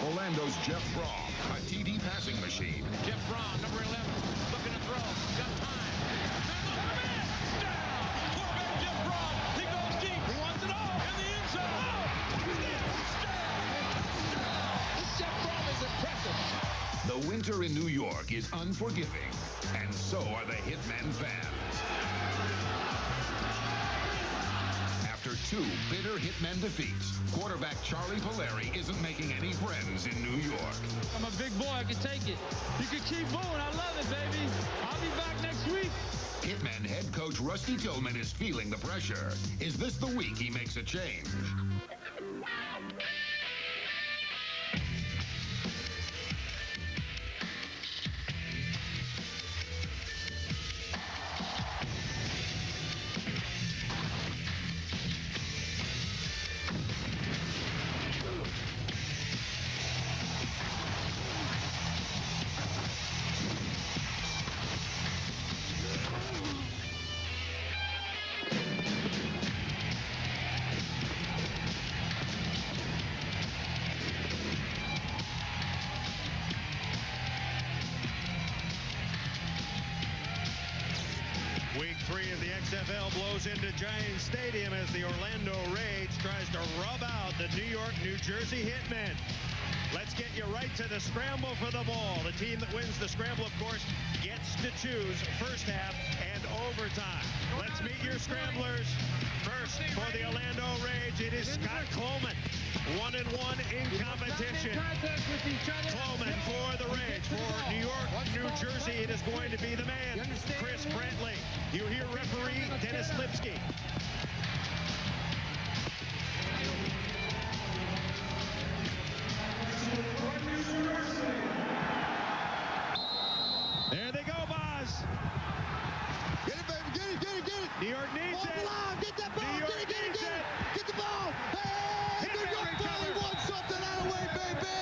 Orlando's Jeff Brohm, a TD passing machine. Jeff Brohm, number 11, looking to throw. Got time. Down. Quarterback Jeff Brohm. He goes deep. He wants it all in the end zone. Jeff Brohm is impressive. The winter in New York is unforgiving, and so are the Hitmen fans. After 2 bitter Hitmen defeats, quarterback Charlie Puleri isn't making any friends in New York. I'm a big boy. I can take it. You can keep moving. I love it, baby. I'll be back next week. Hitmen head coach Rusty Tillman is feeling the pressure. Is this the week he makes a change? Week 3 of the XFL blows into Giants Stadium as the Orlando Rage tries to rub out the New York, New Jersey Hitmen. Let's get you right to the scramble for the ball. The team that wins the scramble, of course, gets to choose first half and overtime. Let's meet your scramblers. First, for the Orlando Rage, it is Scott Coleman. 1-1 in competition. Coleman for the Rage. For New York, New Jersey, it is going to be the man, Chris Brantley. You hear referee Dennis Lipsky. There they go, Boz. Get it, baby. Get it, get it, get it. New York needs it. Get that ball. New York Get it, get it, needs get it. it. Get the ball. Hey, New York finally won something out of the way, baby.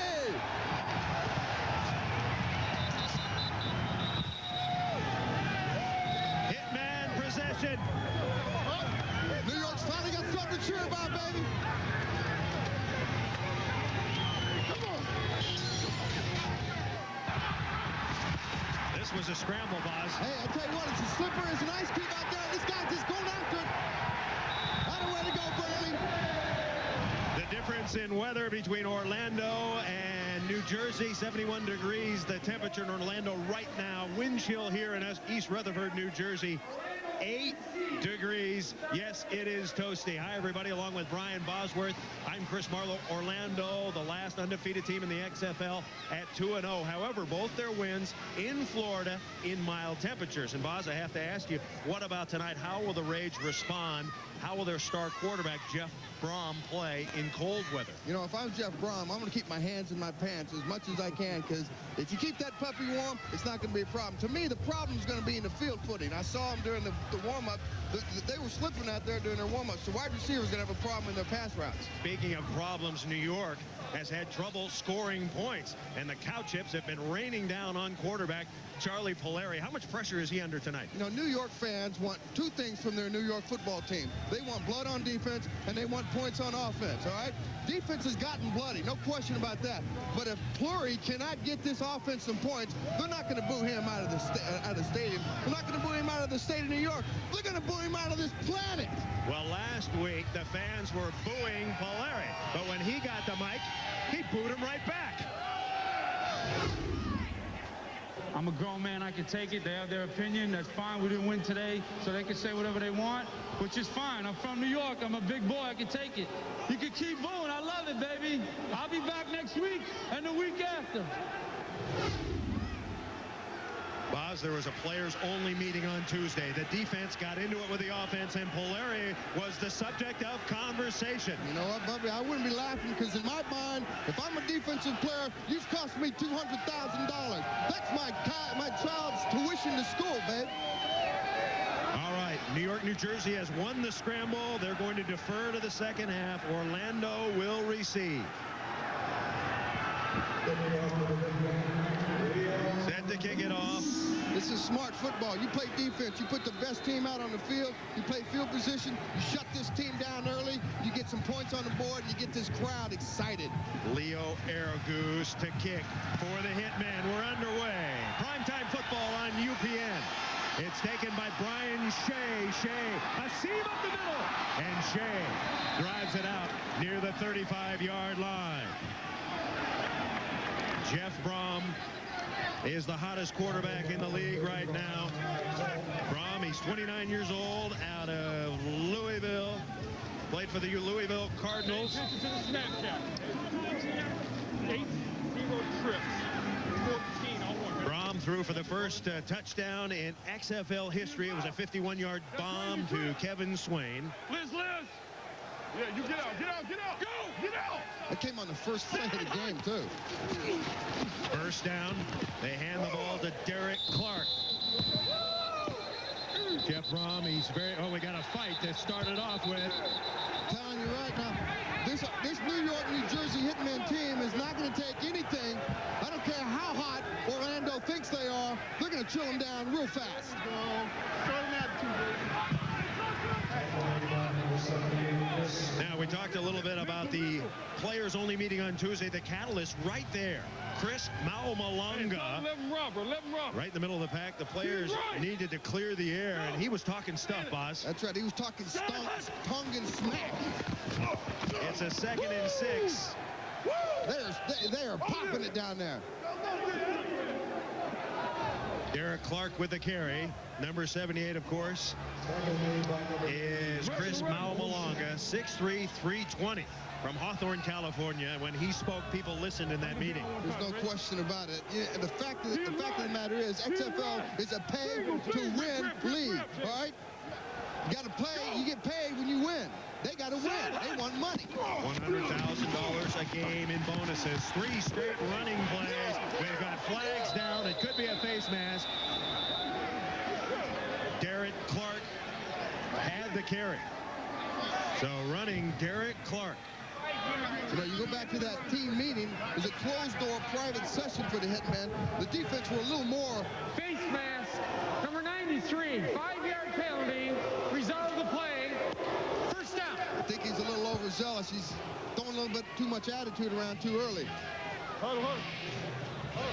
Hitman possession. New York's finally got something to cheer about, baby. Come on. This was a scramble, Boz. Hey, I tell you what, it's a slipper. It's an ice cube out there. This guy's just going after it. Out of way to go, Brantley. The difference in weather between Orlando and New Jersey, 71 degrees. The temperature in Orlando right now. Wind chill here in East Rutherford, New Jersey, 8 degrees. Yes, it is toasty. Hi, everybody, along with Brian Bosworth. I'm Chris Marlowe. Orlando, the last undefeated team in the XFL at 2-0. However, both their wins in Florida in mild temperatures. And, Boz, I have to ask you, what about tonight? How will the Rage respond? How will their star quarterback, Jeff Brohm, play in cold weather? You know, if I'm Jeff Brohm, I'm going to keep my hands in my pants as much as I can, because if you keep that puppy warm, it's not going to be a problem. To me, the problem is going to be in the field footing. I saw them during the warm-up. They were slipping out there during their warm-up, so wide receivers going to have a problem in their pass routes. Speaking of problems, New York has had trouble scoring points, and the cow chips have been raining down on quarterback Charlie Puleri. How much pressure is he under tonight? You know, New York fans want 2 things from their New York football team. They want blood on defense, and they want points on offense, all right? Defense has gotten bloody, no question about that. But if Puleri cannot get this offense some points, they're not going to boo him out of the stadium. They're not going to boo him out of the state of New York. They're going to boo him out of this planet. Well, last week, the fans were booing Puleri, but when he got the mic, he booed him right back. I'm a grown man. I can take it. They have their opinion. That's fine. We didn't win today, so they can say whatever they want, which is fine. I'm from New York. I'm a big boy. I can take it. You can keep booing. I love it, baby. I'll be back next week and the week after. Boz, there was a players-only meeting on Tuesday. The defense got into it with the offense, and Puleri was the subject of conversation. You know what, Bubby? I wouldn't be laughing, because in my mind, if I'm a defensive player, you've cost me $200,000. That's my child's tuition to school, babe. All right, New York, New Jersey has won the scramble. They're going to defer to the second half. Orlando will receive. Set to kick it off. This is smart football. You play defense. You put the best team out on the field. You play field position. You shut this team down early. You get some points on the board, and you get this crowd excited. Leo Aragoose to kick for the Hitmen. We're underway. Primetime football on UPN. It's taken by Brian Shea. Shea, a seam up the middle. And Shea drives it out near the 35-yard line. Jeff Brohm is the hottest quarterback in the league right now. Brohm, he's 29 years old, out of Louisville. Played for the Louisville Cardinals. Attention to the snap count. 8-0 trips. 14 on one. Brohm threw for the first touchdown in XFL history. It was a 51-yard bomb to Kevin Swain. Liz. Yeah, you get out. Go! Get out! That came on the first play of the game, too. First down. They hand the ball to Derek Clark. Jeff Brohm, he's very... Oh, we got a fight that started off with... I'm telling you right now, this New York, New Jersey Hitmen team is not going to take anything. I don't care how hot Orlando thinks they are. They're going to chill them down real fast. Now, we talked a little bit about the players only meeting on Tuesday. The catalyst right there. Chris Maumalanga. Let him rob. Right in the middle of the pack. The players needed to clear the air, and he was talking stuff, boss. That's right. He was talking tongue and smack. It's a 2nd and 6. They are popping it down there. Derek Clark with the carry. Number 78, of course, is Chris Maumalanga, 6'3", 320, from Hawthorne, California. And when he spoke, people listened in that meeting. There's no question about it. Yeah, and the fact of the matter is, XFL is a pay-to-win league. All right, you got to play. You get paid when you win. They got to win. They want money. $100,000 a game in bonuses. 3 straight running plays. They've got flags down. It could be a face mask. Derek Clark had the carry. So running Derek Clark. You know, you go back to that team meeting. It was a closed-door private session for the Hitmen. The defense were a little more. Face mask, number 93, 5-yard penalty, result of the play, first down. I think he's a little overzealous. He's throwing a little bit too much attitude around too early.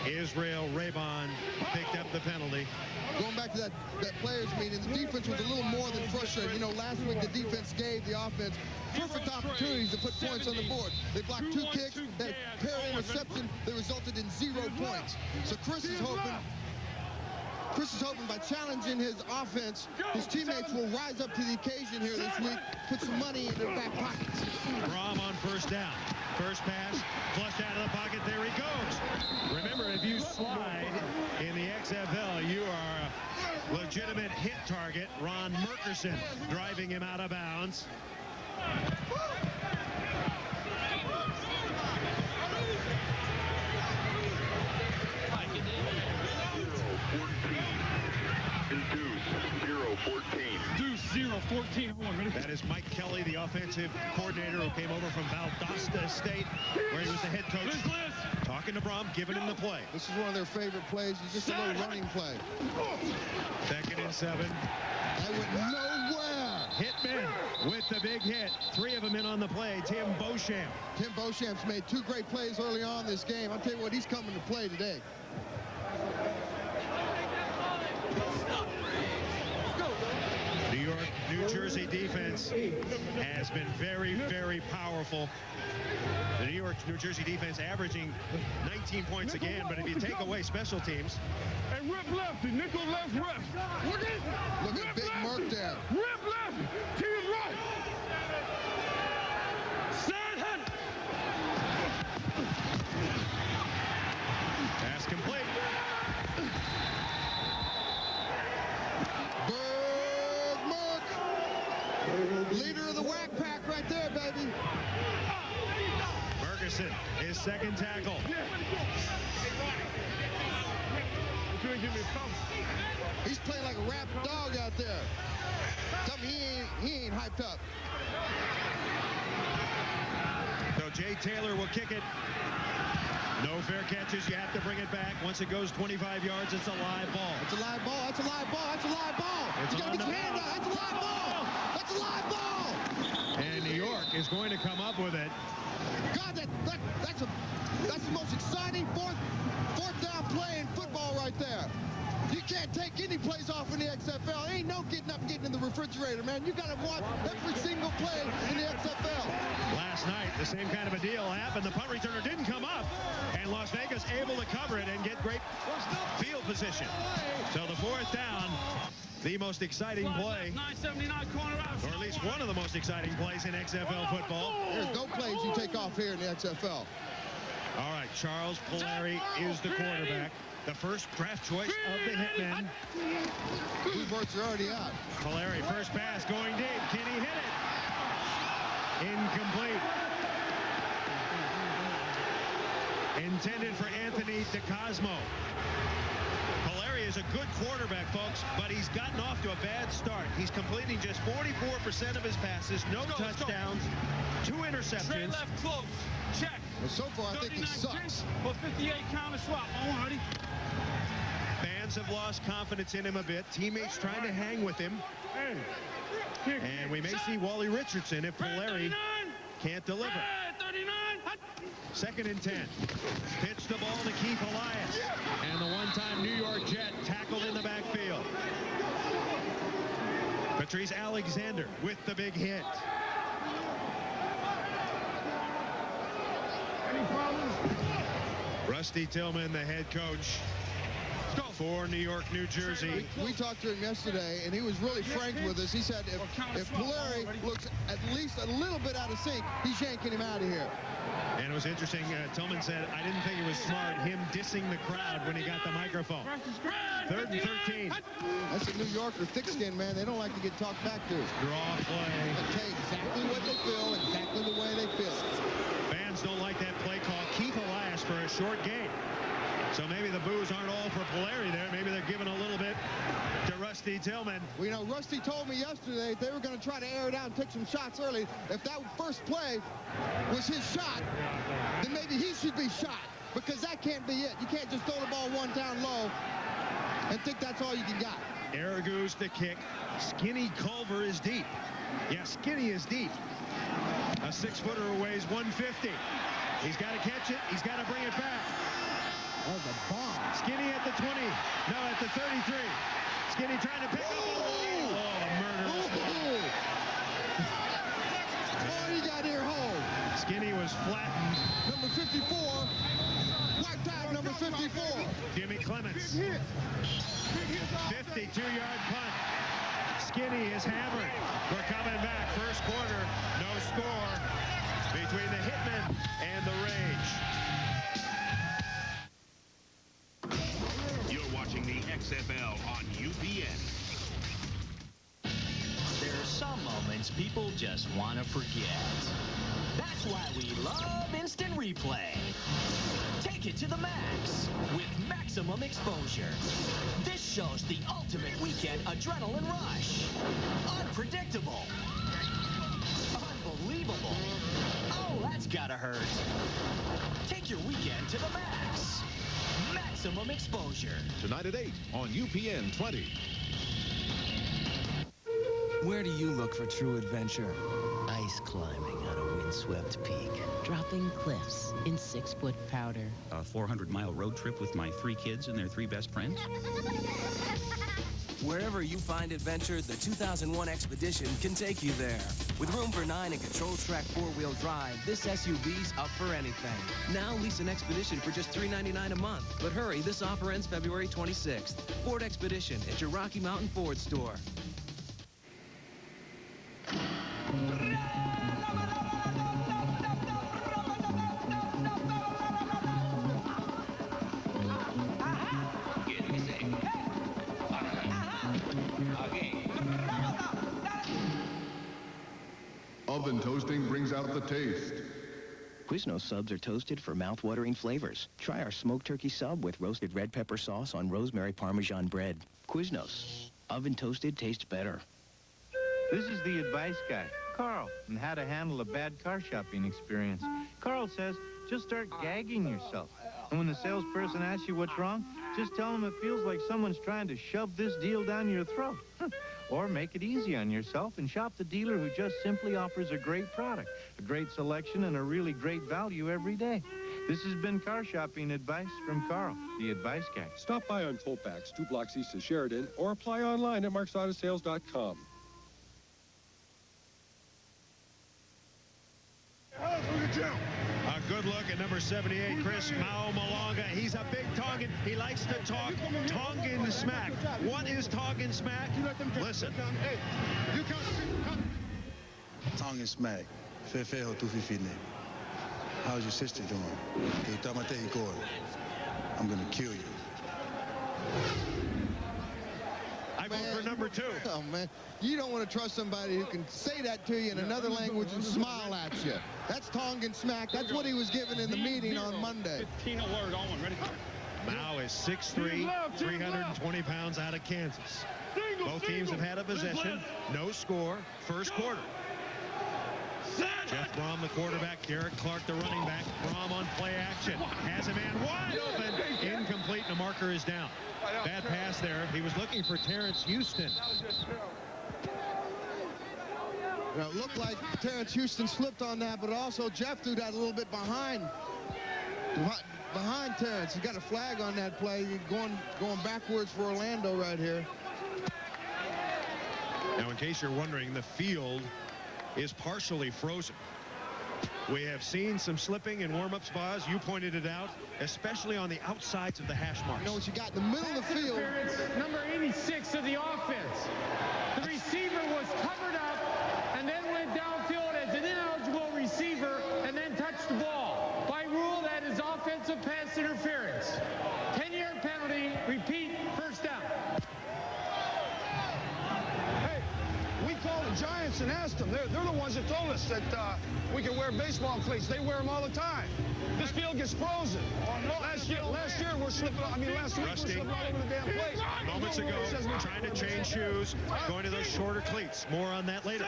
Israel Rabon picked up the penalty. Going back to that players meeting, the defense was a little more than frustrated. You know, last week the defense gave the offense perfect opportunities to put points on the board. They blocked 2 kicks, they had a pair of interception that resulted in 0 points. So Chris is hoping by challenging his offense, his teammates will rise up to the occasion here this week, put some money in their back pockets. Brohm on first down. First pass, flushed out of the pocket. There he goes. Remember, if you slide in the XFL, you are a legitimate hit target. Ron Merkerson driving him out of bounds. Deuce 0-14. That is Mike Kelly, the offensive coordinator who came over from Valdosta State, where he was the head coach. Talking to Brohm, giving him the play. This is one of their favorite plays. It's just a little running play. 2nd and 7. I went nowhere. Hitmen with the big hit. 3 of them in on the play. Tim Beauchamp. Tim Beauchamp's made 2 great plays early on in this game. I'll tell you what, he's coming to play today. New York, New Jersey defense has been very, very powerful. The New York, New Jersey defense averaging 19 points a game, but if you take away special teams. And rip lefty, nickel left ref. Look at Big Merc there. Rip lefty, team right. Pass complete. Leader of the whack pack right there, baby. Ferguson, his 2nd tackle. He's playing like a rabid dog out there. Tell me he ain't hyped up. So Jay Taylor will kick it. No catches. You have to bring it back. Once it goes 25 yards, it's a live ball. It's a live ball. That's a live ball. That's a live ball. You got to get your hand out. That's a live ball. That's a live ball. And New York is going to come up with it. God, that's the most exciting fourth down play in football right there. You can't take any plays off in the XFL. Ain't no getting up and getting in the refrigerator, man. You got to watch every single play in the XFL. Last night, the same kind of a deal happened. The punt returner didn't come up, and Las Vegas able to cover it and get great field position. So the fourth down, the most exciting play, or at least one of the most exciting plays in XFL football. There's no plays you take off here in the XFL. All right, Charles Puleri is the quarterback. The first draft choice of the Hitmen. Blue Birds are already out. Puleri, first pass going deep. Can he hit it? Incomplete. Intended for Anthony DeCosmo. Puleri is a good quarterback, folks, but he's gotten off to a bad start. He's completing just 44% of his passes, no touchdowns, 2 interceptions. Straight left close. Check. Well, so far, I think he sucks. For 58 counter swap. Alrighty. Fans have lost confidence in him a bit. Teammates trying to hang with him. And we may see Wally Richardson if Puleri can't deliver. 2nd and 10. Pitch the ball to Keith Elias. And the one-time New York Jet tackled in the backfield. Patrice Alexander with the big hit. Rusty Tillman, the head coach for New York, New Jersey. We talked to him yesterday, and he was really frank with us. He said if Puleri looks at least a little bit out of sync, he's yanking him out of here. And it was interesting, Tillman said, I didn't think it was smart, him dissing the crowd when he got the microphone. 3rd and 13. That's a New Yorker thick-skinned, man. They don't like to get talked back to. Draw play. They tell you exactly what they feel, exactly the way they feel. Fans don't like that play call. Keith Elias for a short gain. So maybe the boos aren't all for Puleri there. Maybe they're giving a little bit to Rusty Tillman. Well, you know, Rusty told me yesterday they were going to try to air it out and take some shots early. If that first play was his shot, then maybe he should be shot, because that can't be it. You can't just throw the ball one down low and think that's all you can got. Aragoose the kick. Skinny Culver is deep. Yeah, Skinny is deep. A 6-footer who weighs 150. He's got to catch it. He's got to bring it back. Oh, the bomb. Skinny at the 20. No, at the 33. Skinny trying to pick up. Oh, murderous. Oh, he got here home. Skinny was flattened. Number 54. White tag, number 54. Jimmy Clements. 52-yard punt. Skinny is hammered. We're coming back. First quarter, no score between the Hitmen and the Rage. You're watching the XFL on UPN. There are some moments people just want to forget. That's why we love Instant Replay. Take it to the max with maximum exposure. This shows the ultimate weekend adrenaline rush. Unpredictable. Unbelievable. Oh, that's gotta hurt. Take your weekend to the max. Maximum exposure. Tonight at 8 on UPN 20. Where do you look for true adventure? Ice climbing on a windswept peak. Dropping cliffs in 6-foot powder. A 400-mile road trip with my 3 kids and their 3 best friends. Wherever you find adventure, the 2001 Expedition can take you there. With room for 9 and control track 4-wheel drive, this SUV's up for anything. Now lease an Expedition for just $399 a month. But hurry, this offer ends February 26th. Ford Expedition at your Rocky Mountain Ford store. Oven toasting brings out the taste. Quiznos subs are toasted for mouth-watering flavors. Try our smoked turkey sub with roasted red pepper sauce on rosemary Parmesan bread. Quiznos. Oven toasted tastes better. This is the advice guy, Carl, on how to handle a bad car shopping experience. Carl says, just start gagging yourself. And when the salesperson asks you what's wrong, just tell them it feels like someone's trying to shove this deal down your throat. Or make it easy on yourself and shop the dealer who just simply offers a great product, a great selection, and a really great value every day. This has been car shopping advice from Carl, the advice guy. Stop by on Colfax, 2 blocks east of Sheridan, or apply online at marksautosales.com. A good look at number 78, Chris Mao Malonga. He's a big Tongan. He likes to talk Tongan smack. What is Tongan smack? Listen. Tongan smack. Fefeho tufifine. How's your sister doing? I'm gonna kill you. I vote for number 2. Oh, man. You don't want to trust somebody who can say that to you in another language and smile at you. That's Tongan smack. That's what he was given in the meeting on Monday. 15 alert on one. Ready? Mao is 6'3", 320 pounds out of Kansas. Both teams have had a possession. No score. First quarter. Jeff Brohm, the quarterback. Derek Clark, the running back. Brohm on play action. Has a man wide open. Incomplete, and the marker is down. Bad pass there. He was looking for Terrence Houston. It looked like Terrence Houston slipped on that, but also Jeff threw that a little bit behind Terrence. He got a flag on that play. Going backwards for Orlando right here. Now, in case you're wondering, the field is partially frozen. We have seen some slipping in warm-up spots. You pointed it out, especially on the outsides of the hash marks. You know what you got in the middle of the field? Number 86 of the offense. The receiver was covered up and then went downfield as an ineligible receiver and then touched the ball. By rule, that is offensive pass interference. 10-yard penalty. Repeat, first down. We called the Giants and asked them. They're the ones that told us that we can wear baseball cleats. They wear them all the time. This field gets frozen. Last year we're slipping. I mean, last week we're slipping all over the damn place. Moments ago, trying to change shoes, going to those shorter cleats. More on that later.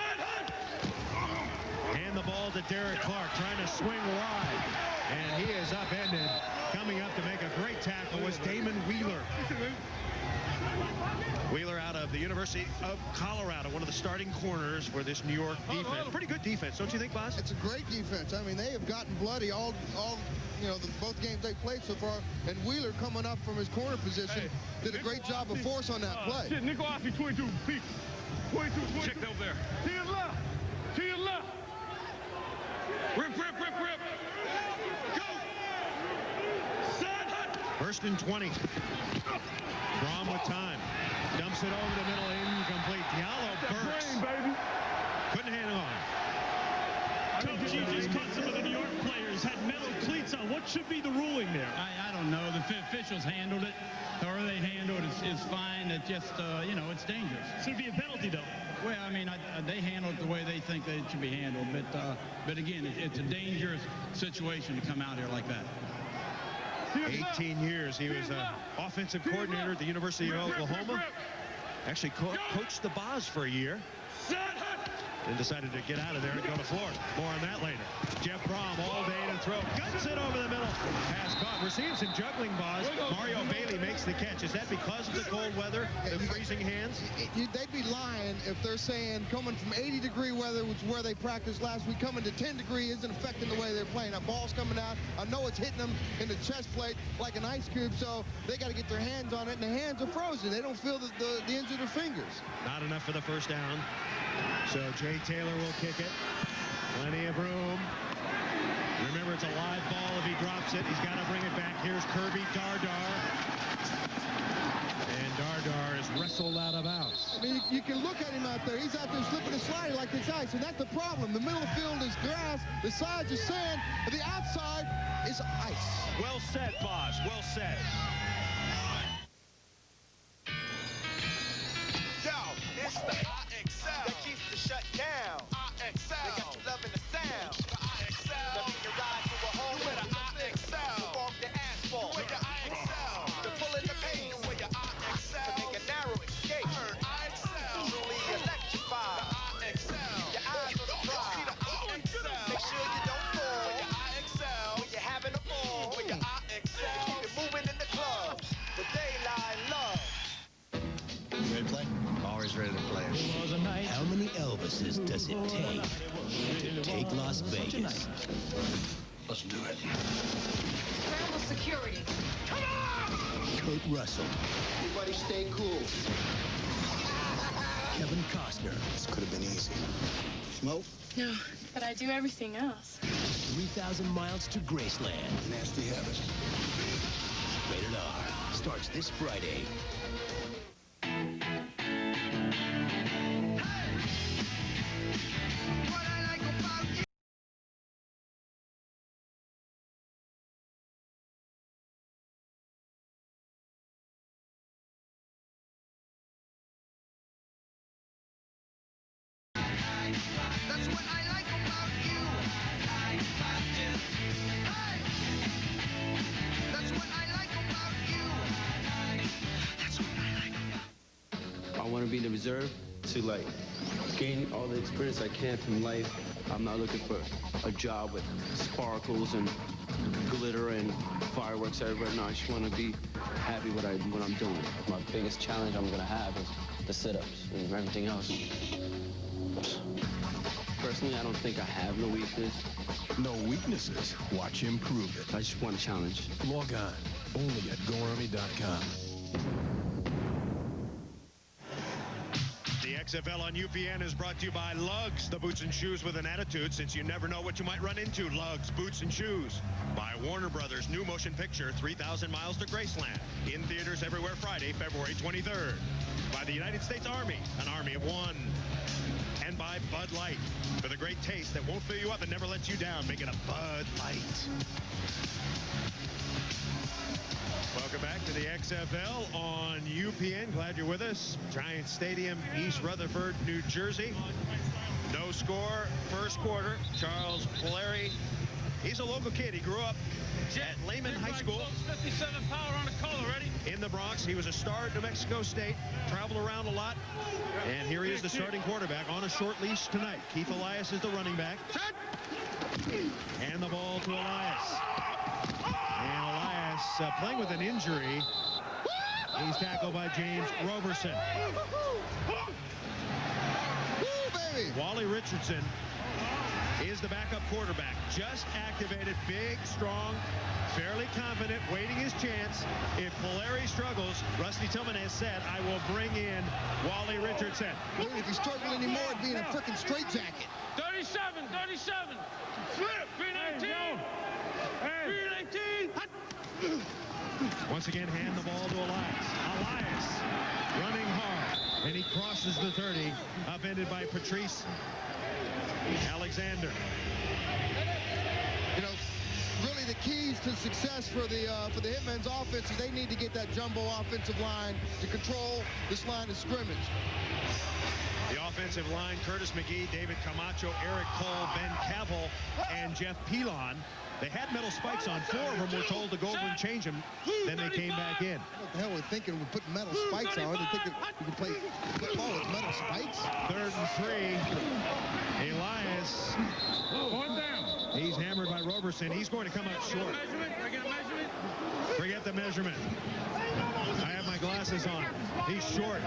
Hand the ball to Derek Clark, trying to swing wide. And he is upended. Coming up to make a great tackle was Damon Wheeler. Wheeler out of the University of Colorado, one of the starting corners for this New York defense. Pretty good defense, don't you think, Boss? It's a great defense. I mean, they have gotten bloody all both games they played so far. And Wheeler, coming up from his corner position, did a great job of force on that play. Nickel Ossie, 22, peak. 22. Check over there. To your left. To your left. Rip. Go. Set. First and 20. Brohm with time. Dumps it over the middle, incomplete. Diallo bursts. Couldn't hang on. Coach, you just caught some of the New York players had metal cleats on. What should be the ruling there? I don't know. The officials handled it. However they handled it is fine. It's just, it's dangerous. Should be a penalty, though. Well, I mean, they handle it the way they think that it should be handled. But again, it's a dangerous situation to come out here like that. 18 years. He was an offensive coordinator at the University of Oklahoma. Actually coached the Boz for a year. And decided to get out of there and go to Florida. More on that later. Jeff Brohm all day to throw. Guts it over the middle. Pass caught. We're seeing some juggling, Boz. Mario Bailey makes the catch. Is that because of the cold weather, the freezing hands? They'd be lying if they're saying coming from 80-degree weather, which is where they practiced last week, coming to 10-degree isn't affecting the way they're playing. That ball's coming out. I know it's hitting them in the chest plate like an ice cube, so they got to get their hands on it, and the hands are frozen. They don't feel the ends of their fingers. Not enough for the first down. So Jay Taylor will kick it. Plenty of room. Remember, it's a live ball. If he drops it, he's got to bring it back. Here's Kirby Dardar. And Dardar is wrestled out of bounds. I mean, you can look at him out there. He's out there slipping and sliding like it's ice, and that's the problem. The middle of the field is grass. The sides are sand. But the outside is ice. Well said, Boz. Well said. It's the IXL that keeps the shut down. IXL. They got you loving the sound. The IXL. That make you ride to a home with the IXL. You walk the asphalt with the IXL. The pulling the pain with your IXL. To make a narrow escape. IXL. Truly electrified. The IXL. Your eyes on the prize. The IXL. Make sure you don't fall. With your IXL. When you're having a ball. With your IXL. does it take to take Las Vegas? Let's do it. Scramble security. Come on! Kurt Russell. Everybody stay cool. Kevin Costner. This could have been easy. Smoke? No, but I do everything else. 3,000 miles to Graceland. Nasty habit. Rated R. Starts this Friday. That's what I like about you. Hey! That's what I like about you. That's what I like about. I want to be in the reserve to like gain all the experience I can from life. I'm not looking for a job with sparkles and glitter and fireworks everywhere. No, I just want to be happy what I'm doing. My biggest challenge I'm gonna have is the sit-ups and everything else. Personally, I don't think I have no weakness. No weaknesses? Watch him prove it. I just want a challenge. Log on. Only at GoArmy.com. The XFL on UPN is brought to you by Lugs, the boots and shoes with an attitude, since you never know what you might run into. Lugs, boots and shoes. By Warner Brothers' new motion picture, 3,000 Miles to Graceland. In theaters everywhere Friday, February 23rd. By the United States Army, an army of one. And by Bud Light, for the great taste that won't fill you up and never lets you down. Make it a Bud Light. Welcome back to the XFL on UPN. Glad you're with us. Giant Stadium, East Rutherford, New Jersey. No score, first quarter. Charles Puleri. He's a local kid. He grew up at Lehman High School. 57 power on the collar, ready? In the Bronx. He was a star at New Mexico State. Traveled around a lot. And here he is, the starting quarterback on a short leash tonight. Keith Elias is the running back. And the ball to Elias. And Elias playing with an injury. He's tackled by James Roberson. Wally Richardson is the backup quarterback. Just activated, big, strong, fairly confident, waiting his chance. If Puleri struggles, Rusty Tillman has said, I will bring in Wally Richardson. Dude, if you struggle anymore, it'd be in a freaking straitjacket. 37. Flip. 319. 319. Once again, hand the ball to Elias. Elias running hard, and he crosses the 30, upended by Patrice Alexander. You know, really the keys to success for the Hitmen's offense is they need to get that jumbo offensive line to control this line of scrimmage. The offensive line, Curtis McGee, David Camacho, Eric Cole, Ben Cavill, and Jeff Pilon. They had metal spikes on. 4 of them were told to go over and change them. Then they came back in. What the hell we're thinking? We put metal spikes on. They think we can play football with metal spikes. 3rd and 3. Elias. One down. He's hammered by Roberson. He's going to come up short. Forget the measurement. I have my glasses on. He's short.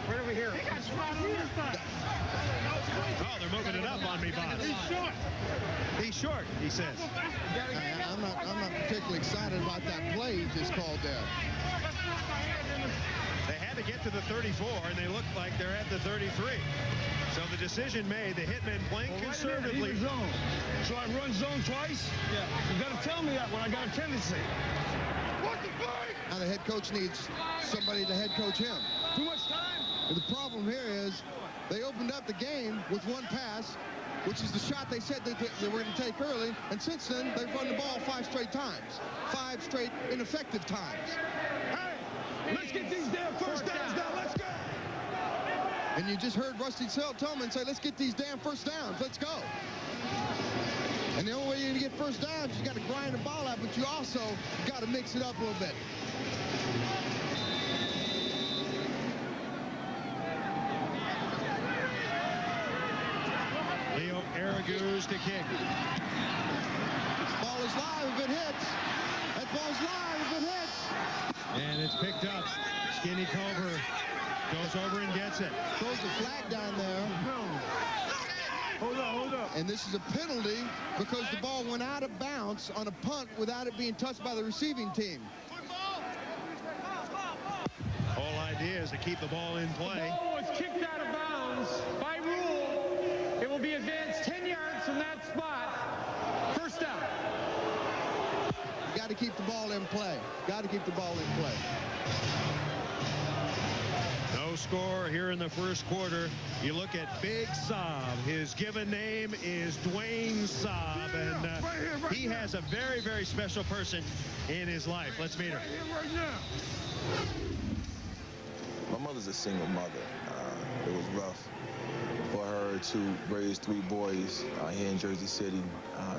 Right over here. Oh, they're moving it up on me, boss. He's short. He's short, he says. I'm not particularly excited about that play he just called there. They had to get to the 34, and they look like they're at the 33. So the decision made, the Hitmen playing conservatively. Zone. So I run zone twice? Yeah. You got to tell me that when I got a tendency. What the fuck? Now the head coach needs somebody to head coach him. Too much time? Well, the problem here is they opened up the game with one pass, which is the shot they said that they were going to take early. And since then, they've run the ball 5 straight times. 5 straight ineffective times. Hey, let's get these damn first downs now. Let's go. And you just heard Rusty Tillman say, let's get these damn first downs. Let's go. And the only way you're going to get first downs, you got to grind the ball out, but you also got to mix it up a little bit. Leo Araguz to kick. Ball is live if it hits. That ball's live if it hits. And it's picked up. Skinny Culver goes over and gets it. Throws the flag down there. Hold up. And this is a penalty because the ball went out of bounds on a punt without it being touched by the receiving team. Whole idea is to keep the ball in play. The ball was kicked out of bounds. By rule, it will be advanced 10 yards from that spot. First down. You got to keep the ball in play. Got to keep the ball in play. No score here in the first quarter. You look at Big Saab. His given name is Dwayne Saab, and he has a very, very special person in his life. Let's meet her. My mother's a single mother. It was rough for her to raise 3 boys here in Jersey City.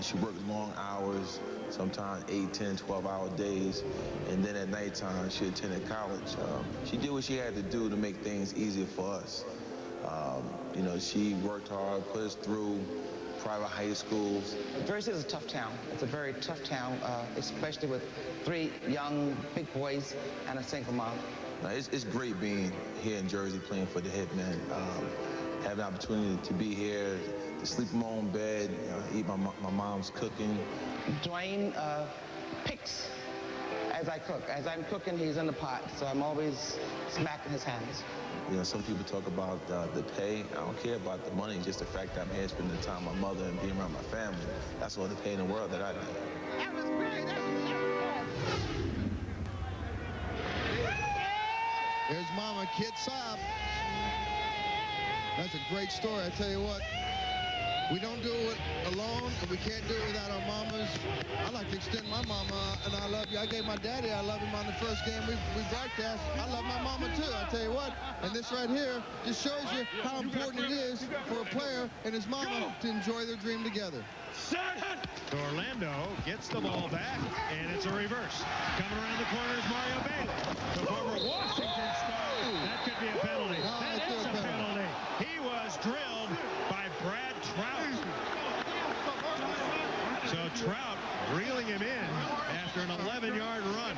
She worked long hours, sometimes 8, 10, 12-hour days, and then at nighttime she attended college. She did what she had to do to make things easier for us. You know, she worked hard, put us through private high schools. Jersey is a tough town. It's a very tough town, especially with 3 young big boys and a single mom. It's great being here in Jersey playing for the Hitmen. Having the opportunity to be here, to sleep in my own bed, eat my mom's cooking. Dwayne picks as I cook. As I'm cooking, he's in the pot, so I'm always smacking his hands. You know, some people talk about the pay. I don't care about the money, just the fact that I'm here spending time with my mother and being around my family. That's all the pay in the world that I need. That was great. There's Mama Kid Saab. That's a great story. I tell you what, we don't do it alone, and we can't do it without our mamas. I like to extend my mama, and I love you. I gave my daddy, I love him on the first game we broadcast. I love my mama too, I tell you what. And this right here just shows you how important it is for a player and his mama to enjoy their dream together. Orlando gets the ball back, and it's a reverse. Coming around the corner is Mario Bailey. The former Washington star. That could be a penalty. That is a penalty. He was drilled by Brad Trout. So Trout reeling him in after an 11-yard run.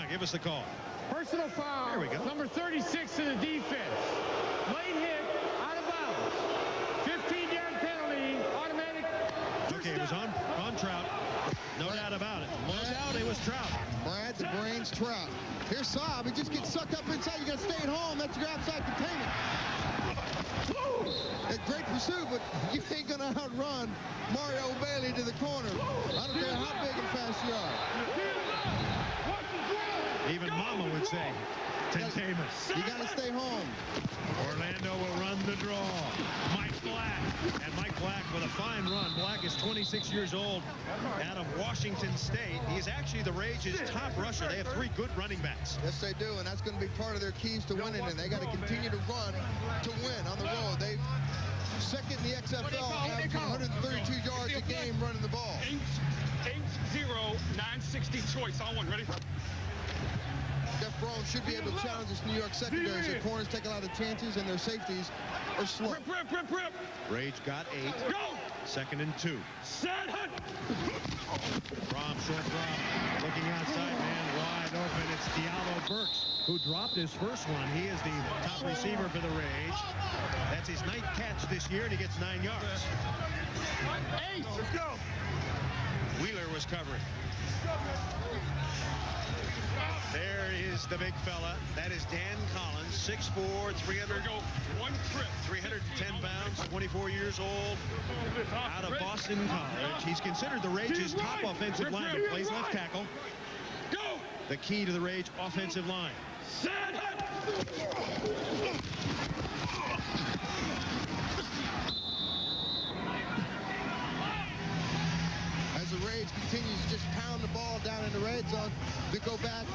Give us the call. Personal foul. There we go. Number 36 in the defense. Late hit, out of bounds. 15-yard penalty, automatic. Okay, it was on Trout. No doubt about it. No doubt it was Trout. Brad the Brains Trout. Here's Saab. He just gets sucked up inside. You got to stay at home. That's your outside containment. A great pursuit, but you ain't going to outrun Mario Bailey to the corner. I don't care how big and fast you are. Even Mama would say, containment. You got to stay home. Orlando will run the draw. Mike Black. And Mike Black with a fine run. Black is 26 years old out of Washington State. He's actually the Rage's top rusher. They have 3 good running backs. Yes, they do, and that's going to be part of their keys to winning, and they got to continue to run to win on the road. They second in the XFL, averaging 132 yards a game running the ball. 8-0-960 choice on one. Ready? Brohm should be able to challenge this New York secondary. Their corners take a lot of chances, and their safeties are slow. Rip. Rage got 8. Go! 2nd and 2. Set. Brohm, short drop. Looking outside, man, wide open. It's Diallo Burks, who dropped his first one. He is the top receiver for the Rage. That's his 9th catch this year, and he gets 9 yards. 8. Let's go. Wheeler was covering. There is the big fella. That is Dan Collins, 6'4", 310 pounds, 24 years old, out of Boston College. He's considered the Rage's top offensive lineman. Plays left tackle. Go! The key to the Rage offensive line. As the Rage continues to just pound the ball down in the red zone, to go back.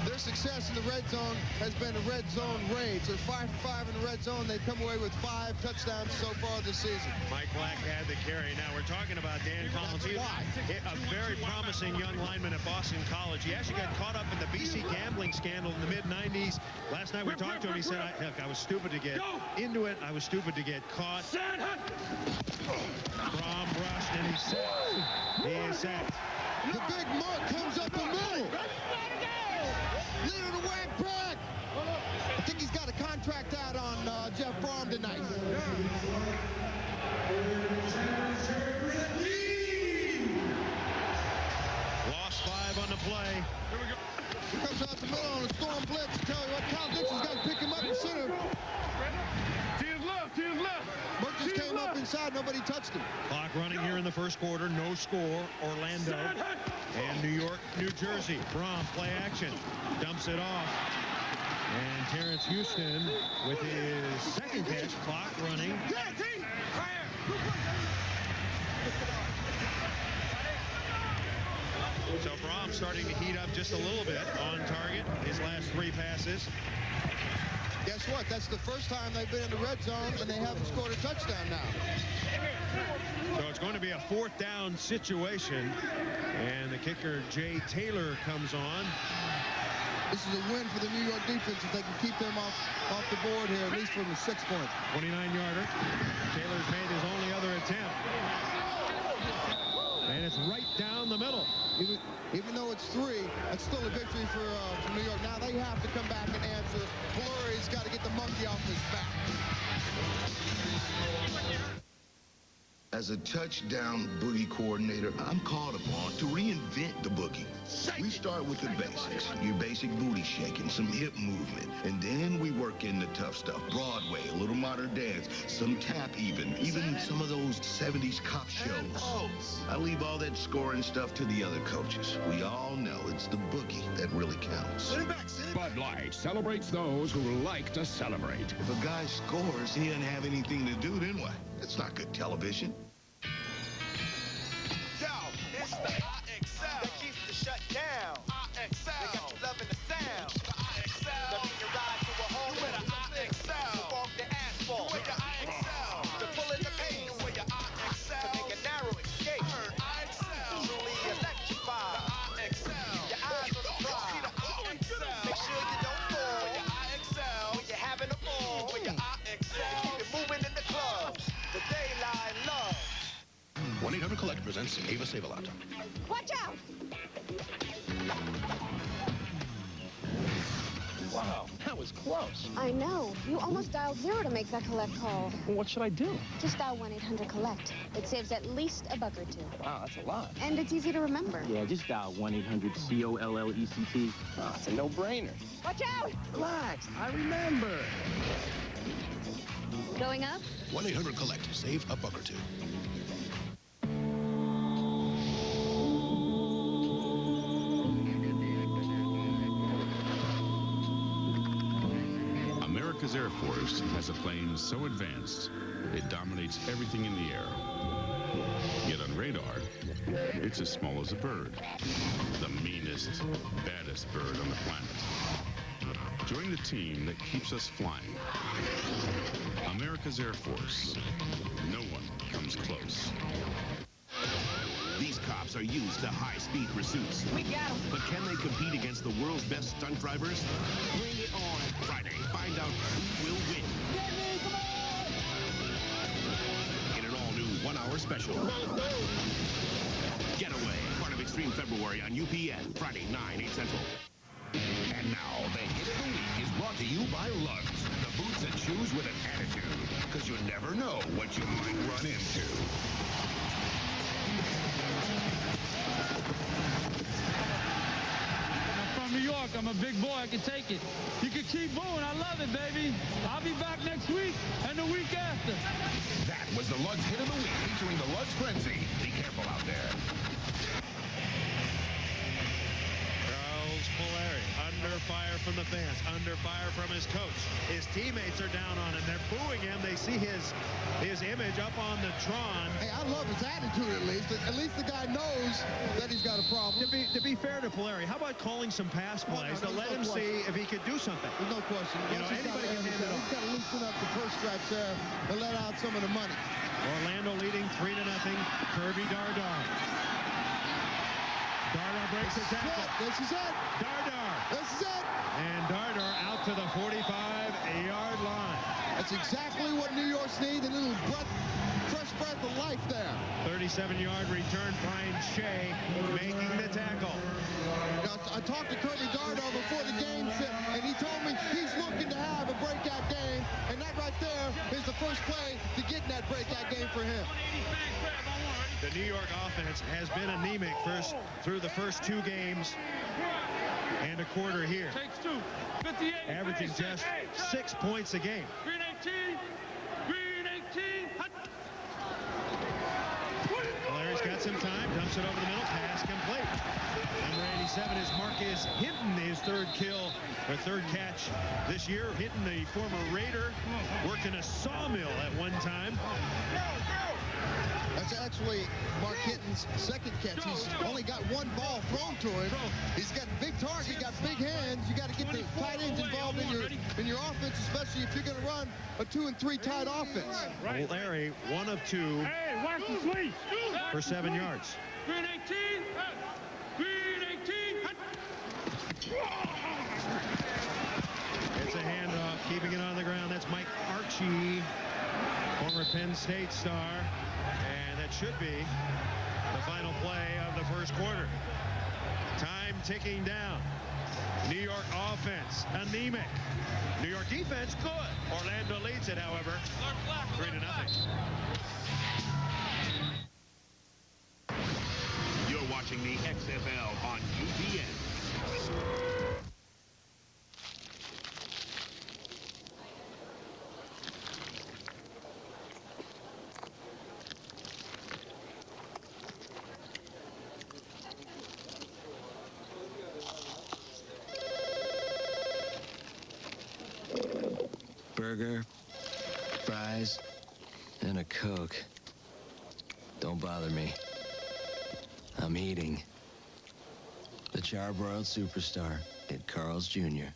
Their success in the red zone has been a red zone rage. They're 5 for 5 in the red zone. They've come away with 5 touchdowns so far this season. Mike Black had the carry. Now we're talking about Dan Collins. He's a very promising young lineman at Boston College. He actually got caught up in the BC gambling scandal in the mid-90s. Last night we talked to him. He said, look, I was stupid to get into it. I was stupid to get caught. Brohm brushed, and he's sacked. He is sacked. The big mark comes up the middle. Leader to whack back. I think he's got a contract out on Jeff Brohm tonight. Lost 5 on the play. Here we go. He comes out the middle on a storm blitz. I tell you what, Kyle Dixon's got to pick him up in center. To his left, to his left. Mertens came up inside, nobody touched him. Clock running here in the first quarter. No score. Orlando and New York, New Jersey. Brohm play action. Dumps it off. And Terrence Houston with his second catch. Clock running. So Brohm starting to heat up just a little bit on target. His last 3 passes. Guess what? That's the first time they've been in the red zone and they haven't scored a touchdown now. So it's going to be a 4th down situation. And the kicker, Jay Taylor, comes on. This is a win for the New York defense if they can keep them off the board here, at least from the 6 point. 29-yarder. Taylor's made his only other attempt. And it's right down the middle. Even though it's 3, that's still a victory for New York. Now they have to come back and answer. Puleri's got to get the monkey off his back. As a touchdown boogie coordinator, I'm called upon to reinvent the boogie. We start with the basics, your basic booty shaking, some hip movement, and then we work in the tough stuff. Broadway, a little modern dance, some tap even some of those 70s cop shows. I leave all that scoring stuff to the other coaches. We all know it's the boogie that really counts. Bud Light celebrates those who like to celebrate. If a guy scores, he doesn't have anything to do, then what? That's not good television. Yo, it's the IXL that keeps the shut down. IXL, they got you loving the sound. The IXL, that mean you ride to a home with an IXL. To walk the asphalt with your IXL. To pull in the pain with your IXL. To make a narrow escape. IXL, truly electrified. The IXL, your eyes on the prize. The IXL, make sure you don't fall with your IXL. When you're having a ball with your IXL. Keep it moving in the clubs. The daylight love. 1-800-COLLECT presents Ava Save-A-Lot. Watch out! Wow, that was close. I know. You almost dialed 0 to make that collect call. Well, what should I do? Just dial 1-800-COLLECT. It saves at least $1 or $2. Wow, that's a lot. And it's easy to remember. Yeah, just dial 1-800-COLLECT. Oh, it's a no-brainer. Watch out! Relax, I remember. Going up? 1-800-COLLECT. Save $1 or $2. America's Air Force has a plane so advanced, it dominates everything in the air. Yet on radar, it's as small as a bird. The meanest, baddest bird on the planet. Join the team that keeps us flying. America's Air Force. No one comes close. These cops are used to high-speed pursuits. We got 'em. But can they compete against the world's best stunt drivers? Bring it on. Friday, find out who will win. In an all-new 1-hour special. Getaway, part of Extreme February on UPN. Friday, 9, 8 Central. And now, the hit of the week is brought to you by Lugs. The boots and shoes with an attitude. Because you never know what you might run into. New York, I'm a big boy, I can take it. You can keep booing, I love it, baby. I'll be back next week and the week after. That was the Lugs Hit of the Week, featuring the Lugs Frenzy. Be careful out there. Charles Puleri under fire from the fans, under fire from his coach. His teammates are down on him. They're booing him. They see his image up on the Tron. Hey, I love his attitude at least. At least the guy knows that he's got a problem. To be fair to Puleri, how about calling some pass plays to let him see if he could do something? There's no question. You know, anybody can hand it off. He's got to loosen up the first stretch there and let out some of the money. Orlando leading 3-0. Kirby Dardar. Dardar breaks the tackle. This is it. Dardar. This is it. And Dardar out to the 45-yard line. That's exactly what New York's need. A little fresh breath of life there. 37-yard return. Brian Shea making the tackle. Now, I talked to Kirby Dardar before the game, and he told me he's looking to have a breakout game, and that right there is the first play to get in that breakout game for him. The New York offense has been anemic through the first 2 games and a quarter here. Takes 2. 58. Averaging just 6 points a game. Green 18. Green 18. Polari's got some time. Dumps it over the middle. Pass complete. Number 87 is Marcus Hinton, his third catch this year. Hinton, the former Raider, worked in a sawmill at one time. That's actually Mark Hinton's second catch. He's only got 1 ball thrown to him. He's got big target, got big hands. You got to get the tight ends involved in your offense, especially if you're going to run a 2 and 3 tight offense. Larry, 1 of 2 for 7 yards. Green 18. Green 18. It's a handoff, keeping it on the ground. That's Mike Archie, former Penn State star. And that should be the final play of the first quarter. Time ticking down. New York offense, anemic. New York defense, good. Orlando leads it, however, 3-0. You're watching the XFL on UPN. Burger, fries, and a Coke. Don't bother me. I'm eating. The charbroiled superstar, Ed Carl's Jr.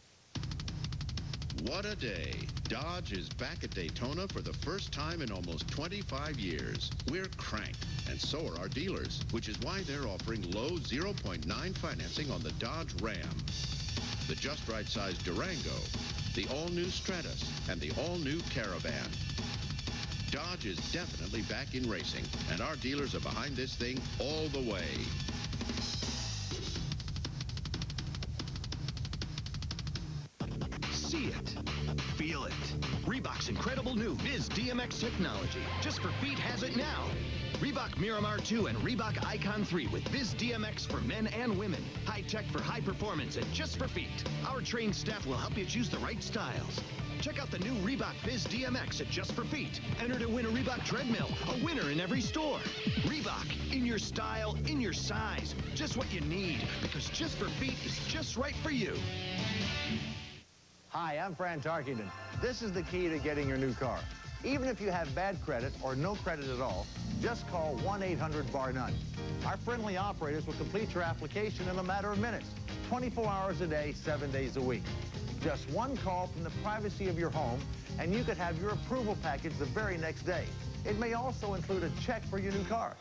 What a day. Dodge is back at Daytona for the first time in almost 25 years. We're cranked, and so are our dealers, which is why they're offering low 0.9 financing on the Dodge Ram, the just right size Durango, the all-new Stratus, and the all-new Caravan. Dodge is definitely back in racing, and our dealers are behind this thing all the way. See it. Feel it. Reebok's incredible new Viz DMX technology. Just for Feet has it now. Reebok Miramar 2 and Reebok Icon 3 with Viz DMX for men and women. High tech for high performance and just for feet. Our trained staff will help you choose the right styles. Check out the new Reebok Viz DMX at Just for Feet. Enter to win a Reebok treadmill, a winner in every store. Reebok, in your style, in your size. Just what you need, because Just for Feet is just right for you. Hi, I'm Fran Tarkington. This is the key to getting your new car. Even if you have bad credit or no credit at all, just call 1-800-BAR-NONE. Our friendly operators will complete your application in a matter of minutes, 24 hours a day, 7 days a week. Just one call from the privacy of your home, and you could have your approval package the very next day. It may also include a check for your new car.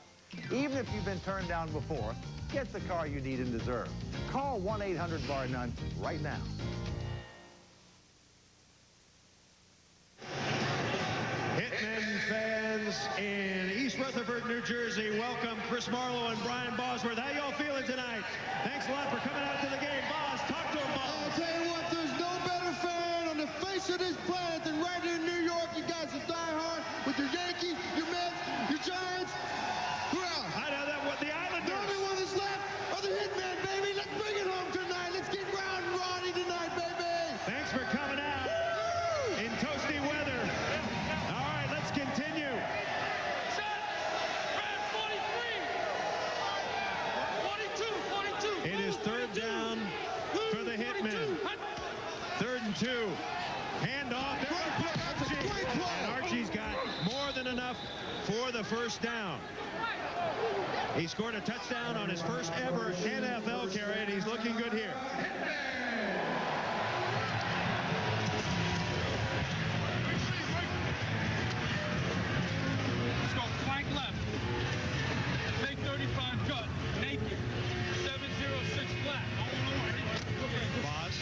Even if you've been turned down before, get the car you need and deserve. Call 1-800-BAR-NONE right now. Hitmen fans in East Rutherford, New Jersey, welcome Chris Marlowe and Brian Bosworth. How y'all feeling tonight? Thanks a lot for coming out to the game. Boss, talk to him, Boss. I'll tell you what, there's no better fan on the face of this planet than right here in New York. You guys are diehard with your Yankees, your Mets, your Giants. Who else? I know that what the Islanders. The only one that's left are the Hitmen, baby. Let's bring it home tonight. Let's get round and rowdy tonight, baby. Thanks for coming out in toasty weather. All right, let's continue. It is third down for the Hitmen. and 2. Handoff. And Archie's got more than enough for the first down. He scored a touchdown on his first ever NFL carry, and he's looking good here. Let's go flank left. Make 35 gut. Naked. 706 flat. Boss,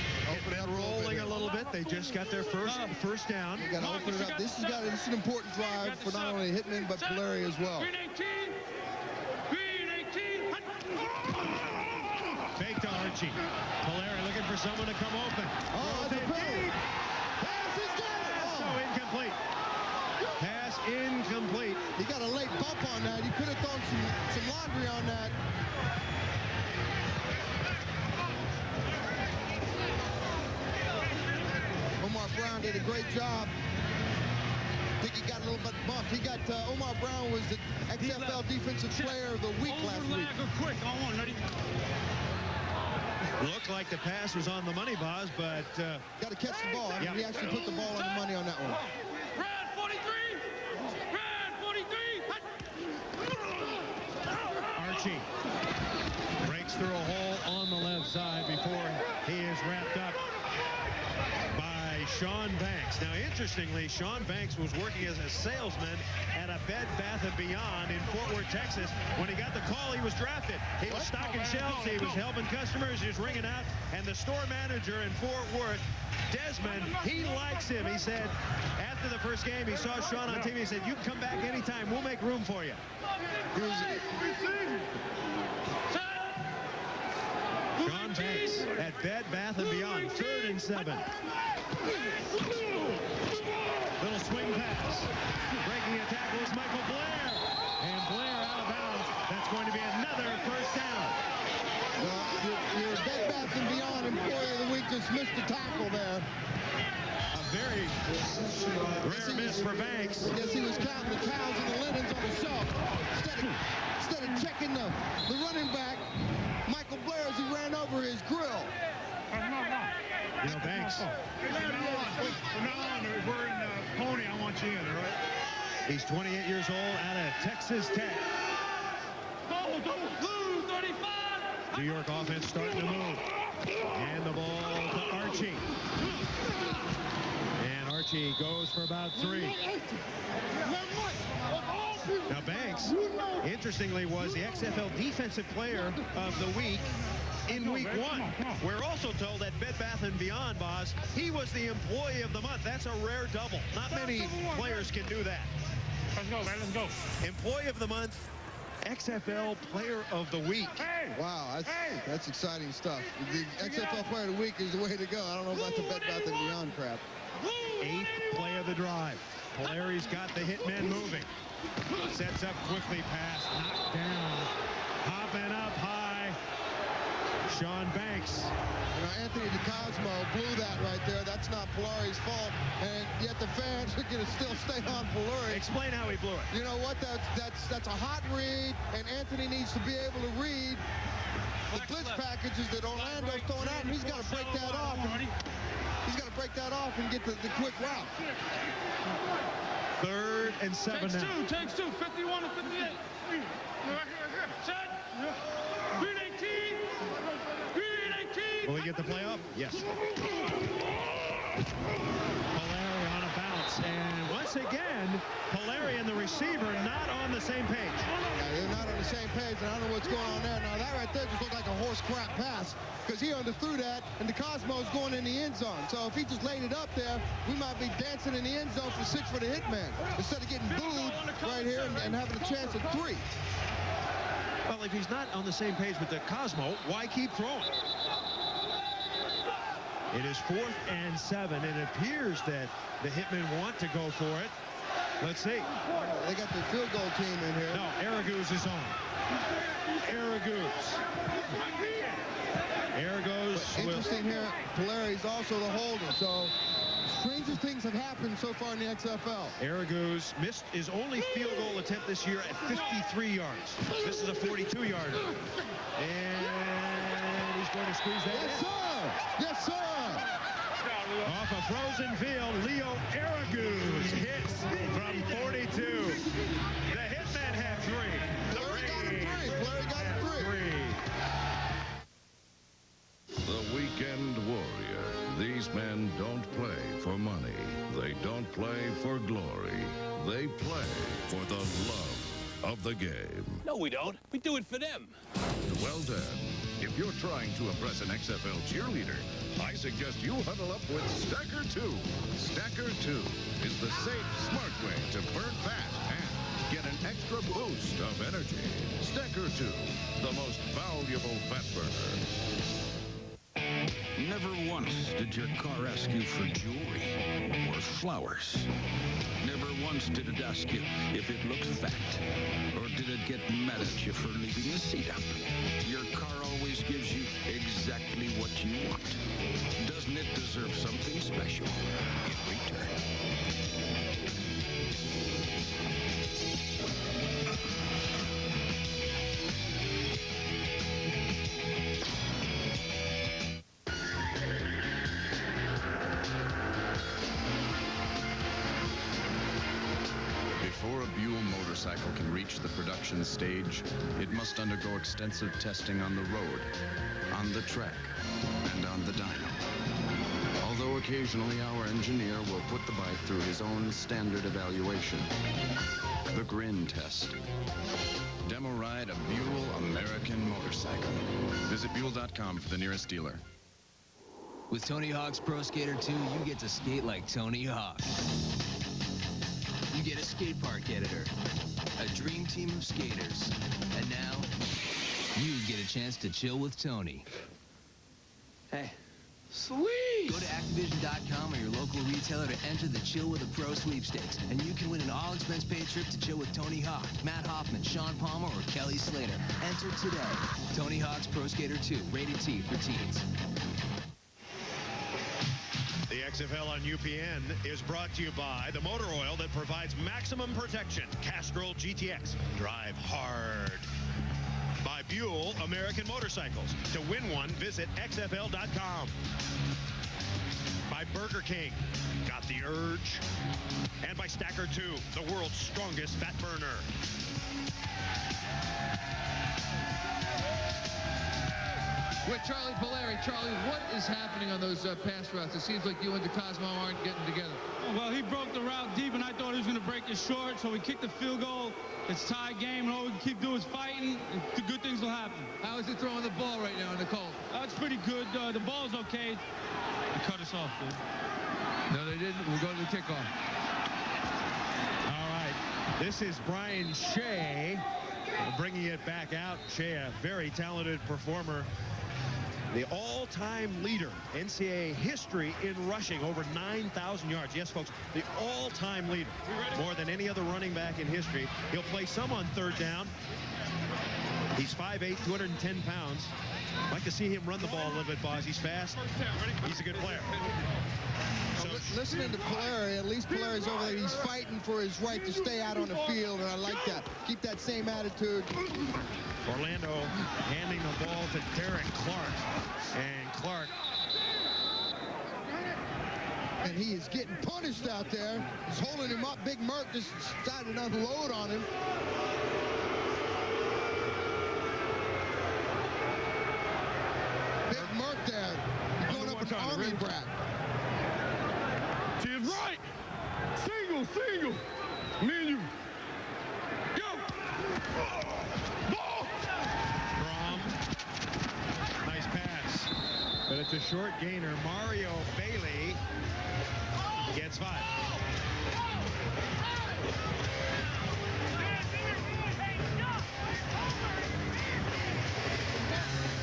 rolling a little bit. They just got their first down. You got to open it up. This is an important drive for not only Hitmen but Puleri as well. Fake to Archie. Puleri looking for someone to come open. Oh, that's a penalty. Pass is good. So incomplete. Pass incomplete. He got a late bump on that. He could have thrown some laundry on that. Omar Brown did a great job. I think he got a little bit bumped. He got Omar Brown was the XFL Defensive Player of the Week last week. Quick on one, ready? Looked like the pass was on the money, Boz, but got to catch the ball. I mean, he actually put the ball on the money on that one. Red 43. Red 43. Archie breaks through a hole on the left side before he is wrapped up by Sean Banks. Now, interestingly, Sean Banks was working as a salesman at a Bed Bath & Beyond in Fort Worth, Texas. When he got the call, he was drafted. He was stocking shelves. He was helping customers. He was ringing out. And the store manager in Fort Worth, Desmond, he likes him. He said, after the first game, he saw Sean on TV. He said, you can come back anytime. We'll make room for you. Sean Banks at Bed Bath & Beyond. 3rd and 7. Little swing pass. Breaking a tackle is Michael Blair. And Blair out of bounds. That's going to be another first down. Well, your Bed Bath & Beyond Employee of the Week just missed the tackle there. A very rare miss for Banks. I guess he was counting the towels and the linens on the shelf. Instead of checking the running back, Michael Blair, as he ran over his grill. You know, Banks. From now on, if we're in Pony, I want you in, all right? He's 28 years old out of Texas Tech. Blue 35. New York offense starting to move. And the ball to Archie. And Archie goes for about 3. Now, Banks, interestingly, was the XFL Defensive Player of the Week in week 1. We're also told that Bed Bath & Beyond, Boz, he was the Employee of the Month. That's a rare double. Not many players can do that. Let's go, man. Let's go. Employee of the Month, XFL Player of the Week. Wow, that's exciting stuff. The XFL Player of the Week is the way to go. I don't know about the Bed Bath & Beyond crap. 8th play of the drive. Polari's got the Hitmen moving. Sets up quickly, pass, knocked down. Hopping up high. Sean Banks. You know, Anthony DeCosmo blew that right there. That's not Polari's fault, and yet the fans are going to still stay on Puleri. Explain how he blew it. You know what? That's a hot read, and Anthony needs to be able to read the blitz packages that Orlando's throwing out, and he's got to break that off. He's got to break that off and get the quick route. 3rd and 7 now. Takes two. 51 to 58. Set. Green 18. Green 18. Will he get the play up? Yes. Puleri on a bounce. And once again, Puleri and the receiver not on the same page. Yeah, they're not on the same page, and I don't know what's going on there. Now, that right there just looked like a horse crap pass because he underthrew that, and DeCosmo's going in the end zone. So if he just laid it up there, we might be dancing in the end zone for 6 for the Hitman instead of getting booed right here and having a chance at 3. Well, if he's not on the same page with DeCosmo, why keep throwing? It is 4th and 7, and it appears that the Hitmen want to go for it. Let's see. They got the field goal team in here. No, Araguz is on. Araguz. Interesting here, Polari's also the holder, so stranger things have happened so far in the XFL. Araguz missed his only field goal attempt this year at 53 yards. This is a 42-yarder. And he's going to squeeze that in. Yes, sir! Yes, sir! Off a frozen field, Leo Araguz hits from 42. The Hitmen have 3. The Rage have 3. The Weekend Warrior. These men don't play for money. They don't play for glory. They play for the love of the game. No, we don't. We do it for them. Well done. If you're trying to impress an XFL cheerleader, I suggest you huddle up with Stacker 2. Stacker 2 is the safe, smart way to burn fat and get an extra boost of energy. Stacker 2, the most valuable fat burner. Never once did your car ask you for jewelry or flowers. Never once did it ask you if it looked fat, or did it get mad at you for leaving the seat up. Your car always gives you exactly what you want. Doesn't it deserve something special in return? Before a Buell motorcycle can reach the production stage, it must undergo extensive testing on the road, on the track, and on the dyno. Although occasionally our engineer will put the bike through his own standard evaluation. The grin test. Demo ride a Buell American motorcycle. Visit Buell.com for the nearest dealer. With Tony Hawk's Pro Skater 2, you get to skate like Tony Hawk. You get a skate park editor, a dream team of skaters, and now you get a chance to chill with Tony. Hey, sweet! Go to Activision.com or your local retailer to enter the Chill with a Pro sweepstakes, and you can win an all-expense-paid trip to chill with Tony Hawk, Matt Hoffman, Sean Palmer, or Kelly Slater. Enter today. Tony Hawk's Pro Skater 2, rated T for teens. The XFL on UPN is brought to you by the motor oil that provides maximum protection. Castrol GTX. Drive hard. By Buell American Motorcycles. To win one, visit XFL.com. By Burger King. Got the urge. And by Stacker 2, the world's strongest fat burner. With Charlie Puleri. Charlie, what is happening on those pass routes? It seems like you and DeCosmo aren't getting together. Well, he broke the route deep, and I thought he was going to break it short, so we kicked the field goal. It's tie game, and all we can keep doing is fighting, and the good things will happen. How is he throwing the ball right now in the cold? It's pretty good. The ball's okay. They cut us off, dude. No, they didn't. We'll go to the kickoff. All right. This is Brian Shea bringing it back out. Shea, a very talented performer. The all-time leader, NCAA history in rushing, over 9,000 yards. Yes, folks, the all-time leader, more than any other running back in history. He'll play some on third down. He's 5'8", 210 pounds. I'd like to see him run the ball a little bit, Boz. He's fast. He's a good player. So, listening to Puleri, at least Puleri's over there. He's fighting for his right to stay out on the field, and I like that. Keep that same attitude. Orlando handing the ball to Derek Clark. And Clark. And he is getting punished out there. He's holding him up. Big Merck just decided to unload on him. Big Merck there. He's going up an army brat. To his right. Single. Me and you. Go. Ball. Brohm. Nice pass. But it's a short gainer. Mario Bailey gets 5.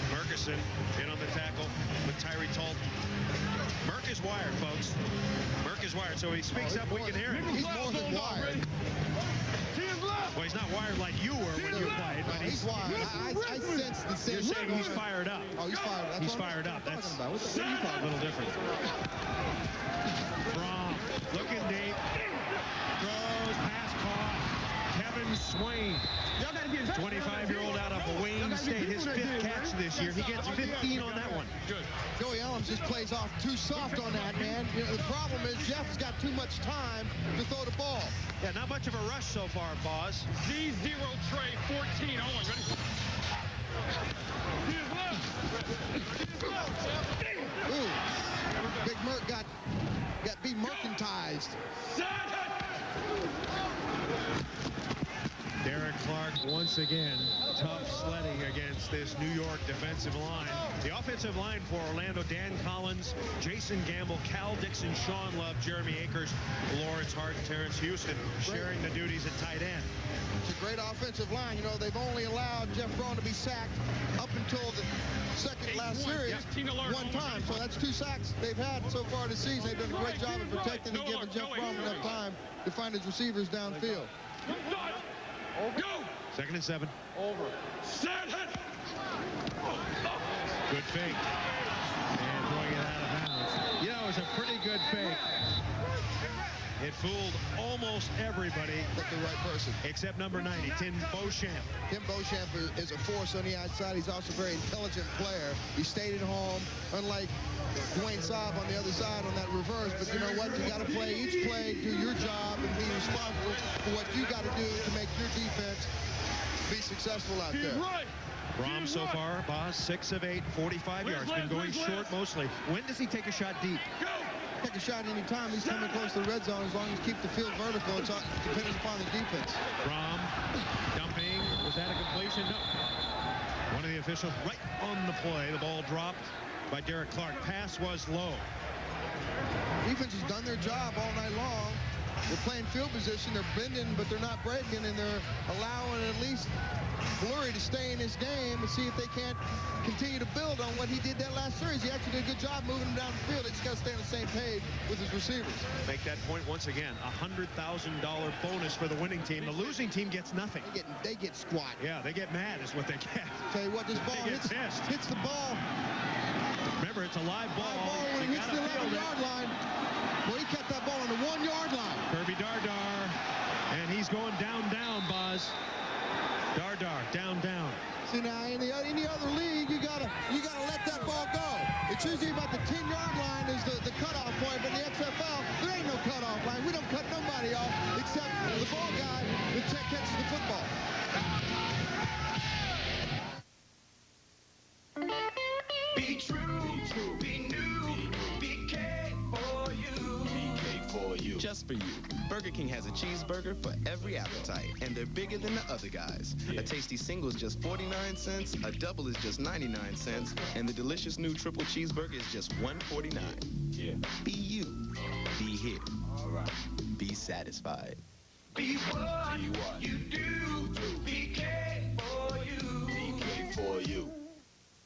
Ferguson in on the tackle with Tyree Talton. Merck is wired, folks. Merck is wired, so he speaks up, we can hear him. He's more than wired. Well, he's not wired like you were when you played, but he's wired. I sense the same. You're saying he's fired up. Oh, he's fired up. He's fired up. That's a little different. Brohm looking deep. Throws, pass caught. Kevin Swain. 25-year-old out of Wayne State. His 5th catch this year. He gets 15 on that one. Good. Joey Ellen's Williams just plays off too soft on that, man. You know, the problem is Jeff's got too much time to throw the ball. Yeah, not much of a rush so far, Boz. D0 Trey 14. Owen, ready? Ooh, Big Merc got be-mercantized. Derek Clark once again tough sledding against this New York defensive line. The offensive line for Orlando: Dan Collins, Jason Gamble, Cal Dixon, Sean Love, Jeremy Akers, Lawrence Hart, and Terrence Houston sharing the duties at tight end. It's a great offensive line. You know, they've only allowed Jeff Brohm to be sacked up until the last series one time. So that's 2 sacks they've had so far this season. They've done a great job of protecting and giving Jeff Brohm enough time to find his receivers downfield. Go! 2nd and 7. Over. Set it! Good fake. And throwing it out of bounds. You know, it was a pretty good fake. It fooled almost everybody. But the right person. Except number 90, Tim Beauchamp. Tim Beauchamp is a force on the outside. He's also a very intelligent player. He stayed at home, unlike Dwayne Saab on the other side on that reverse. But you know what? You got to play each play, do your job, and be responsible for what you got to do to make your defense be successful out there. Brohm so far, Boz, 6 of 8, 45 yards. Been going short mostly. When does he take a shot deep? Go! Take a shot any time. He's coming close to the red zone. As long as you keep the field vertical, it's depending upon the defense. Brohm dumping. Was that a completion? No. One of the officials right on the play. The ball dropped by Derek Clark. Pass was low. Defense has done their job all night long. They're playing field position. They're bending, but they're not breaking, and they're allowing at least Puleri to stay in this game and see if they can't continue to build on what he did that last series. He actually did a good job moving them down the field. They just got to stay on the same page with his receivers. Make that point once again. $100,000 bonus for the winning team. The losing team gets nothing. They get squat. Yeah, they get mad is what they get. Tell you what, this ball hits the ball. Remember, it's a live ball. When it hits the 11-yard line. Well, he kept that ball on the 1-yard line. Kirby Dardar, and he's going down, Boz. Dardar, down. See, now in the other league, you gotta let that ball go. It's usually about the 10-yard line is the cutoff point, but in the XFL, there ain't no cutoff line. We don't cut nobody off except the ball guy that catches the football. Be true, be new, BK for you. BK for you. Just for you. Burger King has a cheeseburger for every appetite, and they're bigger than the other guys. A tasty single is just 49 cents, a double is just 99 cents, and the delicious new triple cheeseburger is just $1.49. Yeah. Be you. Be here. All right. Be satisfied. Be what you do. BK for you. BK for you.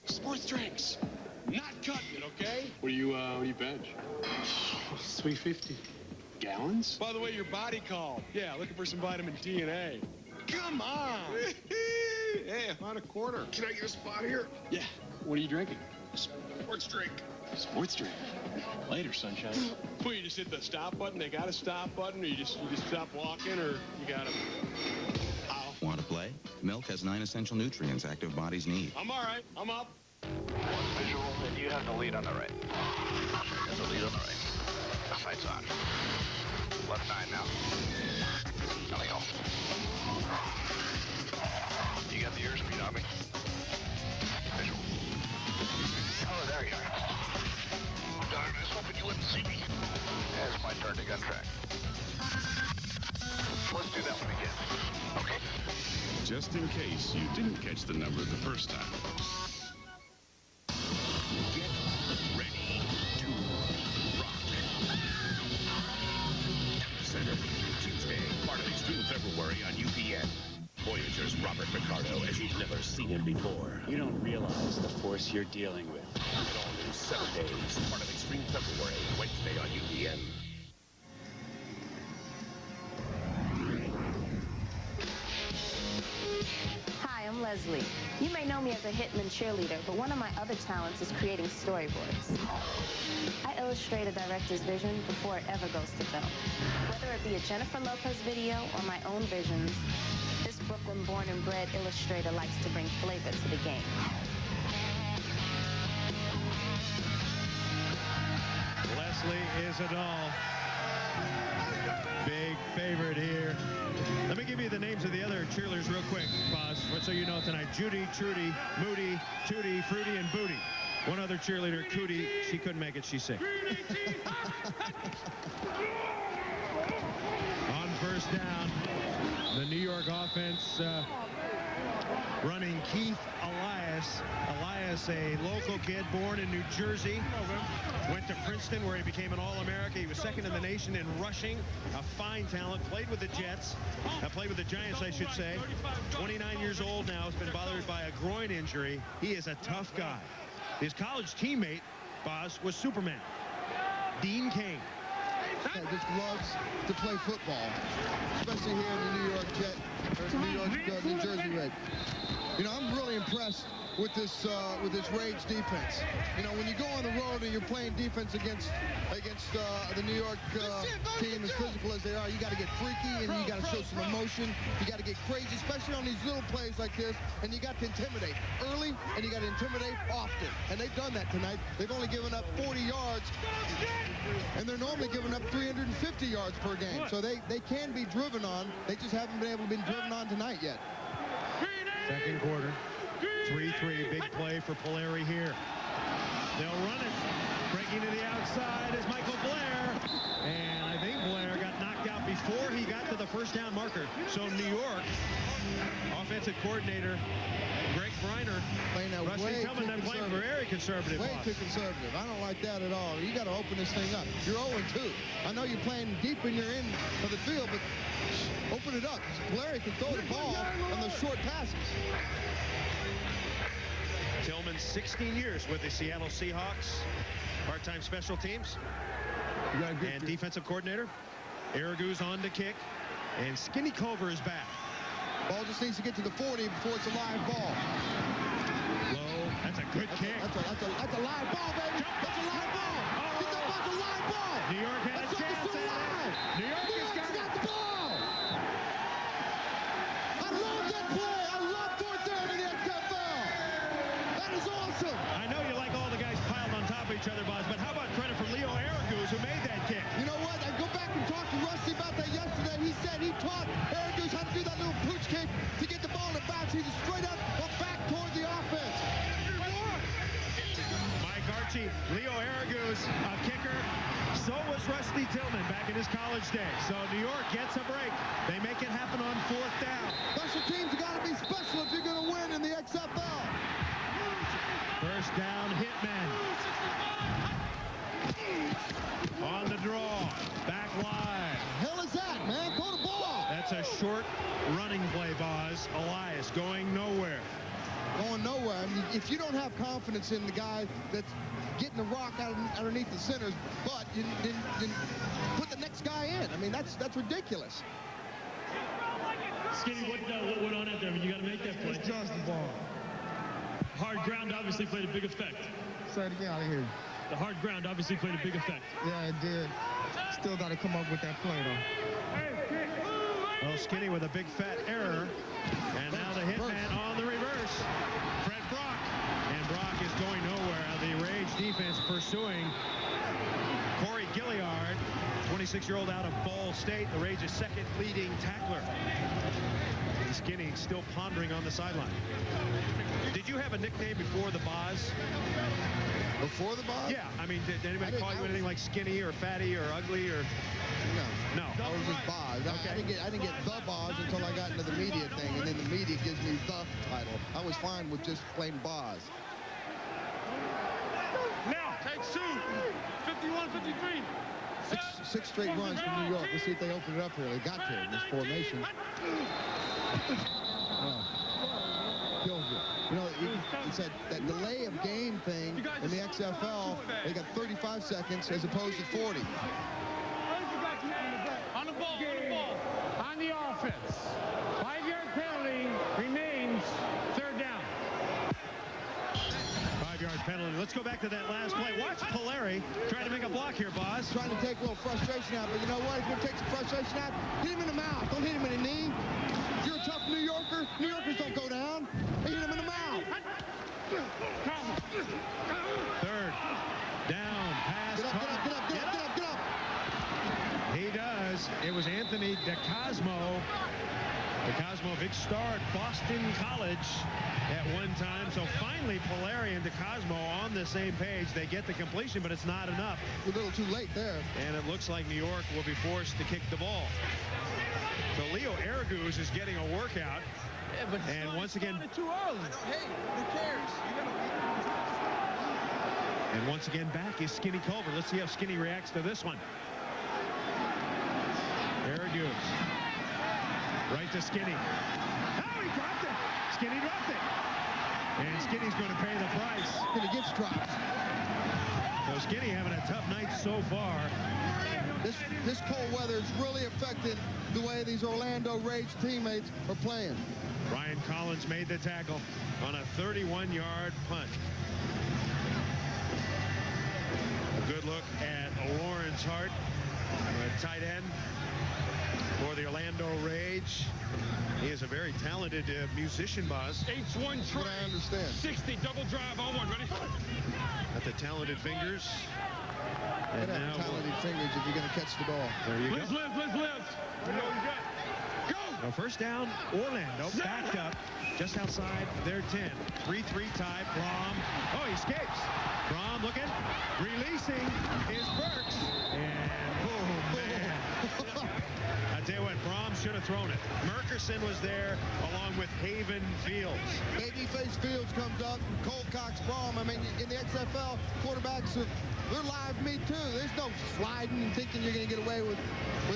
Sports drinks. Not cutting it, okay? What do you bench? 350. Gallons? By the way, your body called. Yeah, looking for some vitamin D and A. Come on! Hey, I'm on a quarter. Can I get a spot here? Yeah. What are you drinking? Sports drink. Sports drink. Later, sunshine. Well, you just hit the stop button. They got a stop button, or you just stop walking, or you got to... Want to play? Milk has 9 essential nutrients active bodies need. I'm all right. I'm up. Visual, and you have the lead on the right. There's the lead on the right. The sight's on. Left 9 now. There we go. You got the airspeed on me. Visual. Oh, there you are. Darn, I was hoping you wouldn't see me. Yeah, it's my turn to gun track. Let's do that one again. Okay. Just in case you didn't catch the number the first time. Get ready to rock. Epicenter, Tuesday, part of Extreme February on UPN. Voyager's Robert Picardo as you've never seen him before. You don't realize the force you're dealing with. An all-new 7 days, part of Extreme February, Wednesday on UPN. Hi, I'm Leslie. You may know me as a Hitmen cheerleader, but one of my other talents is creating storyboards. I illustrate a director's vision before it ever goes to film. Whether it be a Jennifer Lopez video or my own visions, this Brooklyn born and bred illustrator likes to bring flavor to the game. Leslie is a doll. Big favorite here. Let me give you the names of the other cheerleaders real quick, Boz, so you know tonight. Judy, Trudy, Moody, Tootie, Fruity, and Booty. One other cheerleader, Cootie, she couldn't make it, she's sick. On first down, the New York offense running Keith Elias. Elias, a local kid born in New Jersey. Went to Princeton where he became an All-America. He was second in the nation in rushing. A fine talent. Played with the Jets. Played with the Giants, I should say. 29 years old now. Has been bothered by a groin injury. He is a tough guy. His college teammate, Boz, was Superman. Dean Cain. That just loves to play football, especially here in the New York New Jersey Red. You know, I'm really impressed with this Rage defense. You know, when you go on the road and you're playing defense against the New York team, as physical as they are, you got to get freaky and you got to show some emotion. You got to get crazy, especially on these little plays like this, and you got to intimidate early and you got to intimidate often. And they've done that tonight. They've only given up 40 yards, and they're normally giving up 350 yards per game. So they can be driven on. They just haven't been able to be driven on tonight yet. Second quarter. 3-3, big play for Puleri here. They'll run it. Breaking to the outside is Michael Blair. And I think Blair got knocked out before he got to the first down marker. So New York, offensive coordinator Greg Briner, Rusty Tillman, then playing very conservative. Way too conservative. I don't like that at all. You got to open this thing up. You're 0-2. I know you're playing deep in your end of the field, but open it up. Larry can throw the ball on those short passes. Tillman, 16 years with the Seattle Seahawks, part-time special teams, and defensive coordinator. Aragu's on to kick, and Skinny Culver is back. Ball just needs to get to the 40 before it's a live ball. Low, that's a good kick. That's a live ball, baby. That's a live ball. Get that ball, a live ball. New York had a chance at it. New York has got the ball. I love that play. I love fourth down in the XFL. That is awesome. I know you like all the guys piled on top of each other, Boz, but how about credit for Leo Aragus, who made that kick? You know what? I go back and talk to Rusty about that yesterday. He said he taught Aragus how to do that little pooch kick to get the ball in bounce. He's straight up or back toward the offense. Mike Archie, Leo Aragus, a kicker. So was Rusty Tillman back in his college days. So New York gets a break. They make it happen on fourth down. Special teams got to be special if you're going to win in the XFL. First down, Hitmen. On the draw. Back line. The hell is that, man? Throw the ball. That's a short running play, Boz. Elias going nowhere. Going nowhere. I mean, if you don't have confidence in the guy that's getting the rock out underneath the center's butt, you put the next guy in. I mean, that's ridiculous. Skinny, what went on out there? I mean, you got to make that play. It's just the ball. Hard ground obviously played a big effect. Say it again, I didn't hear you. The hard ground obviously played a big effect. Yeah, it did. Still got to come up with that play, though. Well, Skinny with a big fat error. And now the Hitman on the reverse. Fred Brock. And Brock is going nowhere. The Rage defense pursuing Corey Gilliard, 26-year-old out of Ball State. The Rage's second leading tackler. And Skinny still pondering on the sideline. Did you have a nickname before the Boz? Before the Boz? Yeah. I mean, did anybody call you anything like Skinny or Fatty or Ugly or? No. I was just Boz. Okay. I didn't get the Boz until I got into the media thing, and then the media gives me the title. I was fine with just plain Boz. Now, take two. 51-53. Six straight runs from New York. Let's see if they open it up here. They got to in this formation. Kills you. You know, it's that delay of game thing in the XFL. They got 35 seconds as opposed to 40. On the ball. On the offense. 5-yard penalty remains third down. 5-yard penalty. Let's go back to that last play. Watch Puleri trying to make a block here, Boz. Trying to take a little frustration out, but you know what? If you're going to take some frustration out, hit him in the mouth. Don't hit him in the knee. If you're a tough New Yorker, New Yorkers don't go down. They hit him in the mouth. Third down. Pass. Get up. was Anthony DeCosmo. DeCosmo, big star at Boston College at one time. So finally, Puleri and DeCosmo on the same page. They get the completion, but it's not enough. A little too late there. And it looks like New York will be forced to kick the ball. So Leo Araguz is getting a workout. Yeah, but and once again, too early. Hey, who cares? And once again, back is Skinny Culver. Let's see how Skinny reacts to this one. Araguz. Right to Skinny. Oh, he dropped it. Skinny dropped it. And Skinny's going to pay the price. Skinny gets dropped. So Skinny having a tough night so far. This cold weather is really affecting the way these Orlando Rage teammates are playing. Ryan Collins made the tackle on a 31-yard punt. A good look at Lawrence Hart, tight end for the Orlando Rage. He is a very talented musician, boss. H1 try. I understand. 60 double drive on one. Ready? Got the talented fingers. And now talented fingers if you're going to catch the ball. There you go. Let's live. We know we got. Go. Well, first down, Orlando backed up just outside their 10. 3-3 tie. Brohm. Oh, he escapes. Brohm looking, releasing is Burks, and boom, man. I tell you what, Brohm should have thrown it. Merkerson was there along with Haven Fields. Babyface Fields comes up, Cole Cox, Brohm. I mean, in the XFL, quarterbacks they're live meat too. There's no sliding and thinking you're going to get away with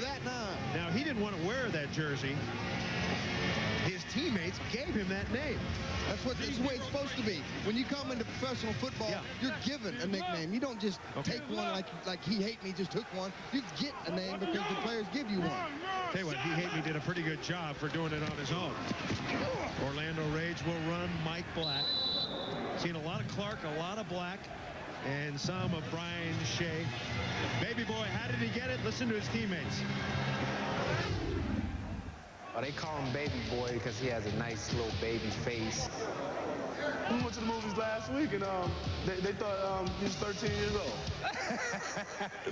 that now. Now, he didn't want to wear that jersey. His teammates gave him that name. That's the way it's supposed to be. When you come into professional football, you're given a nickname. You don't just take one like He Hate Me just took one. You get a name because the players give you one. Tell you what, He Hate Me did a pretty good job for doing it on his own. Orlando Rage will run Mike Black. Seen a lot of Clark, a lot of Black, and some of Brian Shea. Baby boy, how did he get it? Listen to his teammates. Oh, they call him Baby Boy because he has a nice little baby face. We went to the movies last week, and they thought he was 13 years old.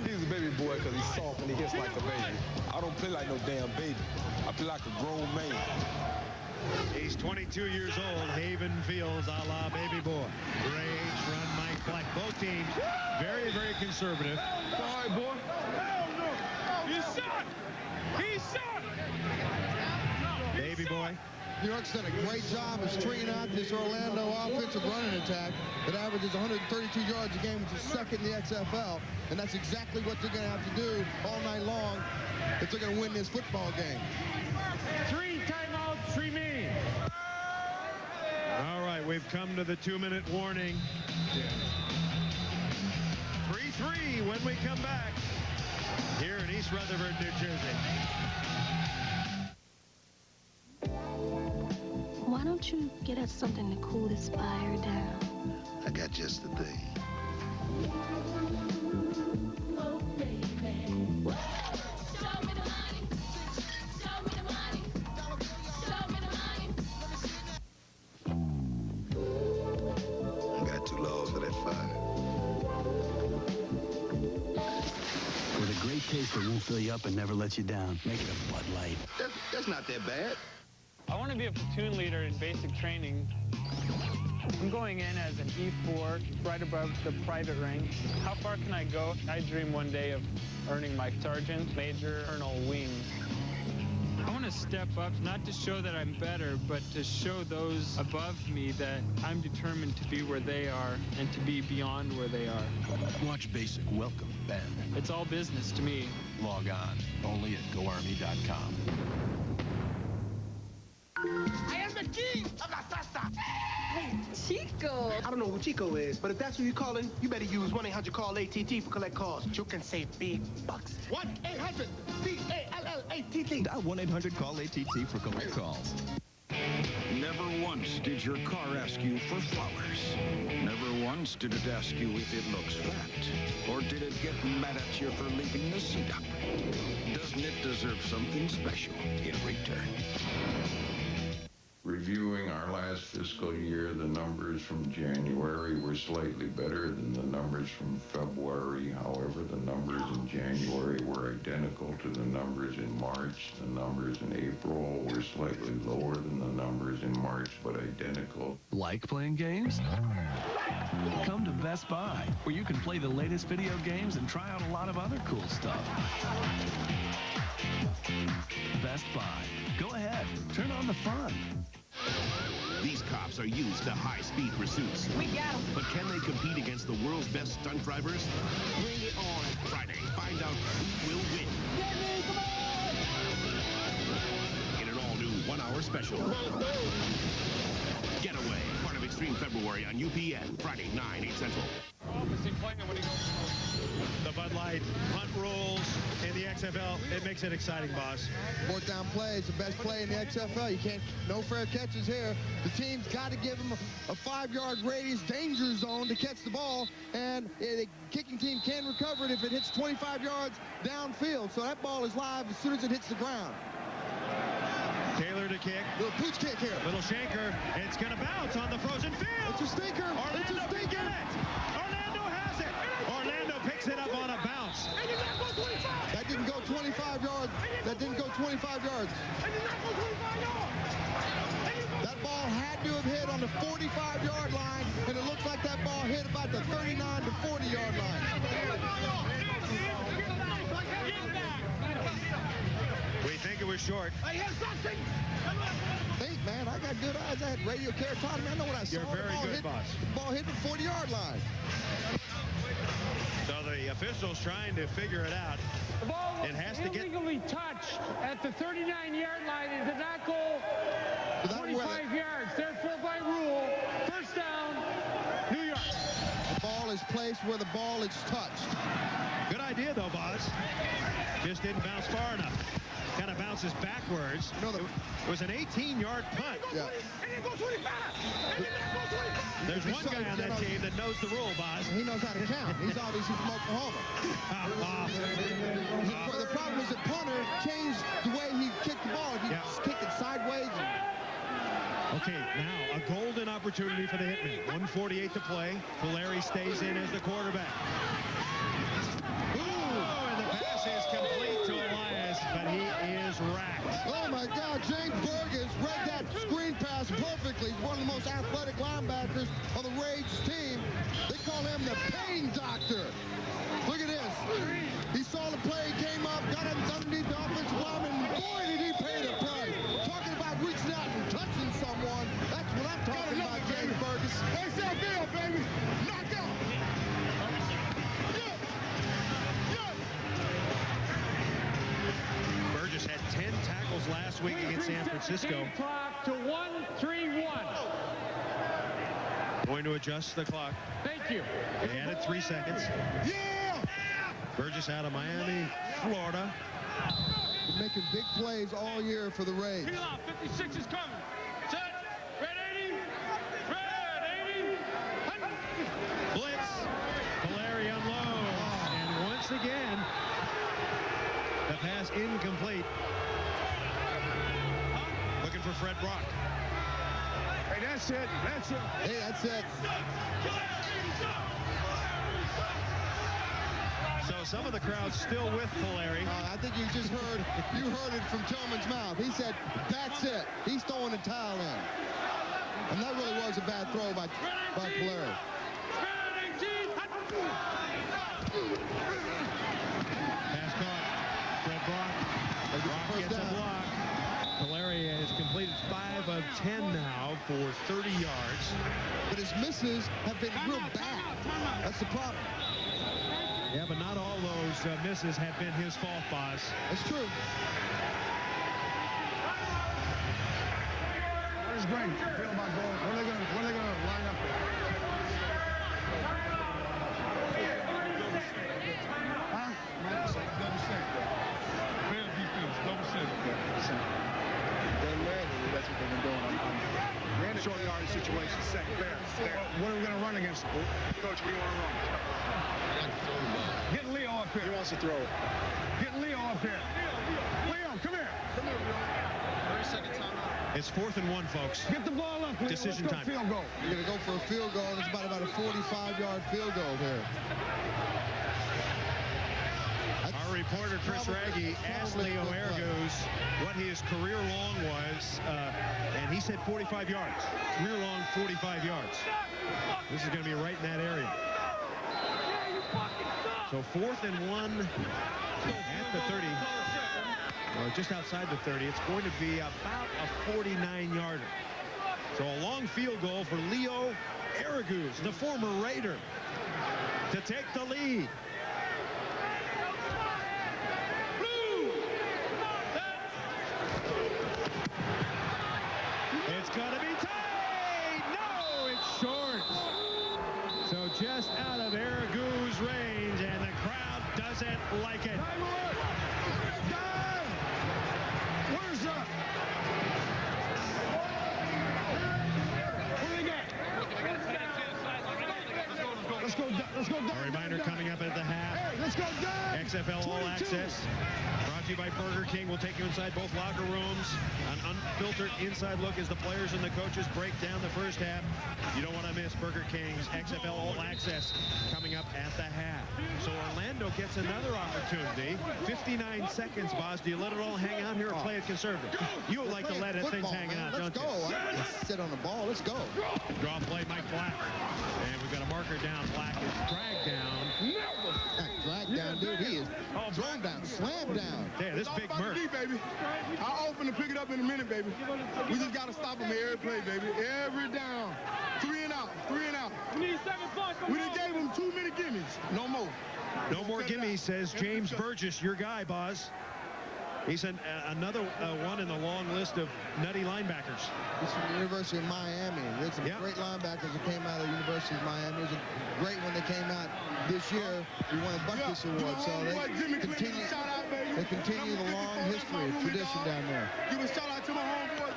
He's a baby boy because he's soft and he gets like a baby. I don't play like no damn baby. I play like a grown man. He's 22 years old. Haven Fields, a la Baby Boy. Rage, run Mike Black. Both teams very, very conservative. Sorry, boy. Hell no. He's shot. He's shot. Baby boy. New York's done a great job of stringing out this Orlando offensive running attack that averages 132 yards a game, which is second in the XFL. And that's exactly what they're going to have to do all night long if they're going to win this football game. 3 timeouts remain. All right, we've come to the 2-minute warning. 3-3 when we come back here in East Rutherford, New Jersey. Why don't you get us something to cool this fire down? I got just the thing. I got 2 loaves for that fire. With a great taste that won't fill you up and never lets you down. Make it a Bud Light. That's not that bad. I want to be a platoon leader in basic training. I'm going in as an E4, right above the private rank. How far can I go? I dream one day of earning my sergeant, major, colonel wings. I want to step up, not to show that I'm better, but to show those above me that I'm determined to be where they are and to be beyond where they are. Watch Basic Welcome, Ben. It's all business to me. Log on, only at GoArmy.com. I am the king of La Salsa. Hey, Chico. I don't know who Chico is, but if that's who you're calling, you better use 1-800-CALL-ATT for collect calls. You can save big bucks. 1-800-CALL-ATT. Dial 1-800-CALL-ATT for collect calls. Never once did your car ask you for flowers. Never once did it ask you if it looks fat. Or did it get mad at you for leaving the seat up? Doesn't it deserve something special in return? Reviewing our last fiscal year, the numbers from January were slightly better than the numbers from February. However, the numbers in January were identical to the numbers in March. The numbers in April were slightly lower than the numbers in March, but identical. Like playing games? Come to Best Buy, where you can play the latest video games and try out a lot of other cool stuff. Best Buy. Go ahead, turn on the fun. These cops are used to high-speed pursuits. We got them. But can they compete against the world's best stunt drivers? Bring it on. Friday, find out who will win. Get me, come on! In an all-new one-hour special. Getaway, part of Extreme February on UPN, Friday, 9, 8 Central. The Bud Light punt rules in the XFL, it makes it exciting, boss. Fourth down play is the best play in the XFL. You can't, no fair catches here. The team's got to give them a 5-yard radius danger zone to catch the ball, and the kicking team can recover it if it hits 25 yards downfield. So that ball is live as soon as it hits the ground. Taylor to kick. Little pooch kick here. Little shanker. It's going to bounce on the frozen field. It's a stinker. It's a stinker. Orlando has it. Orlando picks it up on a bounce. That didn't go 25 yards. That didn't go 25 yards. That ball had to have hit on the 45-yard line, and it looks like that ball hit about the 39 to 40-yard line. We think it was short. Think, man, I got good eyes. I had radio keratotomy. I know what I saw. You're very good, boss. The ball hit the 40-yard line. So the official's trying to figure it out. The ball was illegally touched at the 39-yard line. It did not go 25 yards. Therefore, by rule, first down, New York. The ball is placed where the ball is touched. Good idea, though, boss. Just didn't bounce far enough. Kind of bounces backwards. It was an 18-yard punt. Yeah. There's one guy on that team that knows the rule, boss. He knows how to count. He's obviously from Oklahoma. The problem is the punter changed the way he kicked the ball. He kicked it sideways. Okay, now a golden opportunity for the Hitmen. 1:48 to play. Puleri stays in as the quarterback. And the pass is complete to Elias, but he is racked. Oh, my God. James Burgess read that screen pass perfectly. He's one of the most athletic linebackers on the Rage team. They call him the pain doctor. Look at this. He saw the play, came up, got underneath the offensive lineman. Boy, did he pay the price. Talking about reaching out and touching someone. That's what I'm talking about, James Burgess. XFL, baby. Knock out. Burgess had 10 tackles last week against San Francisco. Clock to 1-3-1. Going to adjust the clock. Thank you. They added 3 seconds. Yeah! Burgess out of Miami, Florida. Been making big plays all year for the Rays. 56 is coming. Set. Red 80. Red 80. Blitz. Puleri unloads. And once again, the pass incomplete. Looking for Fred Brock. Hey, that's it. That's it. Hey, that's it. So some of the crowd's still with Puleri. I think you just heard it from Tillman's mouth. He said, that's it. He's throwing the towel in. And that really was a bad throw by Puleri. Pass caught. Fred Brock. Brock gets a block. Puleri has completed 5 of 10 now for 30 yards. But his misses have been real bad. That's the problem. Yeah, but not all those misses have been his fault, boss. That's true. Where's Green? Feel about going. When are they gonna line up there? Huh? Double center. Fair defense. Double center. That's what they've been doing. Short yardage situation. Second. Fair. What are we gonna run against? Coach, what do you want to run? Get Leo up here. He wants to throw it. Get Leo up here. Leo, come here. Come here, Leo. 30-second timeout. It's 4th and 1, folks. Get the ball up, Leo. Decision time. Field goal. You're going to go for a field goal. It's about a 45-yard field goal here. Our reporter, Chris Raggi, asked Leo Ergus what his career long was, and he said 45 yards. Career long, 45 yards. This is going to be right in that area. So 4th and 1 at the 30. Or just outside the 30. It's going to be about a 49-yarder. So a long field goal for Leo Ergus, the former Raider, to take the lead. It's going to be tied. No, it's short. So just out of Ergus' range, and the crowd doesn't like it. Where's up? What do they got? Let's go. A reminder coming up at the half. Hey, let's go down. XFL All Access. Brought to you by Burger King. We'll take you inside both locker rooms. An unfiltered inside look as the players and the coaches break down the first half. You don't want to miss Burger King's XFL All Access coming up at the half. So Orlando gets another opportunity. 59 seconds, Boz. Do you let it all hang out here or play it conservative? You would like to let it things hang out, don't you? Let's go. Let's sit on the ball. Let's go. Draw play, Mike Black. And we've got a marker down. Black is dragged down. Dragged down, dude. He is thrown down, slammed down. Yeah, this big Murph. Baby. I'll open to pick it up in a minute, baby. We just got to stop him every play, baby. Every down. 3 and out. 3 and out. We need 7 points. We done gave him too many gimmies. No more. No more gimmies, says James Burgess, your guy, Boz. He's another one in the long list of nutty linebackers. He's from the University of Miami. There's some great linebackers that came out of the University of Miami. It was a great one that came out this year. We won a Buckus Award, so they continue the long history of tradition down there. Give a shout out to my homeboy.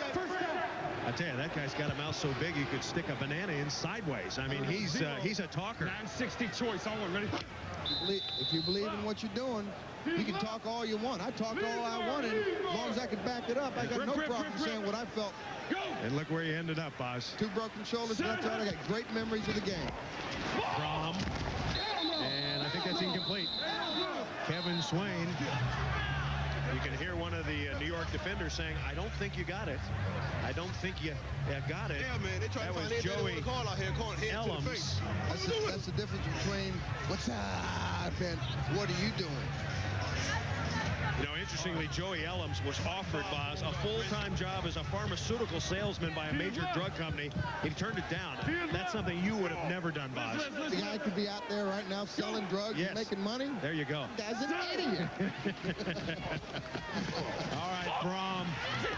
I tell you, that guy's got a mouth so big you could stick a banana in sideways. I mean, he's a talker. 960 choice. All ready? If you believe in what you're doing, you can talk all you want. I talked all I wanted. As long as I could back it up, I got no problem saying what I felt. And look where you ended up, Boz. 2 broken shoulders. That's all. I got great memories of the game. Brohm. And I think that's incomplete. Kevin Swain. You can hear one of the New York defenders saying, I don't think you got it. I don't think you got it. Yeah, man. They try that to was find Joey call out here, calling head to the face. That's the difference between what's up and what are you doing? You know, interestingly, Joey Ellums was offered, Boz, a full-time job as a pharmaceutical salesman by a major drug company. He turned it down. That's something you would have never done, Boz. The guy could be out there right now selling drugs and making money. There you go. The guy's an idiot. All right, Brohm.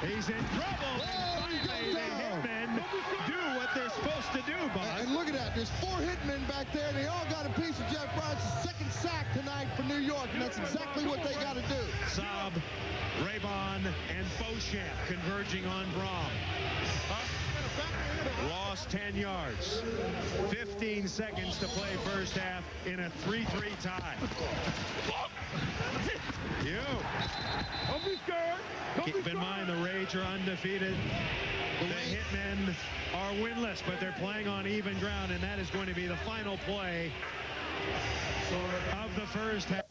He's in trouble. The Hitmen do what they're supposed to do, Boz. And look at that. There's 4 Hitmen back there. They all got a piece of Jeff Bryant's second sack tonight for New York, and that's exactly what they got to do. Saab, Raybon, and Beauchamp converging on Brohm. Lost 10 yards. 15 seconds to play first half in a 3-3 tie. Don't be scared. Keep in mind, the Rage are undefeated. The Hitmen are winless, but they're playing on even ground, and that is going to be the final play of the first half.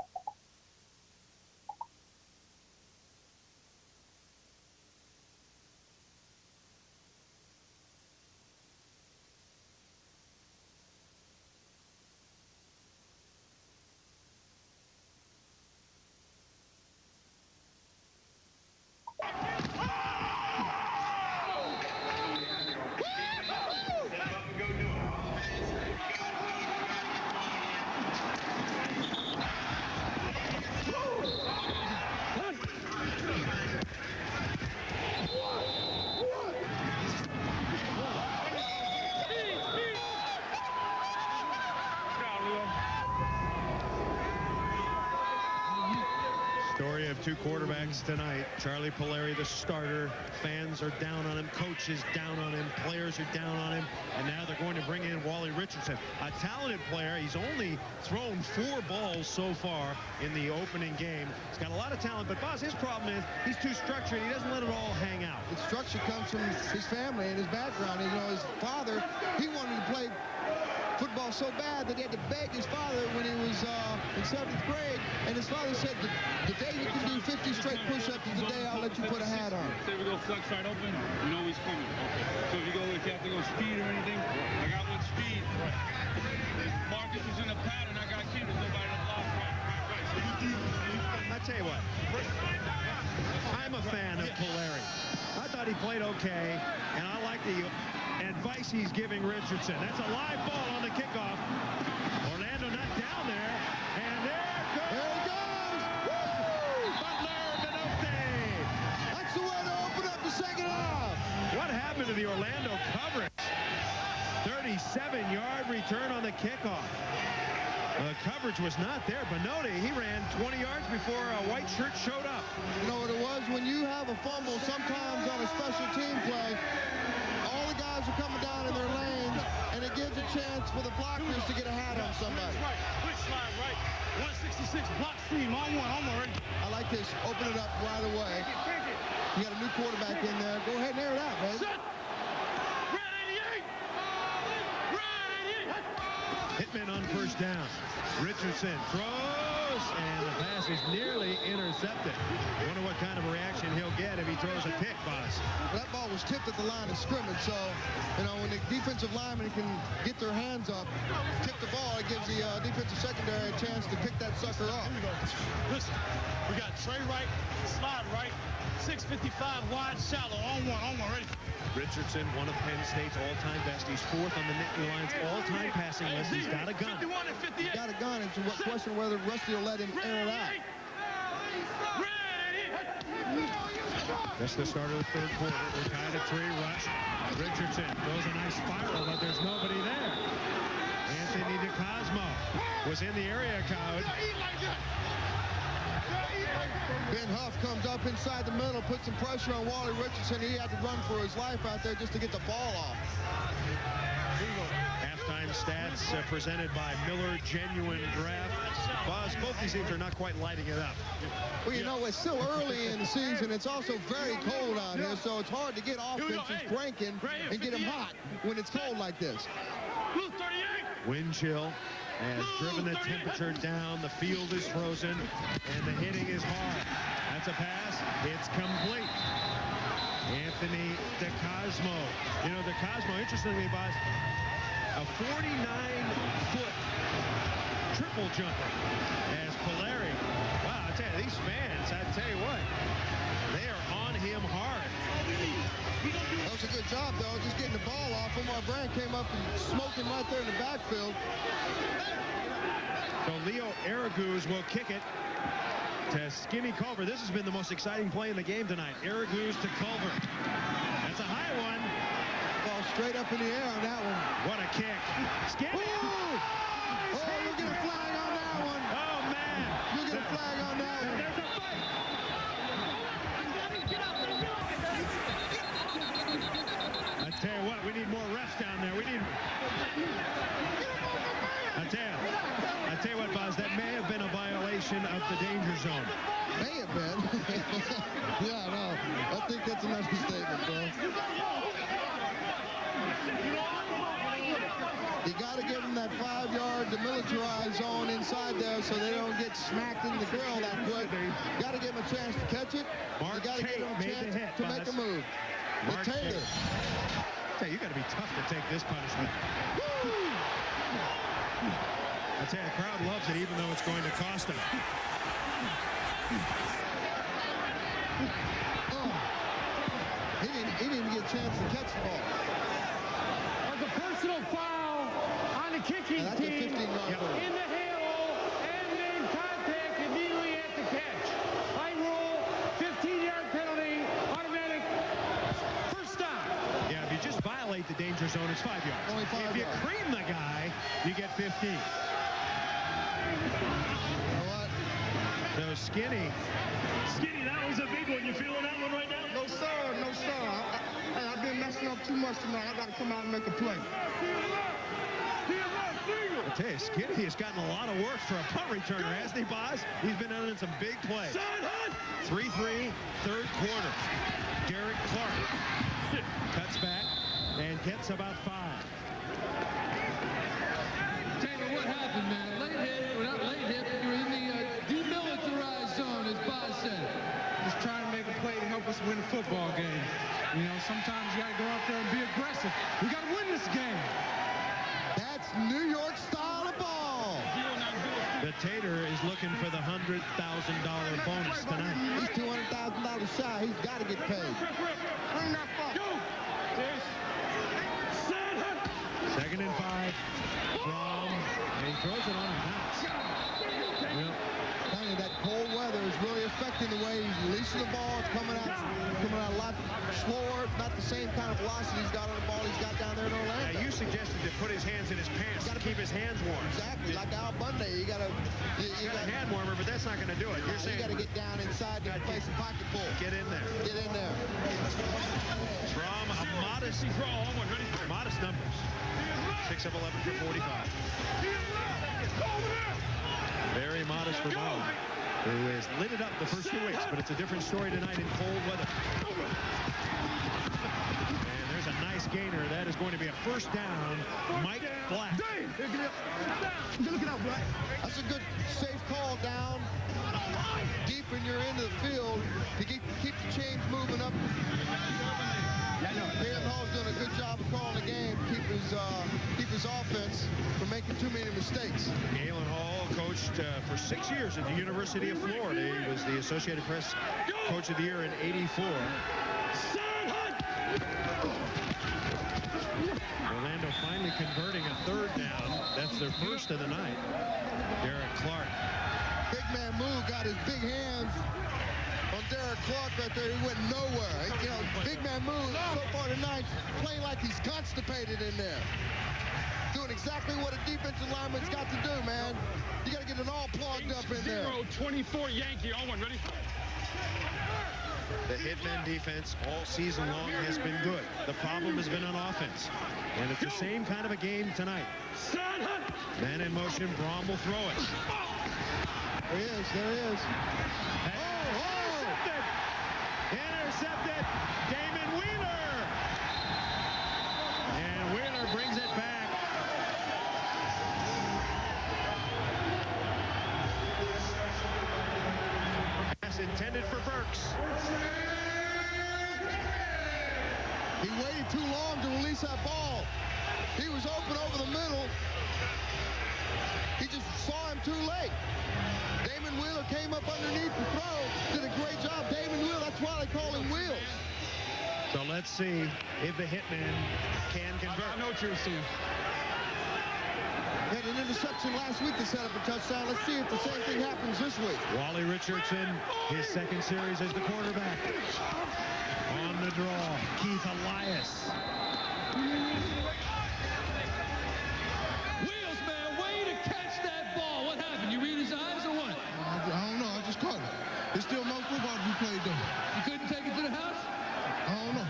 Story of 2 quarterbacks tonight. Charlie Puleri, the starter. Fans are down on him. Coaches down on him. Players are down on him. And now they're going to bring in Wally Richardson, a talented player. He's only thrown 4 balls so far in the opening game. He's got a lot of talent, but Boz, his problem is he's too structured. He doesn't let it all hang out. The structure comes from his family and his background. You know, his father, he wanted to play football so bad that he had to beg his father when he was in 7th grade, and his father said, the day you can do 50 straight push-ups is the day I'll let you put a hat on. Say we go flex right open, you know he's coming. Okay. So if you have to go speed or anything, I got one speed. Marcus was in a pattern, I got kid, there's nobody to block. Right. So you I tell you what, I'm a fan of Puleri. I thought he played okay, and I like the advice he's giving Richardson. That's a live ball on the kickoff. Orlando not down there, and there it goes! Woo! Butler Benote! That's the way to open up the second half. What happened to the Orlando coverage? 37-yard return on the kickoff. The coverage was not there. Benote, he ran 20 yards before a white shirt showed up. You know what it was? When you have a fumble sometimes on a special team play, all the guys are coming down in their lanes, and it gives a chance for the blockers to get a hat on somebody. Right, quick slide right. 166, block stream, on one, already. I like this. Open it up right away. You got a new quarterback in there. Go ahead and air it out, baby. Hitmen on first down. Richardson throws, and the pass is nearly intercepted. Wonder what kind of a reaction he'll get if he throws a pick, Boss. That ball was tipped at the line of scrimmage, so, you know, when the defensive lineman can get their hands up, tip the ball, it gives the defensive secondary a chance to pick that sucker up. Listen, we got Trey right, slide right, 655 wide, shallow, on one, ready. Richardson, one of Penn State's all-time best. He's 4th on the Nittany Lions all-time passing list. He's got a gun. 51 and 58. He's got a gun. It's a question whether Rusty will let him air it out. That's the start of the third quarter. We're kind of 3 rush. Richardson throws a nice spiral, but there's nobody there. Anthony DeCosmo was in the area code. Ben Huff comes up inside the middle, puts some pressure on Wally Richardson. He had to run for his life out there just to get the ball off. Halftime stats presented by Miller Genuine Draft. Boz, both these teams are not quite lighting it up. Well, you know, it's still early in the season. It's also very cold out here, so it's hard to get offenses cranking and get them hot when it's cold like this. Wind chill has driven the temperature down. The field is frozen, and the hitting is hard. That's a pass. It's complete. Anthony DeCosmo. You know, DeCosmo, interestingly, Boz, a 49-foot triple jumper as Puleri. Wow, I tell you, these fans, I tell you what, they are on him hard. That was a good job, though, just getting the ball off. Omar Brand came up and smoked him right there in the backfield. So Leo Araguz will kick it to Skinny Culver. This has been the most exciting play in the game tonight. Araguz to Culver. That's a high one. Ball straight up in the air on that one. What a kick. Skinny. Oh, you'll get a flag on that one. Oh, man. You'll get a flag on that one. There's a fight. I tell you what, we need more refs down there. We need... I tell you what, Boz, that may have been a violation of the danger zone. May have been. Yeah, no. I think that's an understatement, bro. You got to give them that 5-yard demilitarized zone inside there so they don't get smacked in the grill that quick. You got to give them a chance to catch it. You got to give them a chance to make a move. Mark the Tater. Hey, you got to be tough to take this punishment. I tell you, the crowd loves it, even though it's going to cost them. Oh. He didn't even get a chance to catch the ball. There's a personal foul on the kicking team in the halo and made contact immediately at the catch. I rule 15-yard penalty, automatic first down. Yeah, if you just violate the danger zone, it's 5 yards. Only 5 if you yards. cream the guy, you get 15. You know what? So Skinny, That was a big one. You feeling that one right now? No, sir. No, sir. I've been messing up too much tonight. I got to come out and make a play. tell you, Skinny has gotten a lot of work for a punt returner, hasn't he, Boz? He's been in some big plays. 3-3, third quarter. Derek Clark cuts back and gets about 5. Taylor, what happened, man? Late hit, or not late hit, but you were in the demilitarized zone, as Boz said. Just trying to make a play to help us win a football game. You know, sometimes you got to go out there and be aggressive. We got to win this game. That's New York style of ball. The Tater is looking for the $100,000 bonus tonight. He's $200,000 shy. He's got to get paid. Bring that ball. Second and 5. Brohm, and he throws it on a bounce. Well, telling you, that cold weather is really affecting the way he's releasing the ball. It's coming out a lot slower. Not the same kind of velocity he's got on the ball he's got down there in Orlando. Now, you suggested to put his hands in his pants to keep his hands warm. Exactly, like Al Bundy. You got a hand warmer, but that's not going to do it. You're saying you got to get down inside and play some pocket pull. Get in there. Get in there. From a modest numbers. 6 of 11 for 45. Very modest for Brohm, who has lit it up the first 2 weeks, but it's a different story tonight in cold weather. And there's a nice gainer. That is going to be a first down. Mike Black. Look it up, Black. That's a good, safe call down deep in your end of the field to keep the chains moving up. Galen Hall's doing a good job of calling the game, keep his offense from making too many mistakes. Galen Hall coached for 6 years at the University of Florida. He was the Associated Press Coach of the Year in '84. Orlando finally converting a third down. That's their first of the night. Derek Clark. Big man Moo got his big hands on Derek Clark right there. He went nowhere. You know, big man Moo so far tonight playing like he's constipated in there. Doing exactly what a defensive lineman's got to do, man. You got to get it all plugged up in there. 0-24 Yankee. Owen, ready? The Hitmen defense all season long has been good. The problem has been on offense. And it's the same kind of a game tonight. Man in motion, Brohm will throw it. There he is, there he is. Intercepted. Damon Wheeler. And Wheeler brings it back. Pass intended for Burks. He waited too long to release that ball. He was open over the middle. He just saw him too late. Damon Wheeler came up underneath the throw. Did a great job. Damon Wheeler, that's why they call him Wheels. So let's see if the Hitmen can convert. I know what you're seeing. He had an interception last week to set up a touchdown. Let's see if the same thing happens this week. Wally Richardson, his second series as the quarterback. On the draw, Keith Elias. Wheels, man, way to catch that ball. What happened? You read his eyes or what? I don't know. I just caught it. There's still more football to be played, though. You couldn't take it to the house? I don't know. I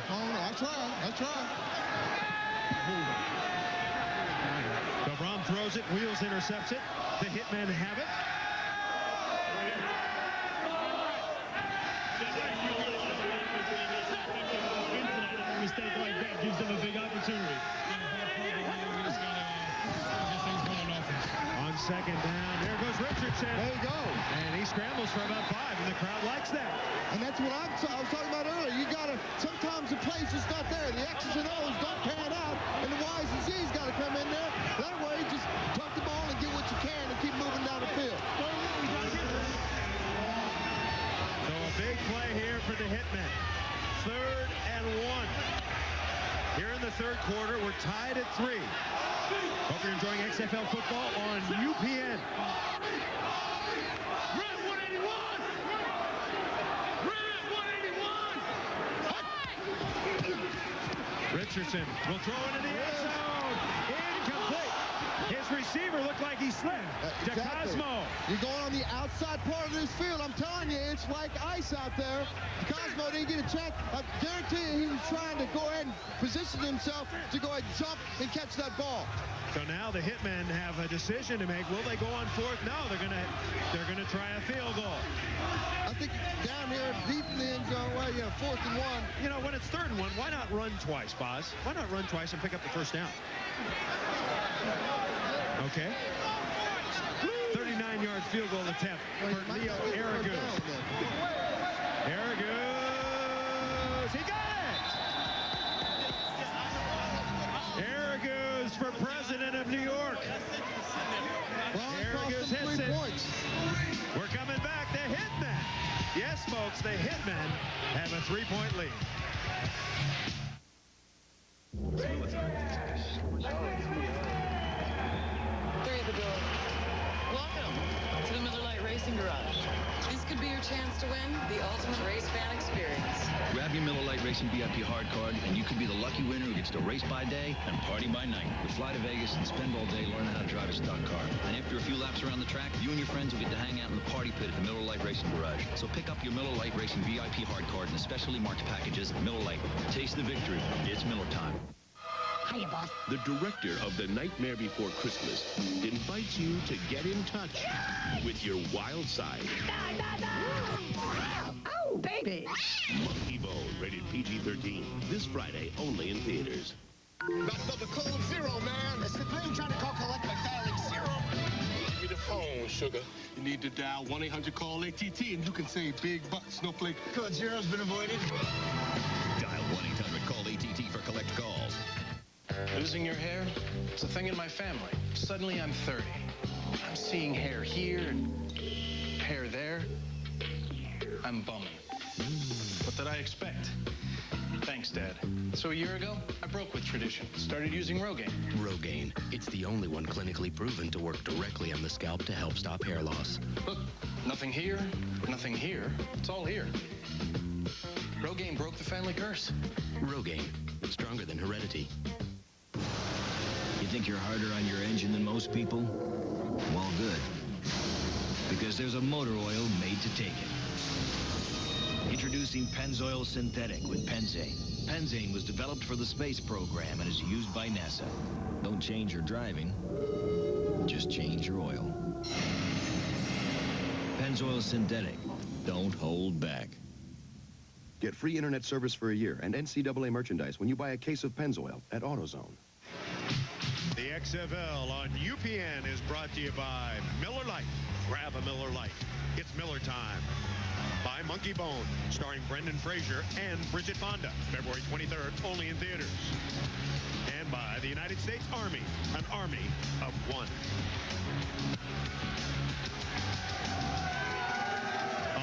tried. So Brohm throws it. Wheels intercepts it. The Hitmen have it. Mistake like that gives them a big opportunity. On second down, there goes Richardson. There you go. And he scrambles for about 5, and the crowd likes that. And that's what I was talking about earlier. You got to, sometimes the play's just not there. The X's and O's don't pan out, and the Y's and Z's got to come in there. That way, just tuck the ball and get what you can and keep moving down the field. So a big play here for the Hitmen. 3rd and 1. Here in the third quarter, we're tied at 3. Hope you're enjoying XFL football on UPN. Red 181! Red 181! Richardson will throw it in the end zone. Incomplete. His receiver looked like he slipped. Exactly. Cosmo. You're going on the outside part of this field. I'm telling you, it's like ice out there. Cosmo didn't get a chance. I guarantee you he was trying to go ahead and position himself to go ahead and jump and catch that ball. So now the Hitmen have a decision to make. Will they go on fourth? No, they're gonna try a field goal. I think down here deep in the end zone, well, yeah, 4th and 1. You know, when it's 3rd and 1, why not run twice, Boz? Why not run twice and pick up the first down? Okay. 39-yard field goal attempt for Leo Araguz. Araguz, he got it! Araguz for president of New York. Araguz hits it. We're coming back. The Hitmen. Yes, folks, the Hitmen have a 3-point lead. Three at the door. Welcome to the Miller Lite Racing Garage. This could be your chance to win the ultimate race fan experience. Grab your Miller Lite Racing VIP hard card, and you could be the lucky winner who gets to race by day and party by night. We fly to Vegas and spend all day learning how to drive a stock car. And after a few laps around the track, you and your friends will get to hang out in the party pit at the Miller Lite Racing Garage. So pick up your Miller Lite Racing VIP hard card in the specially marked packages. Miller Lite. Taste the victory. It's Miller time. Hiya, boss. The director of The Nightmare Before Christmas invites you to get in touch with your wild side. Oh, baby. Monkey Bone, rated PG-13. This Friday, only in theaters. Got another code 0, man. It's the thing trying to call collect by dialing 0. Give me the phone, sugar. You need to dial 1-800-CALL-ATT and you can save big bucks. Snowflake. Code 0's been avoided. Dial 1-800-CALL-ATT for collect calls. Losing your hair? It's a thing in my family. Suddenly I'm 30. I'm seeing hair here and hair there. I'm bumming. What did I expect? Thanks, Dad. So a year ago, I broke with tradition. Started using Rogaine. Rogaine. It's the only one clinically proven to work directly on the scalp to help stop hair loss. Look, nothing here, nothing here. It's all here. Rogaine broke the family curse. Rogaine. Stronger than heredity. You think you're harder on your engine than most people? Well, good. Because there's a motor oil made to take it. Introducing Pennzoil Synthetic with Penzane. Penzane was developed for the space program and is used by NASA. Don't change your driving, just change your oil. Pennzoil Synthetic. Don't hold back. Get free internet service for a year and NCAA merchandise when you buy a case of Pennzoil at AutoZone. The XFL on UPN is brought to you by Miller Lite. Grab a Miller Lite. It's Miller time. By Monkey Bone, starring Brendan Fraser and Bridget Fonda, February 23rd, only in theaters. And by the United States Army, an army of one.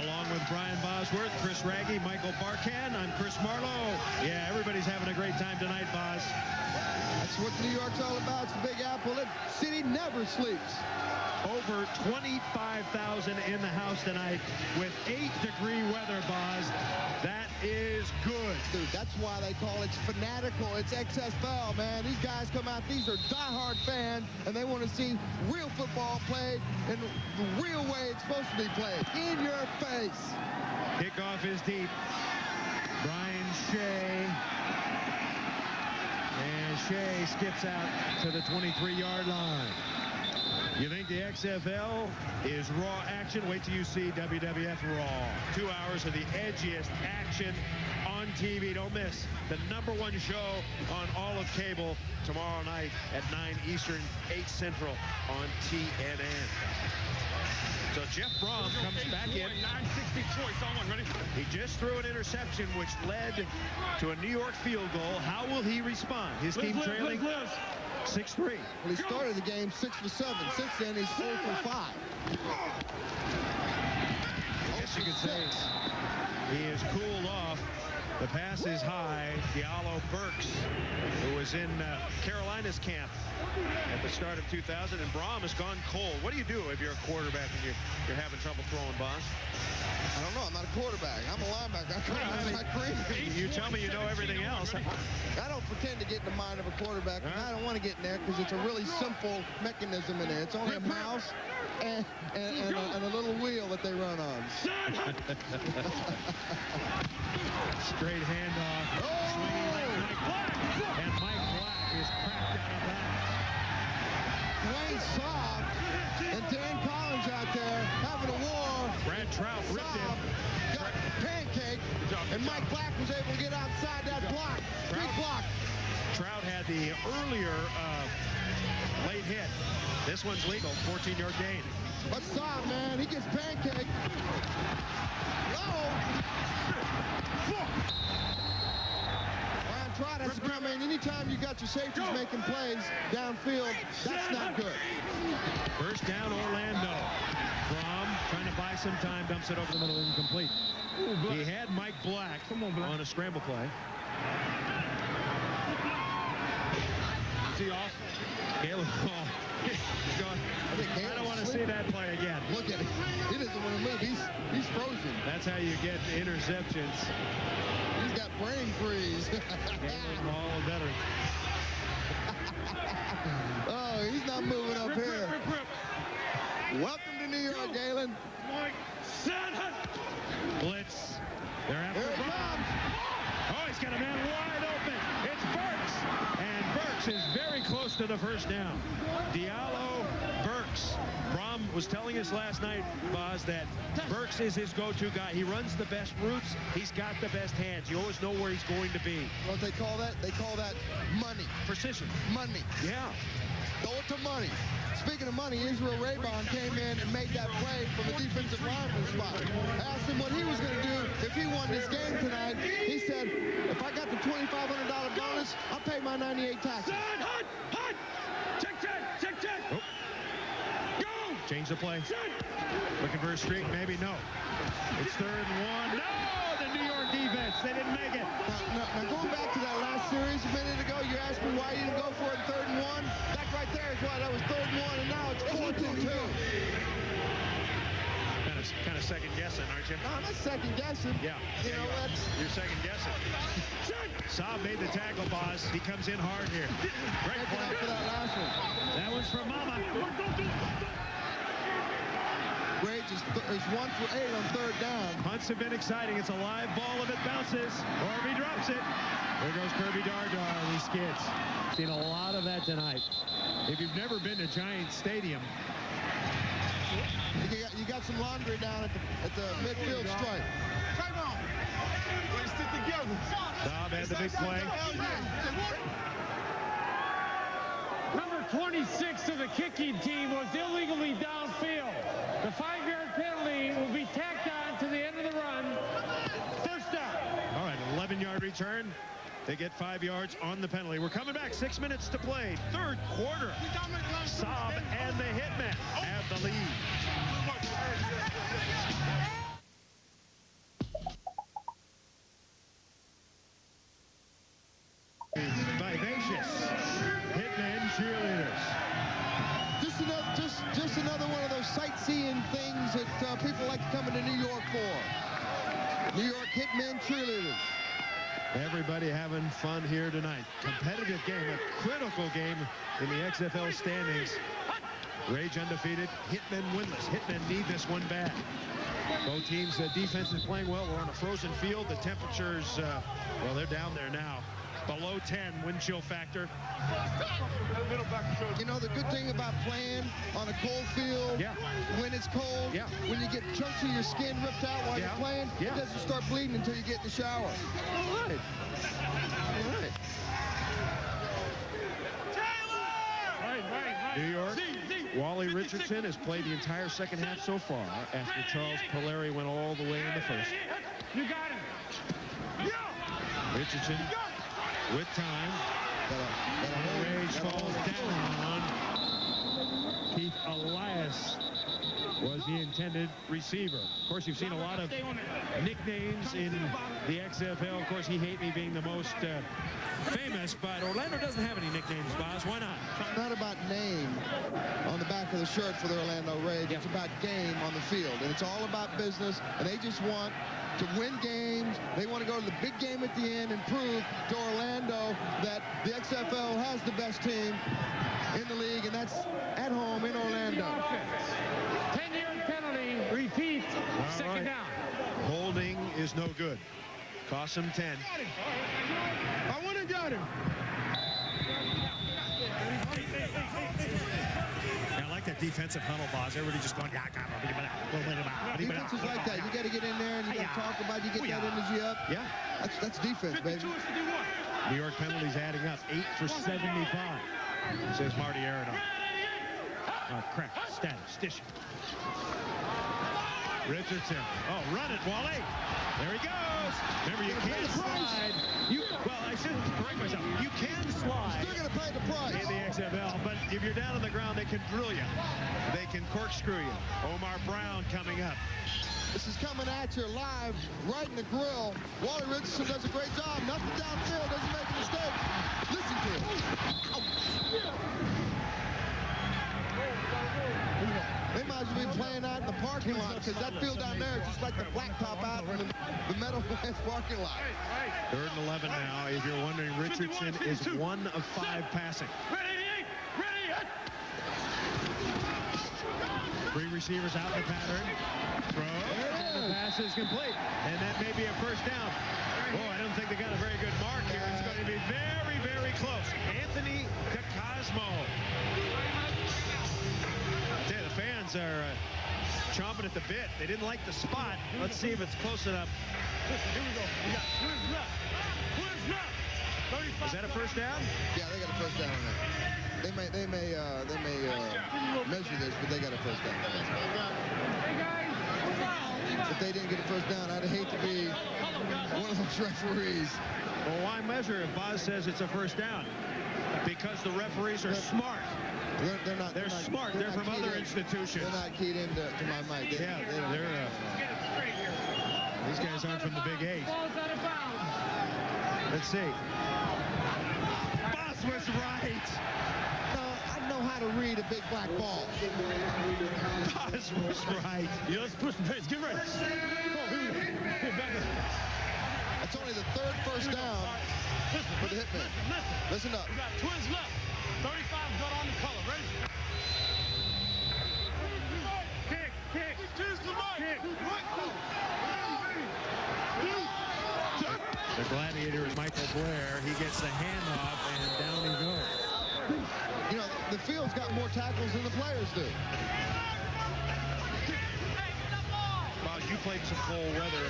Along with Brian Bosworth, Chris Raggy, Michael Barkan, I'm Chris Marlowe. Yeah, everybody's having a great time tonight, Boz. That's what New York's all about. It's the Big Apple. The city never sleeps. Over 25,000 in the house tonight with 8-degree weather, Boz. That is good. Dude, that's why they call it fanatical. It's XFL, man. These guys come out. These are diehard fans, and they want to see real football played in the real way it's supposed to be played. In your face. Kickoff is deep. Brian Shea. And Shea skips out to the 23-yard line. You think the XFL is raw action? Wait till you see WWF Raw. 2 hours of the edgiest action on TV. Don't miss the #1 show on all of cable tomorrow night at 9 Eastern, 8 Central on TNN. So Jeff Brohm comes back in. 960 choice on one. Ready? He just threw an interception, which led to a New York field goal. How will he respond? His team trailing 6-3. Well, he started the game 6 for 7. Since then, he's 4 for 5. I guess you could say he is cooled off. The pass is high. Diallo Burks, who was in Carolina's camp at the start of 2000, and Brohm has gone cold. What do you do if you're a quarterback and you're having trouble throwing, Boss? I don't know. I'm not a quarterback. I'm a linebacker. I cream. You tell me you know everything else. I don't pretend to get in the mind of a quarterback. I don't want to get in there because it's a really simple mechanism in there. It's only a mouse and a little wheel that they run on. Straight handoff. Swinging like Mike Black. And Mike Black is cracked out of bounds. Dwayne Saab and Dan Collins out there having a war. Brad Trout ripped him. Got pancake, and Mike Black was able to get outside that block. Big block. Trout had the earlier late hit. This one's legal, 14-yard gain. But Saab, man, he gets pancake. Trout has to come in. Anytime you got your safeties making plays downfield, that's not good. First down, Orlando. Brohm trying to buy some time, dumps it over the middle, incomplete. He had Mike Black on a scramble play. See off. Caleb Hall. I don't want to see that play again. Look at him. He doesn't want to move. He's frozen. That's how you get interceptions. He's got brain freeze. Caleb Hall, a veteran. Oh, he's not moving up here. Welcome to New York, Galen. Blitz. They're after Brohm. Oh, he's got a man wide open. It's Burks. And Burks is very close to the first down. Diallo, Burks. Brohm was telling us last night, Boz, that Burks is his go-to guy. He runs the best routes. He's got the best hands. You always know where he's going to be. What they call that? They call that money. Precision. Money. Yeah. Throw it to money. Speaking of money, Israel Raybon came in and made that play from the defensive lineman spot. I asked him what he was going to do if he won this game tonight. He said, if I got the $2,500 bonus, I'll pay my 98 taxes. Hut! Check. Oh. Go! Change the play. Looking for a streak, maybe no. It's 3rd and 1. No! The New York defense, they didn't make it. Now going back to that last series a minute ago, you asked me why you didn't go for it in 3rd and 1. That right there is why that was 3rd and 1, and now it's 4th and 2. Kind of second guessing, aren't you? No, I'm not second guessing. Yeah. You're second guessing. Saab made the tackle, Boz. He comes in hard here. Great play. For that last one. That one's for Mama. Gage is 1 for 8 on 3rd down. Punts have been exciting. It's a live ball if it bounces, or if he drops it. There goes Kirby Dardar and he skids. Seen a lot of that tonight. If you've never been to Giants Stadium, you got some laundry down at the midfield stripe. Let's stick together. Saab had the big play. Number 26 of the kicking team was illegally downfield. The 5-yard penalty will be tacked on to the end of the run. First down. All right, 11-yard return. They get 5 yards on the penalty. We're coming back. 6 minutes to play. 3rd quarter. Saab and the Hitmen have the lead. Vivacious Hitmen cheerleaders. Just another one of those sightseeing things that people like to come into New York for. New York Hitmen cheerleaders. Everybody having fun here tonight. Competitive game, a critical game in the XFL standings. Rage undefeated, Hitmen winless. Hitmen need this one bad. Both teams' defense is playing well. We're on a frozen field. The temperatures, well, they're down there now. Below 10 wind chill factor. You know, the good thing about playing on a cold field, when it's cold, when you get chunks of your skin ripped out while you're playing, it doesn't start bleeding until you get in the shower. All right. New York, Wally Richardson has played the entire second half so far after Charles Puleri went all the way in the first. You got him. Richardson with time. Rage falls down. Keith Elias was the intended receiver. Of course, you've seen a lot of nicknames in the XFL. Of course, He Hate Me being the most famous, but Orlando doesn't have any nicknames, Boz. Why not? It's not about name on the back of the shirt for the Orlando Rage. It's about game on the field, and it's all about business, and they just want to win games. They want to go to the big game at the end and prove to Orlando that the XFL has the best team in the league, and that's at home in Orlando. 10-yard penalty. Repeat. Second down. Holding is no good. Cost him 10. I want to get him. I like that defensive huddle, Boz. Everybody just going, Defense is like that. You got to get in there and you got to talk about it. You get that energy up. Yeah. That's defense, baby. New York penalties adding up. 8 for 75. Says Marty Aradon. Crap. Status. Stish. Richardson. Oh, run it, Wally. There he goes. Remember, you can't slide. Well, I shouldn't correct myself. You can slide. Still going to pay the price. In the XFL, but if you're down on the ground, they can drill you. They can corkscrew you. Omar Brown coming up. This is coming at you live, right in the grill. Wally Richardson does a great job. Nothing downfield, doesn't make a mistake. Listen to him. They might as well be playing out in the parking lot, because that field down there is just like the blacktop out in the Meadowlands parking lot. 3rd and 11 now. If you're wondering, Richardson is 1 of 5 passing. Three receivers out in the pattern. Throw. And the pass is complete. And that may be a first down. Oh, I don't think they got a very good mark here. It's going to be very, very close. Anthony DeCosmo. The fans are chomping at the bit. They didn't like the spot. Let's see if it's close enough. Here we go. We got twins left. Twins left. Is that a first down? Yeah, they got a first down on that. They may measure this, but they got a first down. If they didn't get a first down, I'd hate to be one of those referees. Well, why measure if Boz says it's a first down? Because the referees are smart. They're not. They're smart. They're from other institutions. They're not keyed into my mic. These guys aren't from the Big 8. Let's see. Boz was right. I know how to read a big black ball. Boz was right. Yeah, let's push the pace. Get ready. That's only the 3rd first down for the Hitmen. Listen up. We got twins left. 35 got on the color. Ready? Kick. The gladiator is Michael Blair. He gets the handoff, and down he goes. You know, the field's got more tackles than the players do. Boz, you played some cold weather,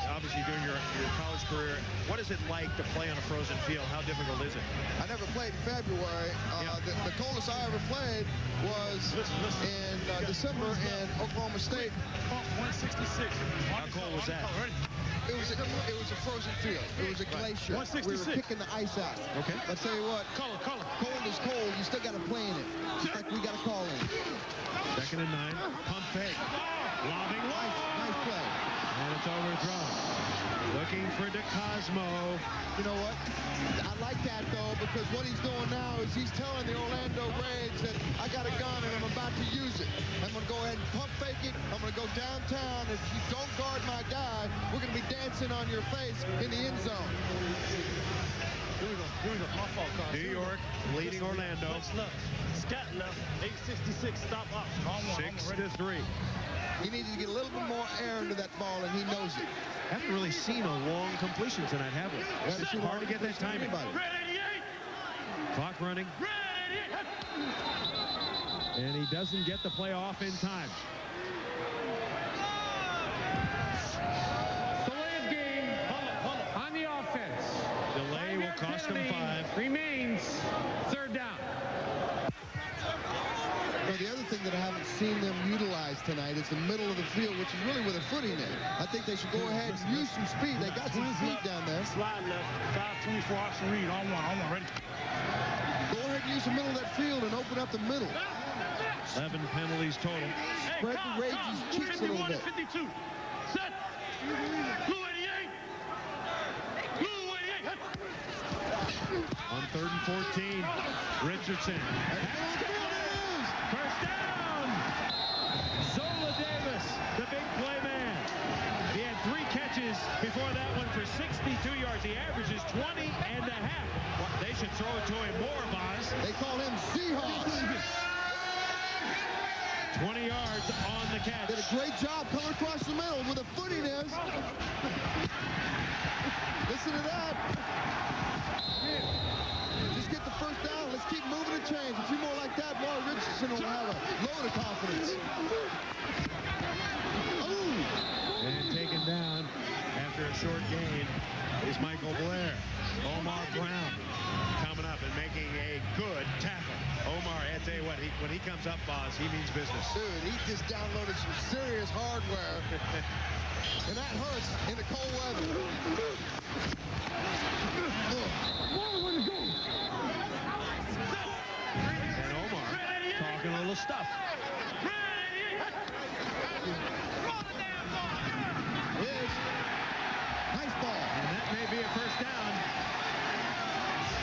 obviously during your college career. What is it like to play on a frozen field? How difficult is it? I never played in February. The coldest I ever played was in December in Oklahoma State. 166. How cold was that? It was a frozen field. It was a glacier. 166. We were kicking the ice out. Okay. But tell you what, Color. cold is cold. You still got to play in it. Just like we got to call in. 2nd and 9. Pump fake. Lobbing right. Nice play. And it's overthrown. Looking for DeCosmo. You know what? I like that, though, because what he's doing now is he's telling the Orlando Rage that I got a gun and I'm about to use it. I'm going to go ahead and pump fake it. I'm going to go downtown. If you don't guard my guy, we're going to be dancing on your face in the end zone. Here we go. My fault, Carl. New York leading Orlando. Scat left. 866. Stop option. 6-3. He needs to get a little bit more air into that ball, and he knows it. Haven't really seen a long completion tonight, have we? It's hard to get that timing. Clock running. And he doesn't get the play off in time. Delay of game on the offense. Delay will cost him 5. Remains 3rd down. Well, the other thing that I haven't seen them utilize tonight is the middle of the field, which is really where the footing is. I think they should go ahead and use some speed. They got some speed down there. Slide left. 524 option read. On one. Ready? Go ahead and use the middle of that field and open up the middle. 11 penalties total. spread the Rage's cheeks a little bit. 52. Set. Blue 88. Blue 88. On 3rd and 14, Richardson. First down. Zola Davis, the big play man. He had 3 catches before that one for 62 yards. He averages 20 and a half. Well, they should throw it to him more, Boz. They call him Seahawks. 20 yards on the catch. Did a great job coming across the middle with a footing is. Listen to that. Just get the first down. Let's keep moving the chains. A few more like that, Laura Richardson will have a load of confidence. And taken down after a short gain is Michael Blair. Omar Brown coming up and making a good tackle. Omar, I tell you what, when he comes up, Boz, he means business. Dude, he just downloaded some serious hardware. And that hurts in the cold weather. And Omar talking a little stuff. Nice ball. And that may be a first down.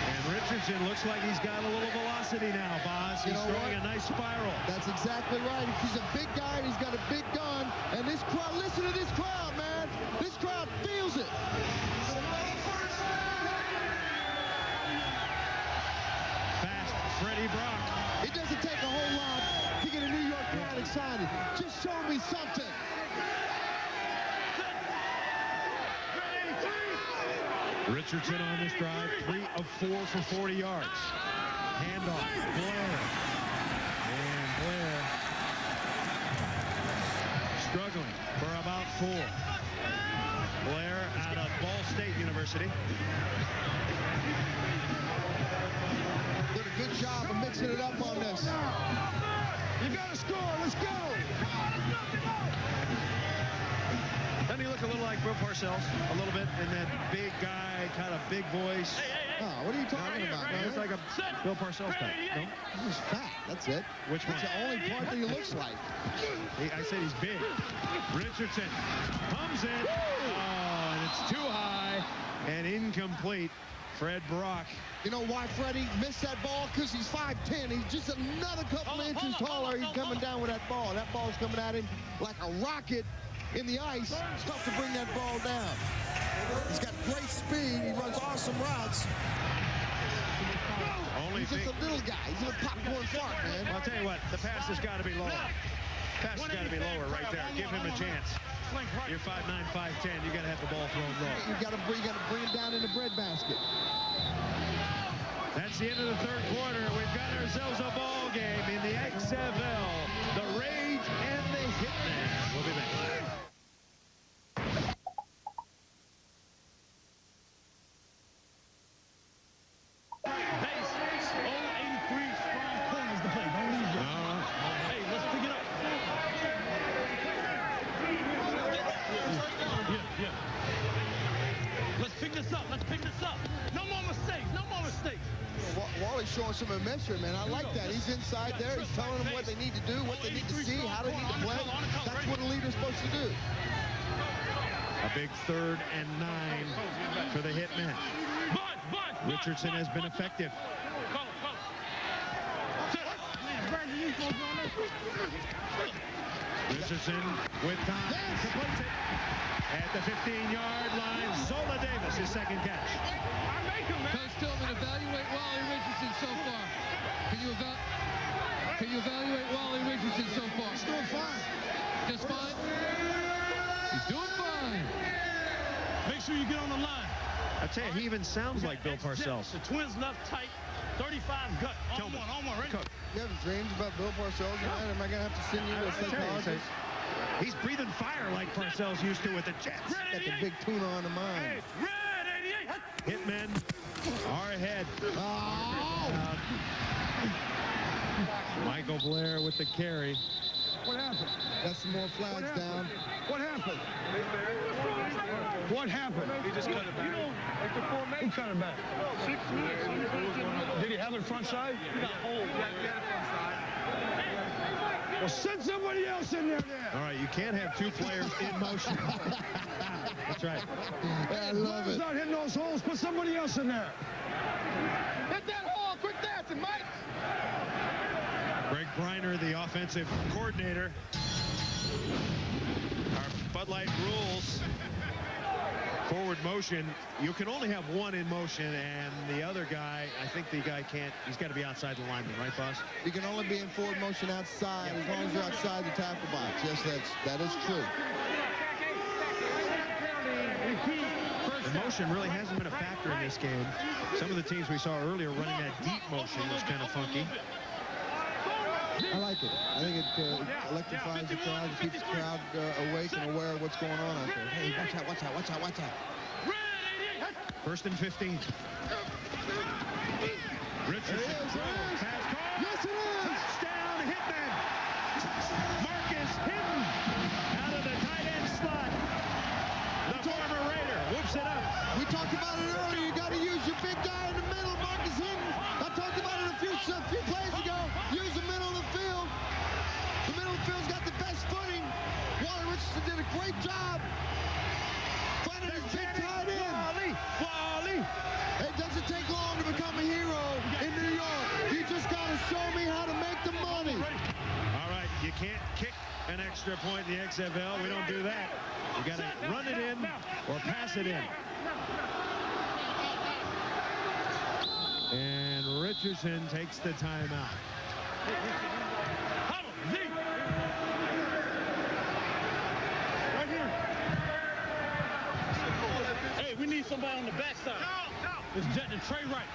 And Richardson looks like he's got a little velocity now, Boz. He's throwing a nice spiral. That's exactly right. He's a big guy and he's got a big gun. And this crowd, listen to this crowd, man. This crowd feels it. Fast Freddie Brock. It doesn't take a whole lot to get a New York crowd excited. Just show me something. Richardson on this drive, 3 of 4 for 40 yards. Handoff, Blair. And Blair struggling for about 4. Blair out of Ball State University. Did a good job of mixing it up on this. You got to score. Let's go. Doesn't he look a little like Bill Parcells? A little bit in that big guy, kind of big voice. Oh, what are you talking about, man? It's like a Bill Parcells type. No? He's fat. That's it. Which one? That's the only part that he looks like. I said he's big. Richardson comes in. Oh, and it's too high and incomplete. Fred Brock. You know why Freddie missed that ball? Because he's 5'10". He's just another couple inches taller. He's coming down with that ball. That ball's coming at him like a rocket in the ice. It's tough to bring that ball down. He's got great speed. He runs awesome routes. He's just a little guy. He's a popcorn fart, man. I'll tell you what, the pass has got to be lower. Pass has got to be lower right there. Give him a chance. You're 5'9", 5'10". You got to have the ball thrown low. You got to bring him down in the breadbasket. That's the end of the 3rd quarter. We've got ourselves a ball game in the XFL. The Rage and the Hitmen. We'll be back. Wally's showing some admission, man. I like that. He's inside there. He's telling them what they need to do, what they need to see, how they need to play. That's what a leader's supposed to do. A big 3rd and 9 for the Hitmen. Richardson has been effective. Richardson with time. Completes it. At the 15-yard line, Zola Davis, his 2nd catch. Coach Tillman, evaluate Wally Richardson so far. Can you evaluate Wally Richardson so far? He's doing fine. Just fine? He's doing fine. Make sure you get on the line. I tell you, he even sounds like Bill Parcells. The twins left tight, 35 gut. On one, ready? You have dreams about Bill Parcells, man? Am I going to have to send you to a psychologist? He's breathing fire like Parcells used to with the Jets. Got the big tuna on the mind. Hitmen are ahead. Oh! Michael Blair with the carry. What happened? Got some more flags down. What happened? What happened? He just cut it back. Who cut it back? 6 minutes. Did he have it front side? He got hold. Yeah, he had it front side. Well, send somebody else in there then. All right, you can't have two players in motion. That's right. I love it. Not hitting those holes. Put somebody else in there. Hit that hole. Quick dancing, Mike. Greg Briner, the offensive coordinator. Our Bud Light rules. Forward motion, you can only have one in motion, and the other guy, I think the guy can't, he's got to be outside the lineman, right, boss? You can only be in forward motion outside as long as you're outside the tackle box. Yes, that is true. The motion really hasn't been a factor in this game. Some of the teams we saw earlier running that deep motion was kind of funky. I like it. I think it electrifies the crowd, it keeps the crowd awake and aware of what's going on out there. Hey, watch out, watch out, watch out, watch out. First and 15. Richardson. Pass call. Yes, it is. Touchdown, Hitmen. Marcus Hinton out of the tight end slot. The former Raider whoops it up. We talked about it earlier. You got to use your big guy in the middle, Marcus Hinton. I talked about it a few plays ago. Use the middle of the field. The middle of the field's got the best footing. Wally Richardson did a great job finding his big tight end. Wally. It doesn't take long to become a hero in New York. You just got to show me how to make the money. All right, you can't kick an extra point in the XFL. We don't do that. You got to run it in or pass it in. And Richardson takes the timeout. Hey, we need somebody on the backside. It's Jet and Trey Wright.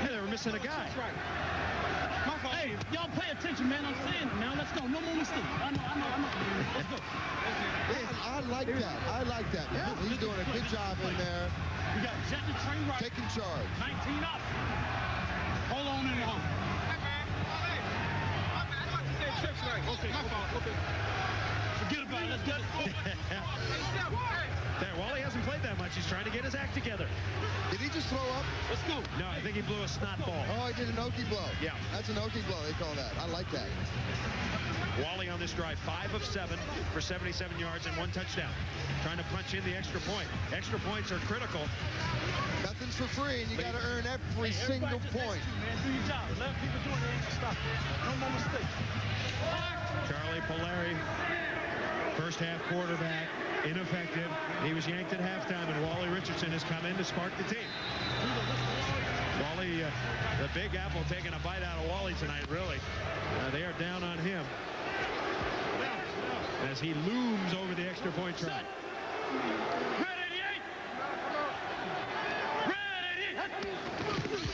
Hey, they were missing a guy. Hey, y'all pay attention, man. I'm saying it now. Let's go. No more mistakes. I know. Let's go. I like that. I like that. Yeah. He's doing a good job in there. We got Jet and Trey Wright. Taking charge. 19 up. Hold on in the home. Hey, man. Hey. I like to say trips right. Okay. Forget about it. Let's get it. There, Wally hasn't played that much. He's trying to get his act together. Did he just throw up? Let's go. No, I think he blew a snot ball. Oh, he did an Okie blow. Yeah. That's an Okie blow, they call that. I like that. Wally on this drive, 5 of 7 for 77 yards and 1 touchdown. Trying to punch in the extra point. Extra points are critical. Nothing's for free, and you got to earn every single point. Man, do your job. Let people do it. Stop. No more mistakes. Charlie Puleri, first half quarterback, ineffective. He was yanked at halftime, and Wally Richardson has come in to spark the team. Wally, the Big Apple taking a bite out of Wally tonight, really. They are down on him as he looms over the extra point try. Red 88. Red 88.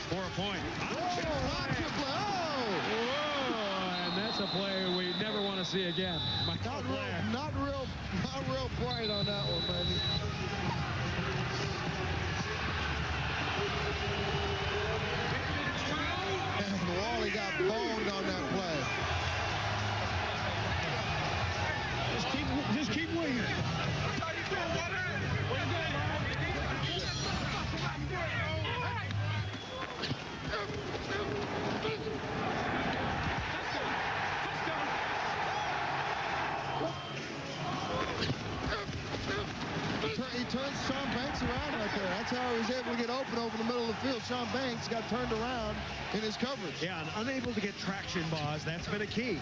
For a point. Whoa, and that's a play we never want to see again. Not real bright on that one, baby. And Wally got boned on that play. Just keep winging. He turns Sean Banks around right there. That's how he was able to get open over the middle of the field. Sean Banks got turned around in his coverage. Yeah, and unable to get traction, Boz. That's been a key.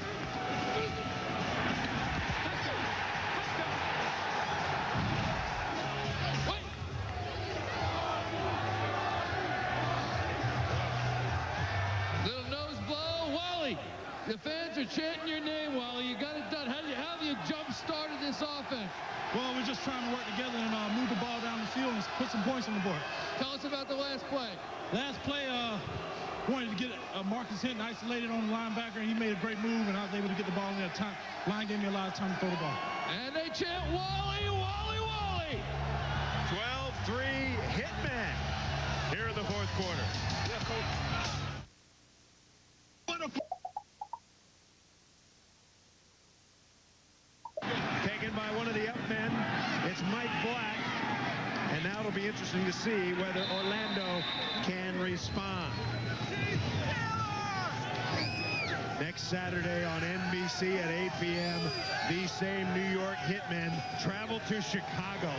Little nose blow, Wally. The fans are chanting your name, Wally. You got it done. How have you jump-started this offense? Well, we're just trying to work together and move the ball down the field and put some points on the board. Tell us about the last play. Last play, wanted to get Marcus Hinton isolated on the linebacker, and he made a great move, and I was able to get the ball in there. Line gave me a lot of time to throw the ball. And they chant, Wally, Wally, Wally! 12-3 Hitmen here in the fourth quarter. Yeah, coach. Taken by one of the up men. It's Mike Black. And now it'll be interesting to see whether Orlando can respond. Next Saturday on NBC at 8 p.m., these same New York Hitmen travel to Chicago.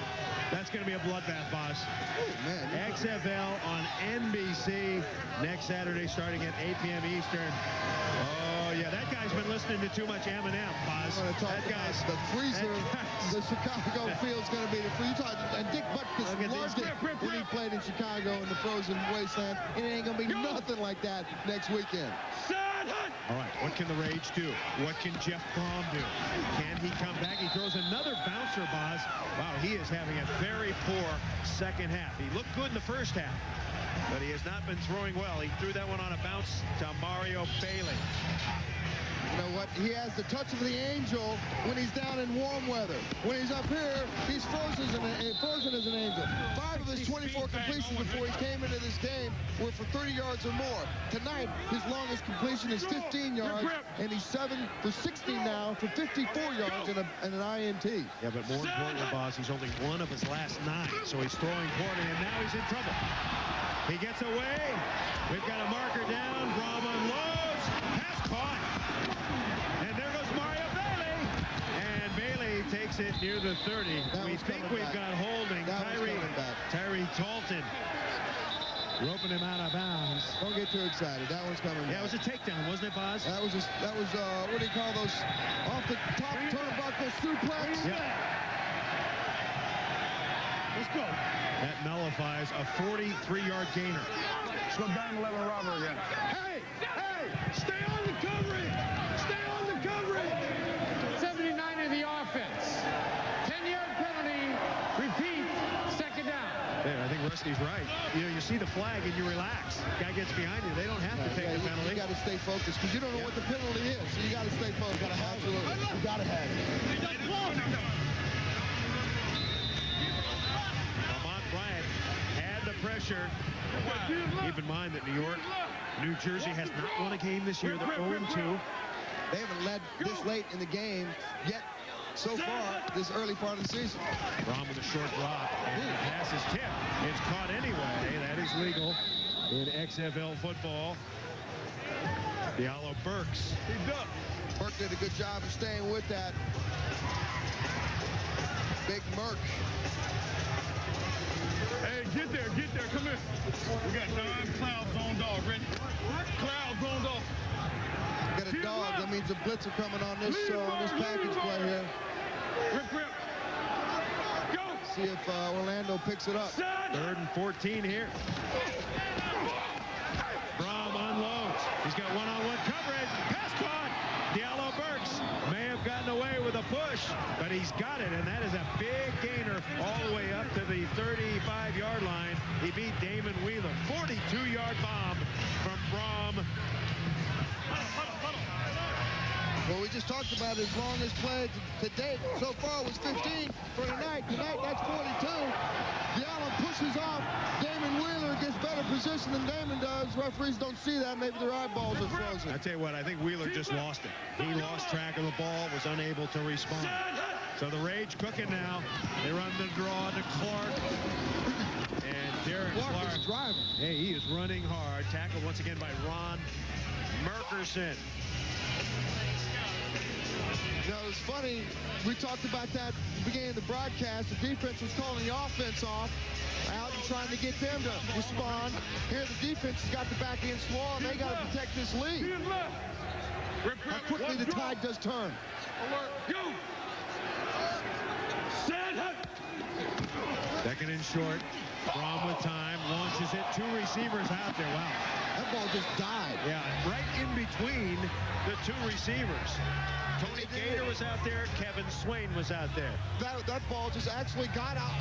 That's going to be a bloodbath, boss. Oh, man. XFL on NBC next Saturday starting at 8 p.m. Eastern. Oh, yeah, that guy's been listening to too much Eminem, boss. I'm going to talk about the freezer. The Chicago field's going to be the freezer. And Dick Butkus loved it when he played in Chicago in the frozen wasteland. It ain't going to be nothing like that next weekend. All right, what can the Rage do? What can Jeff Brohm do? Can he come back? He throws another bouncer, boss. Wow, he is having a very poor second half. He looked good in the first half, but he has not been throwing well. He threw that one on a bounce to Mario Bailey. You know what? He has the touch of the angel when he's down in warm weather. When he's up here, he's frozen as an angel. 5 of his 24 completions before he came into this game were for 30 yards or more. Tonight, his longest completion is 15 yards, and he's 7 for 60 now for 54 yards and an INT. Yeah, but more importantly, boss, he's only 1 of his last 9, so he's throwing poorly, and now he's in trouble. He gets away. We've got a marker down. Brohm unloads. Pass caught. And there goes Mario Bailey. And Bailey takes it near the 30. We think we've got holding. Tyree Talton roping him out of bounds. Don't get too excited. That one's coming back. Yeah, it was a takedown, wasn't it, Boz? That was what do you call those? Off the top turnbuckle suplex? Yeah. Let's go. That nullifies a 43-yard gainer. Let's go down 11 robber again. Hey! Stay on the coverage! Stay on the coverage! 79 of the offense. 10-yard penalty. Repeat. Second down. Yeah, I think Rusty's right. You see the flag and you relax. Guy gets behind you. They don't have to take the penalty. You got to stay focused because you don't know what the penalty is. So you got to stay focused. Absolutely. You got to have it. Bryant had the pressure. Keep in mind that New Jersey has not won a game this year. They're 0-2. They haven't led this late in the game yet so far this early part of the season. Brohm with a short drop. And the pass is tipped. It's caught anyway. That is legal in XFL football. Diallo Burks. Burke did a good job of staying with that. Big Merc. Hey, get there, come here. We got Don Cloud zoned off, ready? Cloud zoned off. Got a dog, that means a blitzer coming on this package play here. Rip. Go! See if Orlando picks it up. 3rd and 14 here. Brohm unloads. He's got one-on-one coverage. Pass caught. Diallo Burks may have gotten away with a push, but he's got it, and that is a big gainer all the way up to the 35-yard line. He beat Damon Wheeler. 42-yard bomb from Brohm. Well, we just talked about his longest play to date so far was 15 for tonight. Tonight, that's 42. Diallo pushes off. Damon Wheeler gets better position than Damon does. Referees don't see that. Maybe their eyeballs are frozen. I tell you what, I think Wheeler just lost it. He lost track of the ball, was unable to respond. So the Rage cooking now. They run the draw to Clark. And Derek Clark is driving. Hey, he is running hard. Tackled once again by Ron Merkerson. You know, it's funny, we talked about that at the beginning of the broadcast. The defense was calling the offense off out and trying to get them to respond. Here the defense has got the back end wall, and they got to protect this lead. How quickly the tide does turn. Second and short. Brohm with time, launches it. 2 receivers out there. Wow. That ball just died. Yeah, right in between the 2 receivers. Tony Gator was out there. Kevin Swain was out there. That ball just actually got out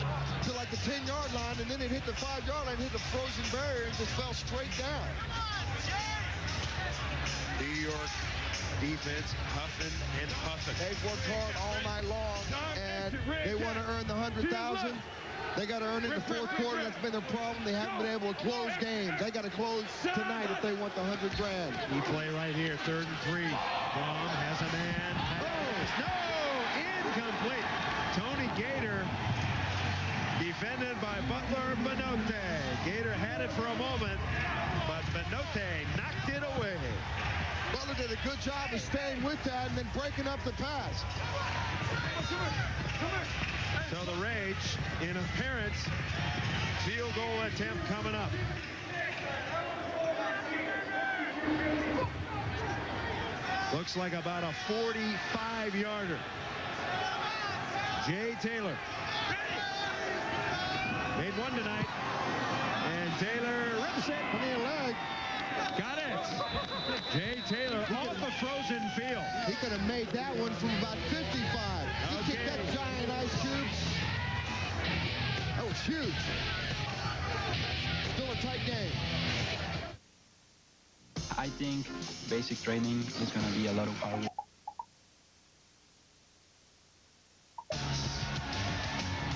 to like the 10-yard line, and then it hit the 5-yard line, hit the frozen barrier, and just fell straight down. New York defense huffing and puffing. They've worked hard all night long, and they want to earn the 100,000. They got to earn it in the 4th quarter. That's been their problem. They haven't been able to close games. They got to close tonight if they want the 100 grand. Key play right here, 3rd and 3. Brohm has a man. No! Incomplete. Tony Gator defended by Butler Benote. Gator had it for a moment, but Benote knocked it away. Butler did a good job of staying with that and then breaking up the pass. So the Rage in apparent field goal attempt coming up. Looks like about a 45-yarder. Jay Taylor made one tonight, and Taylor rips it from the leg. Got it. Jay Taylor off the frozen field. He could have made that one from about 55. He kicked that giant ice cube. That was huge. Still a tight game. I think basic training is going to be a lot of hard work.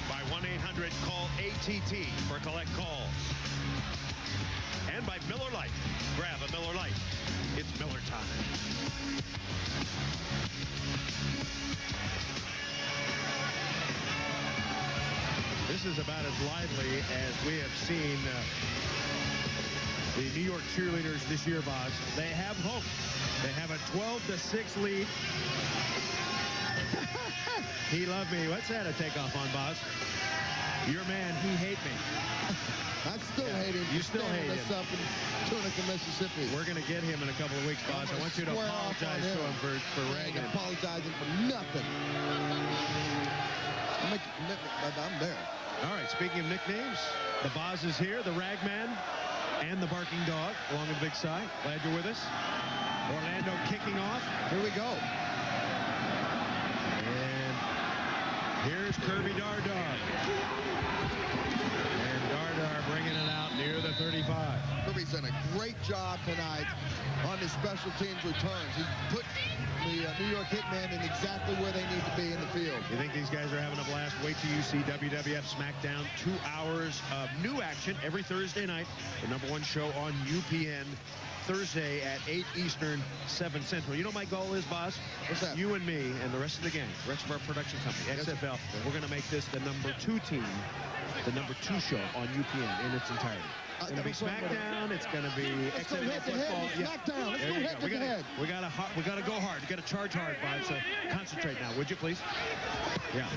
By 1-800-CALL-ATT for collect calls. And by Miller Lite. Grab a Miller Lite. It's Miller time. This is about as lively as we have seen the New York cheerleaders this year, Boz. They have hope. They have a 12-6 lead. He loved me. What's that a takeoff on, Boz? Your man, he hate me. I still hate him. You still hate him. Up in Tunica, Mississippi. We're going to get him in a couple of weeks, Boz. I want you to apologize to him for ragging him. Apologizing for nothing. I'm there. All right, speaking of nicknames, the Boz is here, the Ragman, and the Barking Dog, along with Big Cy. Glad you're with us. Orlando kicking off. Here we go. And here's Kirby Dardar. And Dardar bringing it out near the 35. Kirby's done a great job tonight on his special teams returns. He put the New York Hitmen in exactly where they need to be in the field. You think these guys are having a blast? Wait till you see WWF SmackDown. 2 hours of new action every Thursday night. The #1 show on UPN. Thursday at 8 Eastern, 7 Central. You know my goal is, Boz? What's that? You and me and the rest of the gang, the rest of our production company, XFL, we're going to make this the #2 team, the #2 show on UPN in its entirety. It's going to be SmackDown. It's going to be XFL football. SmackDown. Let's go head to head. We got to go hard. We got to charge hard, Bob. So concentrate now, would you please? Yeah.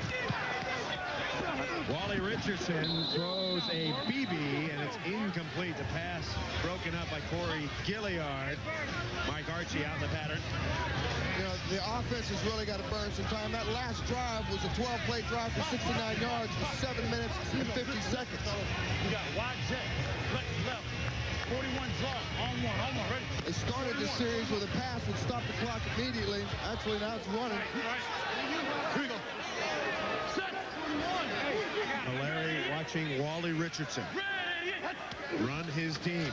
Wally Richardson throws a BB, and it's incomplete. The pass broken up by Corey Gilliard. Mike Archie out in the pattern. You know, the offense has really got to burn some time. That last drive was a 12-play drive for 69 yards for 7 minutes and 50 seconds. You got wide jet, left, 41 draw, on one, ready. They started the series with a pass that stopped the clock immediately. Actually, now it's running. Here we go. Set. Puleri watching Wally Richardson run his team.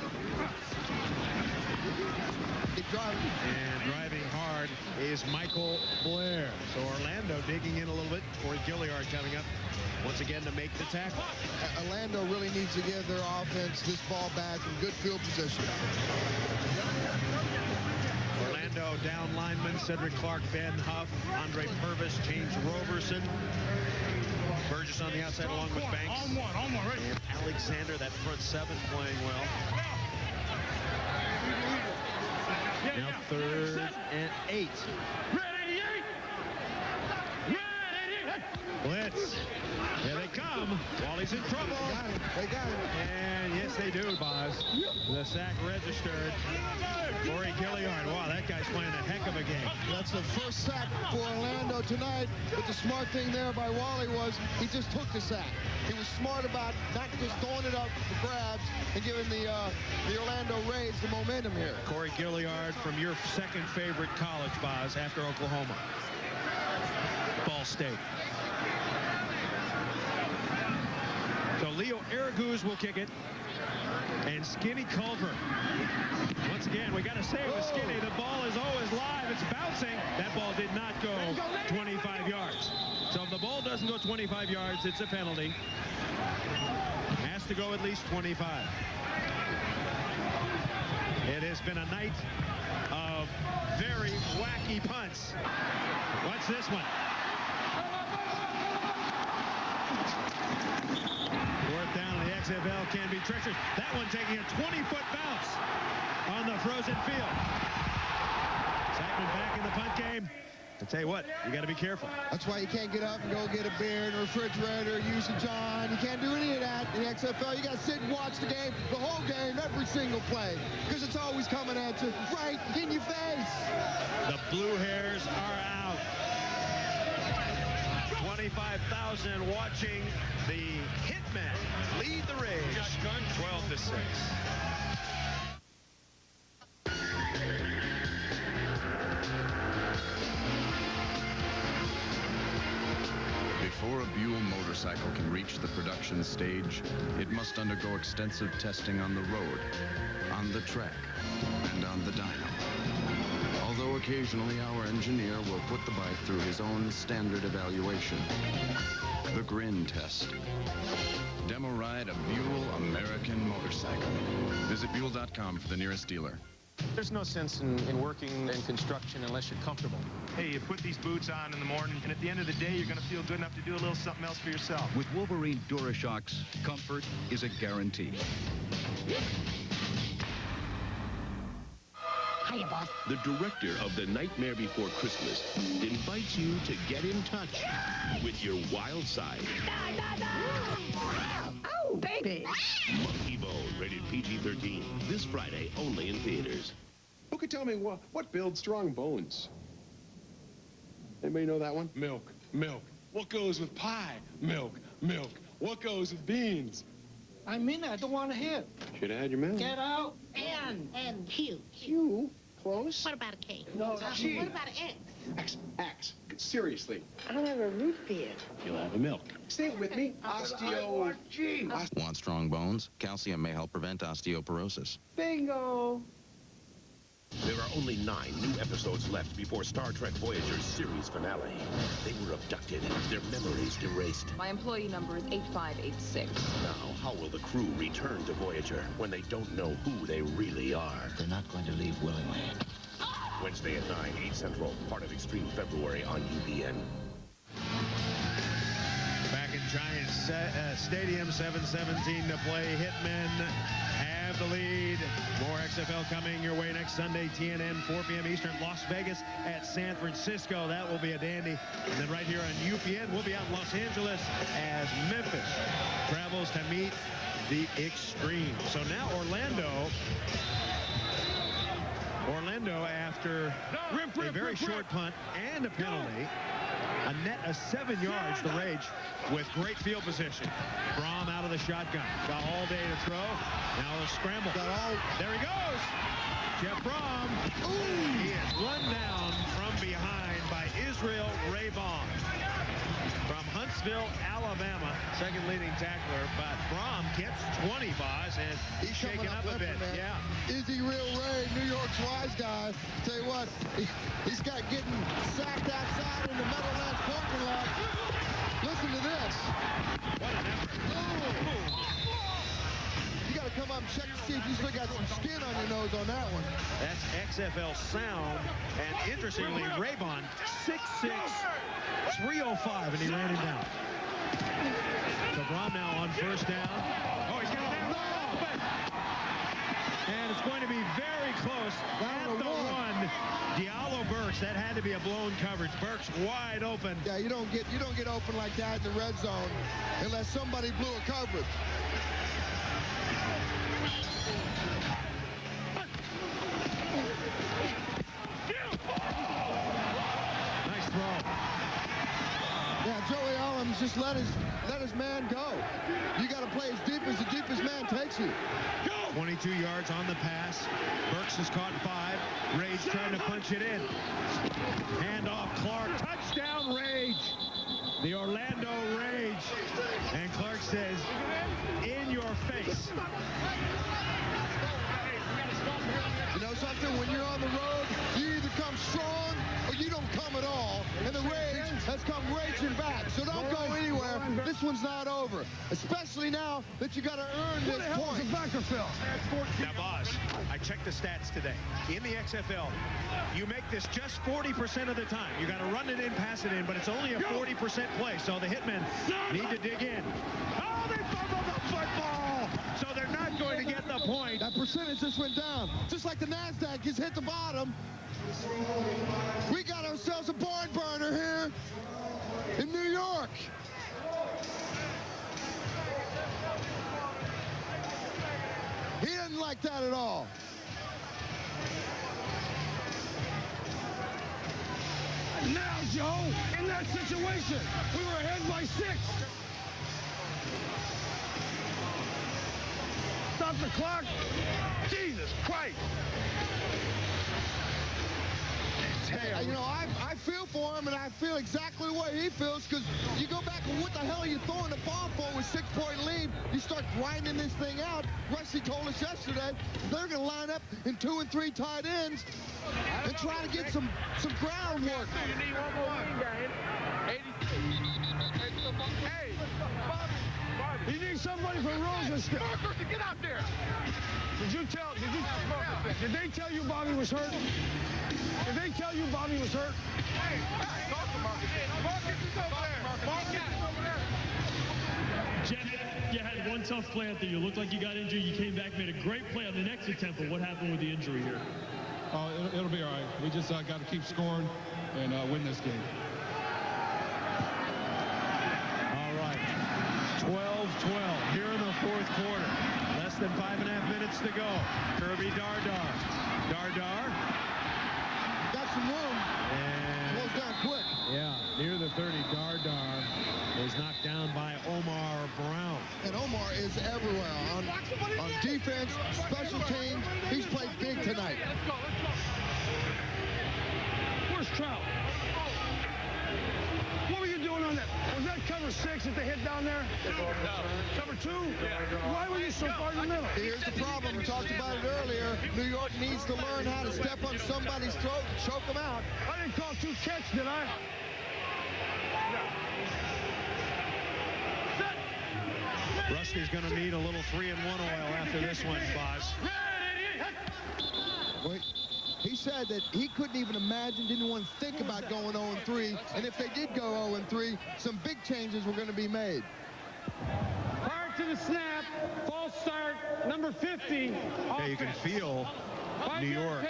And driving hard is Michael Blair. So Orlando digging in a little bit. Corey Gilliard coming up once again to make the tackle. Orlando really needs to give their offense this ball back in good field position. Orlando down linemen, Cedric Clark, Ben Huff, Andre Purvis, James Roberson. Burgess on the outside along with Banks. On one, ready. And Alexander, that front 7, playing well. Now 3rd and 8. Blitz. Here they come. Wally's in trouble. They got him. And yes, they do, Boz. The sack registered. Corey Gilliard. Wow, that guy's playing a heck of a game. That's the first sack for Orlando tonight. But the smart thing there by Wally was he just took the sack. He was smart about not just throwing it up for grabs and giving the Orlando Rays the momentum here. Corey Gilliard from your second favorite college, Boz, after Oklahoma. Ball State. So Leo Araguz will kick it. And Skinny Culver. Once again, we got to say it was Skinny. The ball is always live. It's bouncing. That ball did not go 25 yards. So if the ball doesn't go 25 yards, it's a penalty. Has to go at least 25. It has been a night of very wacky punts. Watch this one. 4th down in the XFL can be treacherous. That one taking a 20-foot bounce on the frozen field. Hitmen back in the punt game. I'll tell you what, you got to be careful. That's why you can't get up and go get a beer in a refrigerator, use a John. You can't do any of that in the XFL. You got to sit and watch the game, the whole game, every single play, because it's always coming at you right in your face. The Blue Hairs are out. 25,000 watching the Hitmen lead the Rage 12-6. Before a Buell motorcycle can reach the production stage, it must undergo extensive testing on the road, on the track, and on the dyno. Although occasionally our engineer will put the bike through his own standard evaluation. The Grin Test. Demo ride a Buell American motorcycle. Visit Buell.com for the nearest dealer. There's no sense in working in construction unless you're comfortable. Hey, you put these boots on in the morning, and at the end of the day, you're going to feel good enough to do a little something else for yourself. With Wolverine DuraShocks, comfort is a guarantee. Hiya, boss. The director of The Nightmare Before Christmas invites you to get in touch with your wild side. Oh, baby. Monkey Bone, rated PG-13. This Friday, only in theaters. Who could tell me what builds strong bones? Anybody know that one? Milk, milk. What goes with pie? Milk, milk. What goes with beans? I mean, I don't want to hit. Should have had your milk. Get out. And Q. Q? Close? What about a K? No, G. What about an X? X. Seriously. I don't have a root beer. You'll have a milk. Stay with me. Osteo... G. Want strong bones? Calcium may help prevent osteoporosis. Bingo. There are only 9 new episodes left before Star Trek Voyager's series finale. They were abducted, their memories erased. My employee number is 8586. Now, how will the crew return to Voyager when they don't know who they really are? They're not going to leave willingly. Wednesday at 9, 8 Central, part of Extreme February on UPN. Back in Giants Stadium, 7:17 to play. Hitmen have the lead. More XFL coming your way next Sunday, TNN, 4 p.m. Eastern, Las Vegas at San Francisco. That will be a dandy. And then right here on UPN, we'll be out in Los Angeles as Memphis travels to meet the Extreme. So now Orlando, after a very short punt and a penalty, a net of 7 yards, the Rage with great field position. Brohm out of the shotgun. Got all day to throw. Now a scramble. There he goes. Jeff Brohm. Ooh. He is run down from behind by Israel Brohm from Huntsville, Alabama. Second leading tackler, but Brohm gets 20 buys, and he's shaking up a bit. Man. Yeah. Is he real Ray, New York's wise guy? Tell you what, he's got getting sacked outside in the Meadowlands parking lot. Listen to this. What an effort. You got to come up and check to see if you still got some skin on your nose on that one. That's XFL sound. And interestingly, Raybon, 6'6", 305, and he ran him down. So Brohm now on first down. Oh, he's got it down. And it's going to be very close at the one. Diallo Burks, that had to be a blown coverage. Burks wide open. Yeah, you don't get open like that in the red zone unless somebody blew a coverage. Nice throw. Yeah, Joey Allums just let his man go. You got to play as deep as the deepest man takes you. 22 yards on the pass. Burks has caught 5. Rage trying to punch it in. Hand off Clark. Touchdown Rage. The Orlando Rage. And Clark says, in your face. You know something? When you're on the road, you either come strong or you don't come at all. And the Rage has come raging back. So don't go anywhere. This one's not over. Especially now that you got to earn this point. Now, boss, I checked the stats today. In the XFL, you make this just 40% of the time. You got to run it in, pass it in, but it's only a 40% play. So the Hitmen need to dig in. Oh, they fumbled the football! So they're not going to get the point. That percentage just went down. Just like the NASDAQ just hit the bottom. Now, Joe, in that situation, we were ahead by 6. Stop the clock. Jesus Christ. Hey, you know, I feel for him, and I feel exactly the way he feels, because you go back and what the hell are you throwing the ball for with 6-point lead? You start grinding this thing out. Rusty told us yesterday they're going to line up in 2 and 3 tight ends and try to get some groundwork. You need one more wing, guy. 86. Hey, Bobby. You need somebody from Rose's. Marcus, get out there. Did they tell you Bobby was hurt? Did they tell you Bobby was hurt? Hey, talk to Marcus. Marcus is over there. Marcus is over there. Jeff, you had one tough play out there. You looked like you got injured. You came back, made a great play on the next attempt. But what happened with the injury here? Oh, it'll be all right. We just got to keep scoring and win this game. All right. 12-12 here in the 4th quarter. Less than 5.5 minutes to go. Kirby Dardar. Dardar. Got some room. And closed down quick. Yeah, near the 30. Dardar was knocked down by Omar Brown. And Omar is everywhere on defense, special teams. He's played big tonight. Where's Trout? What were you doing on that? Was that cover 6 that they hit down there? Cover 2? Why were you so far in the middle? Here's the problem. We talked about it earlier. New York needs to learn how to step on somebody's throat and choke them out. I didn't call 2 catch, did I? Rusty's going to need a little 3-in-1 oil after this one, Boz. Wait. He said that he couldn't even imagine, didn't want to think about going 0-3. And if they did go 0-3, some big changes were going to be made. Prior to the snap, false start, number 50. Yeah, you can feel New York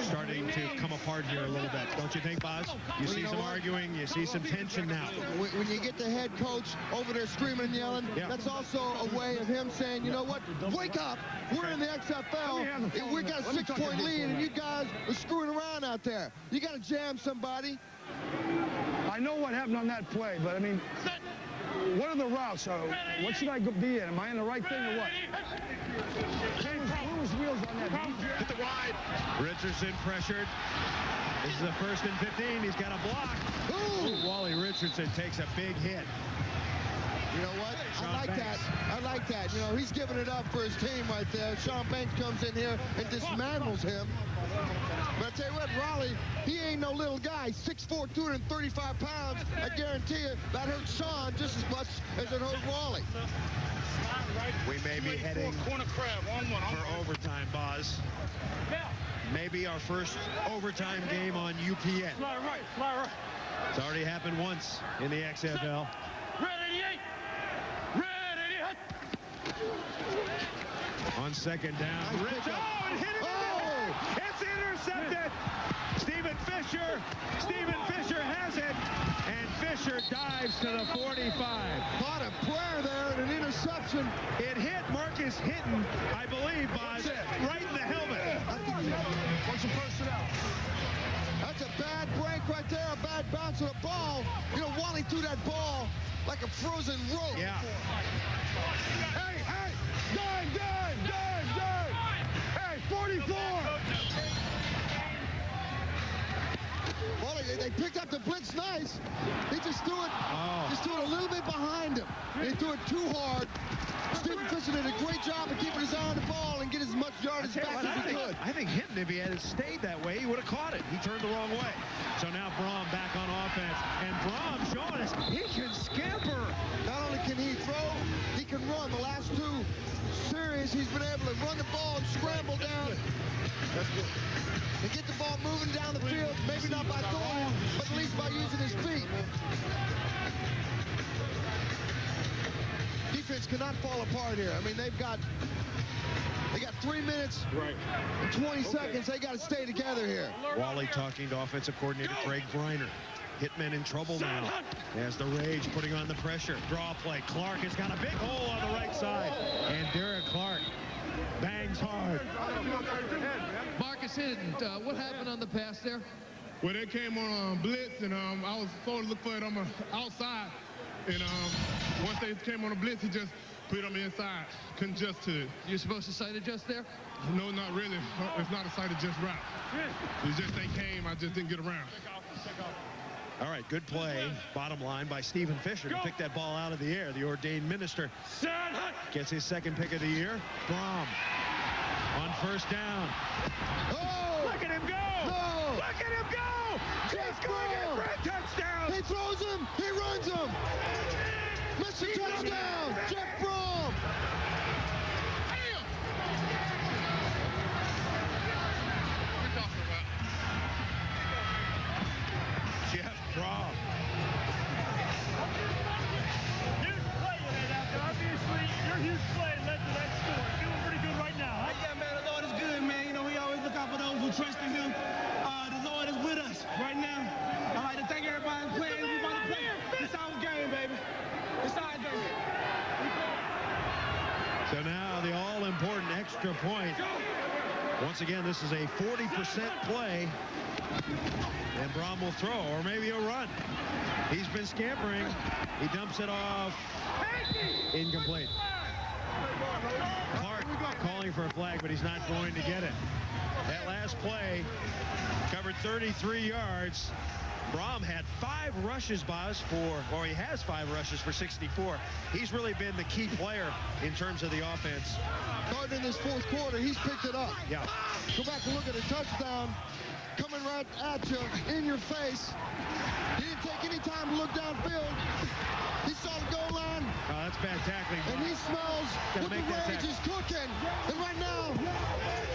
starting to come apart here a little bit. Don't you think, Boz? You see some arguing. You see some tension now. When you get the head coach over there screaming and yelling, that's also a way of him saying, you know what, wake up. We're in the XFL. We got a 6-point lead, and you guys are screwing around out there. You got to jam somebody. I know what happened on that play, but I mean, what are the routes? What should I be in? Am I in the right thing or what? Who's wheels on that? Hit the wide. Richardson pressured. This is the 1st and 15. He's got a block. Ooh. Wally Richardson takes a big hit. You know what? I like that. I like that. You know, he's giving it up for his team right there. Sean Banks comes in here and dismantles him. But I tell you what, Raleigh, he ain't no little guy. 6'4", 235 pounds. I guarantee you that hurt Sean just as much as it hurt Raleigh. We may be heading for overtime, Boz. Maybe our first overtime game on UPN. It's already happened once in the XFL. On 2nd down. Oh, it hit it in there. It's intercepted. Stephen Fisher has it. And Fisher dives to the 45. Caught a prayer there and an interception. It hit Marcus Hitmen, I believe, Boz, right in the helmet. What's the personnel? That's a bad break right there, a bad bounce of the ball. You know, Wally threw that ball like a frozen rope. Yeah. Hey, dive. Hey, 44. Well, they picked up the blitz nice. He just threw it a little bit behind him. He threw it too hard. Stephen Fisher did a great job of keeping his eye on the ball and get as much yardage back as he could. I think Hitmen, if he had stayed that way, he would have caught it. He turned the wrong way. So now Brohm back on offense. And Brohm showing us he can scamper. Not only can he throw, he can run. The last 2 series, he's been able to run the ball and scramble down. That's good. And get the ball moving down the field, maybe not by throwing, but at least by using his feet. Defense cannot fall apart here. I mean, they got 3 minutes and 20 seconds. They got to stay together here. Wally talking to offensive coordinator Craig Briner. Hitmen in trouble now. As the Rage putting on the pressure. Draw play. Clark has got a big hole on the right side. And Derek Clark bangs hard. Marcus Hinton, what happened on the pass there? Well, they came on blitz, and I was supposed to look for it on the outside. And once they came on a blitz, he just put it on the inside. Couldn't adjust to it. You're supposed to sight adjust there? No, not really. It's not a sight adjust route. It's just they came. I just didn't get around. All right, good play, bottom line, by Stephen Fisher to pick that ball out of the air. The ordained minister gets his second pick of the year. Brohm on first down. Oh! Look at him go! No! Look at him go! He's going in for a touchdown! He throws him! He runs him! Mr. Touchdown! Jeff Brohm! Jeff Brohm. Huge play today out there. Obviously, your huge play led to that score. Feeling pretty good right now, huh? Yeah, man, the Lord is good, man. You know, we always look out for those who trust in him. The Lord is with us right now. I'd like to thank everybody who played. We about to play. It's our game, baby. It's our game. So now the all-important extra point. Once again, this is a 40% play. And Brohm will throw, or maybe he'll run. He's been scampering. He dumps it off. Incomplete. Clark calling for a flag, but he's not going to get it. That last play covered 33 yards. Brohm had 5 rushes, Boz, or he has 5 rushes for 64. He's really been the key player in terms of the offense. Starting in this fourth quarter, he's picked it up. Yeah. Go back and look at a touchdown coming right at you, in your face. He didn't take any time to look downfield. He saw the goal line. Oh, that's bad tackling. And he smells what the Rage is cooking. And right now,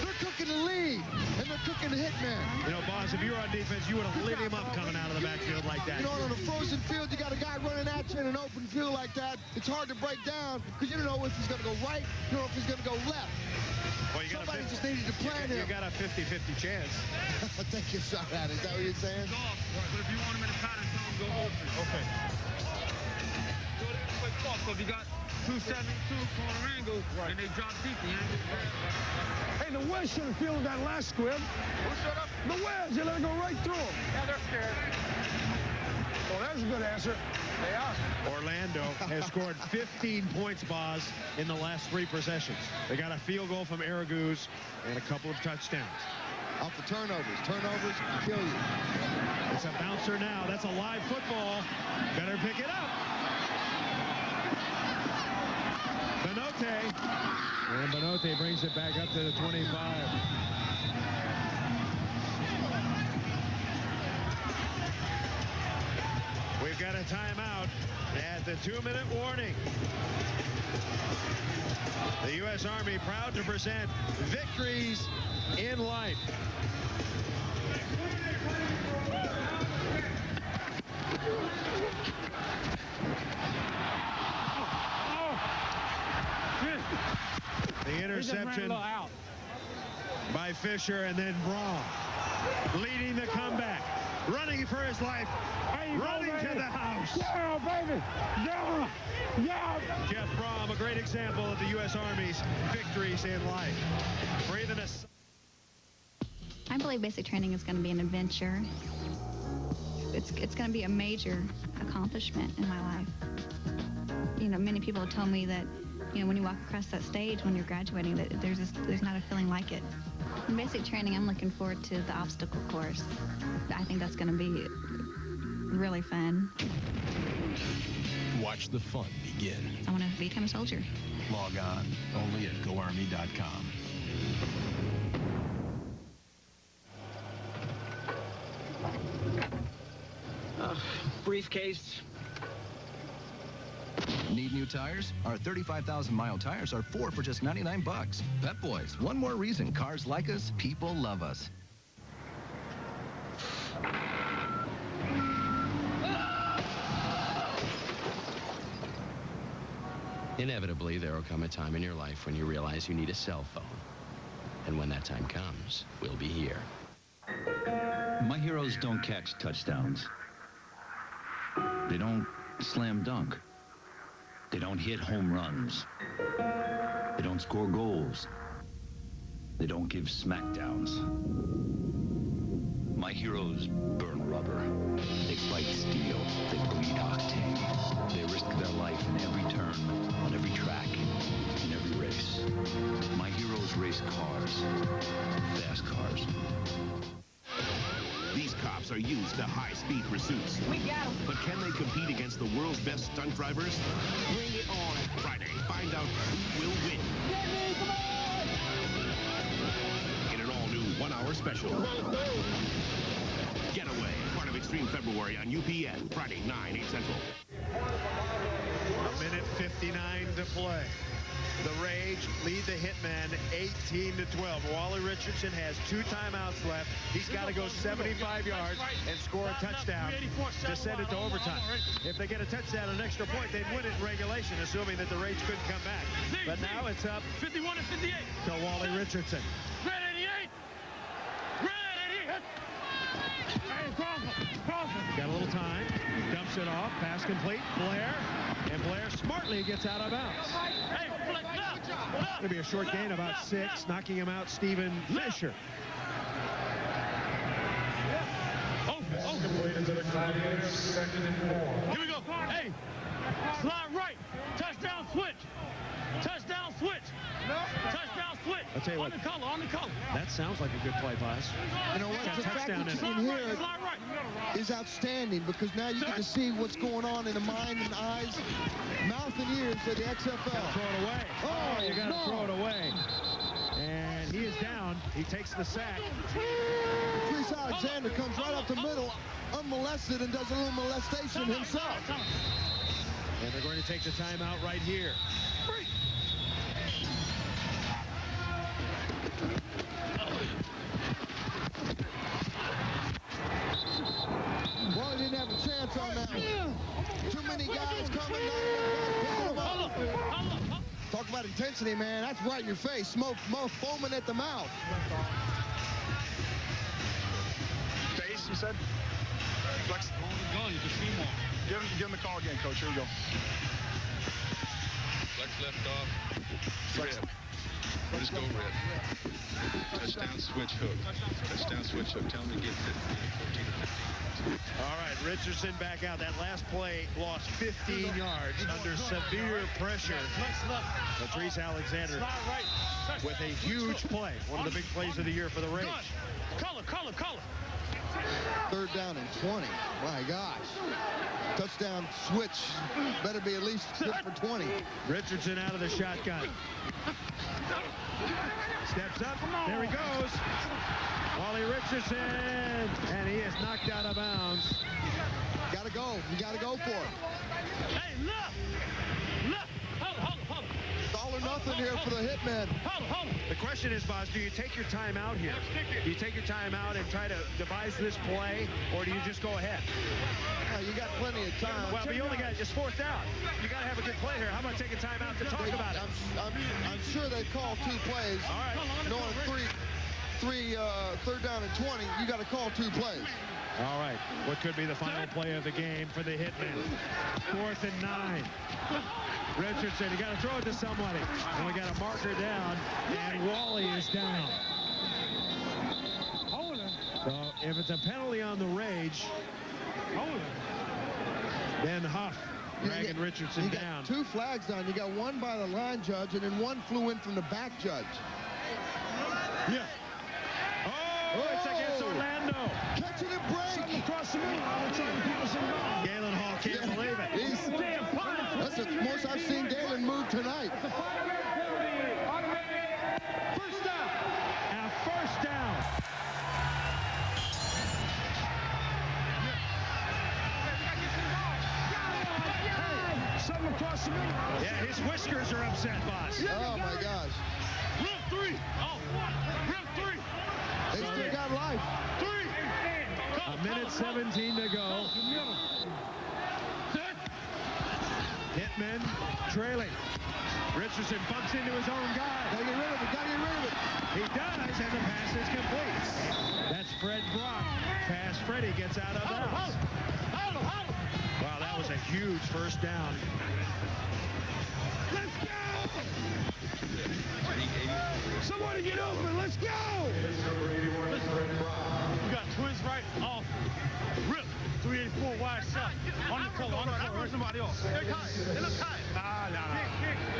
they're cooking the lead. And they're cooking the Hitman. You know, Boz, if you were on defense, you would have lit him up coming out of the backfield like that. You know, on a frozen field, you got a guy running at you in an open field like that. It's hard to break down because you don't know if he's going to go right, you don't know if he's going to go left. Well, you Somebody just needed to plan him. You got a 50-50 chance. Take your shot at it. Is that what you're saying? But if you want him in the pattern, tell him go open. Okay. So if you got 272 corner angle, and they drop deep, the angle. Hey, the West should have fielded that last squib. Who shut up? The West, they let it go right through them. Yeah, they're scared. Well, that's a good answer. They are. Orlando has scored 15 points, Boz, in the last 3 possessions. They got a field goal from Araguz and a couple of touchdowns. Off the turnovers. Turnovers can kill you. It's a bouncer now. That's a live football. Better pick it up. Benote. And Benote brings it back up to the 25. We've got a timeout at the 2-minute warning. The U.S. Army proud to present victories in life. The interception by Fisher, and then Brohm leading the comeback, running for his life, running to the house. Yeah, baby. Yeah. Yeah. Jeff Brohm, a great example of the U.S. Army's victories in life. Breathing a... I believe basic training is going to be an adventure. It's going to be a major accomplishment in my life. You know, many people have told me that, you know, when you walk across that stage when you're graduating, that there's not a feeling like it. In basic training, I'm looking forward to the obstacle course. I think that's going to be really fun. Watch the fun begin. I want to become a soldier. Log on only at GoArmy.com. Briefcase. Need new tires? Our 35,000-mile tires are 4 for just 99 bucks. Pep Boys, one more reason cars like us, people love us. Inevitably, there will come a time in your life when you realize you need a cell phone. And when that time comes, we'll be here. My heroes don't catch touchdowns. They don't slam dunk. They don't hit home runs. They don't score goals. They don't give smackdowns. My My heroes burn rubber. They fight steel. They bleed octane. They risk their life in every turn, on every track, in every race. My heroes race cars. Fast cars. These cops are used to high-speed pursuits. We got him. But can they compete against the world's best stunt drivers? Bring it on. Friday, find out who will win. Come on! In an all-new one-hour special. Getaway, part of Extreme February on UPN, Friday, 9, 8 Central. A minute 59 to play. The Rage lead the Hitmen 18-12. Wally Richardson has 2 timeouts left. He's got to go 75 yards and score a touchdown to send it to overtime. If they get a touchdown and an extra point, they'd win it in regulation, assuming that the Rage couldn't come back. But now it's up 51 and 58 to Wally Richardson. Red 88. Red 88. Hey, Crawford. Got a little time. Dumps it off. Pass complete. Blair. And Blair smartly gets out of bounds. Hey, flick left. Going to be a short gain, about 6, knocking him out Stephen Fisher. Here we go. Hey, slide right. Touchdown switch. Touchdown switch. Touchdown switch. I'll tell you what. On the color. That sounds like a good play, boss. You know what? Got The fact touchdown that in you it. can hear it is outstanding because now you get to see what's going on in the mind and eyes, mouth and ears of the XFL. Throw it away. Oh, you got to no. throw it away. And he is down. He takes the sack. Patrice Alexander comes right up the middle, unmolested, and does a little molestation himself. And they're going to take the timeout right here. Well, he didn't have a chance on that one. Too many guys coming. Talk about intensity, man. That's right in your face. Smoke foaming at the mouth. Face, you said? Flex. Go, you can see more. Give him the call again, coach. Here we go. Flex left off. Red. Let's go red. Touchdown switch hook. Touchdown switch hook. Tell him to get 14 to 15. All right, Richardson back out. That last play lost 15 yards under severe pressure. Patrice Alexander with a huge play. One of the big plays of the year for the Rage. Color. 3rd down and 20. My gosh. Touchdown switch. Better be at least good for 20. Richardson out of the shotgun. Steps up. There he goes. Wally Richardson. And he is knocked out of bounds. Gotta go. You gotta go for it. Hey, look. Hold. It's all or nothing here for the Hitmen. Hold. The question is, Boz, do you take your time out here? Do you take your time out and try to devise this play, or do you just go ahead? You got plenty of time. Well, but you only got just 4th down. You got to have a good play here. How about taking time out to talk about it? I'm sure they call 2 plays. All right. Knowing 3rd down and 20, you got to call 2 plays. All right. What could be the final play of the game for the Hitmen? 4th and 9. Richardson, you got to throw it to somebody. And we got a marker down, and Wally is down. So if it's a penalty on the Rage, then Huff dragging Richardson down. 2 flags down. You got one by the line judge, and then one flew in from the back judge. Yeah. Oh, it's against Orlando. Catching a break. Across the middle. Galen Hall can't believe it. That's the most I've seen Galen move tonight. First down. Now, first down. Something across the middle. Yeah, his whiskers are upset, boss. Oh, my gosh. Rim 3. Rim 3. They still got life. 3. A minute 17 to go. Hitmen trailing. Richardson bumps into his own guy. Gotta get rid of it. He does, and the pass is complete. That's Fred Brock. Pass Freddie gets out of bounds. Wow, that was a huge first down. Let's go! Somebody get open. Let's go! We got Twins right off. Rip. 384 wide shot. On the color. Somebody else. They look tight.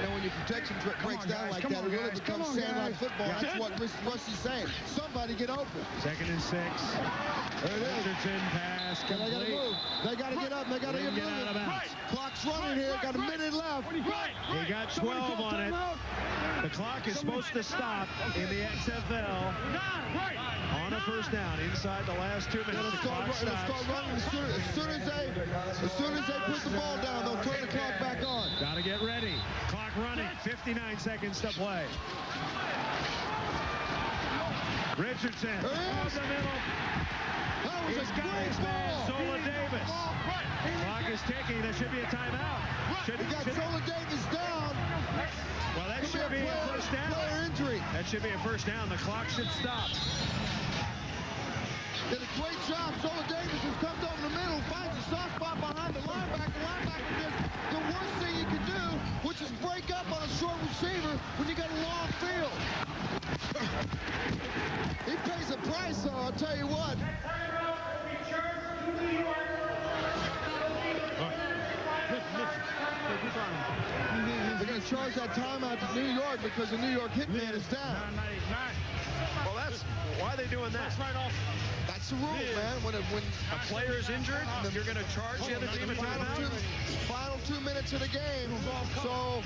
And when your protection breaks down like that, it really becomes sandlot football. That's what Rusty's saying. Somebody get open. 2nd and 6. There it is. Richardson pass They got to complete. move. They got to get up. They got to get moving. Out of bounds. Clock's running here. Got a minute left. He got 12 on it. The clock is supposed to stop in the XFL on a first down inside the last 2 minutes. The clock It'll start running as soon as they put the ball down. They'll turn the clock back on. Got to get ready. Clock running. 59 seconds to play. There Richardson. he is. The middle. That was He's a got great his man, ball. Zola Davis. Clock is ticking. There should be a timeout. We got Zola Davis down. Well, that should be a first down. Player injury. That should be a first down. The clock should stop. Did a great job. Zola Davis has come over the middle, finds a soft spot behind the linebacker. The linebacker does the worst thing you can do, which is break up on a short receiver when you got a long field. He pays a price, though, I'll tell you what. They're going to charge that timeout to New York because the New York Hitman is down. Well, that's why are they doing that? That's the rule, man. When a player is injured, you're going to charge the other team a timeout? Final 2 minutes of the game. So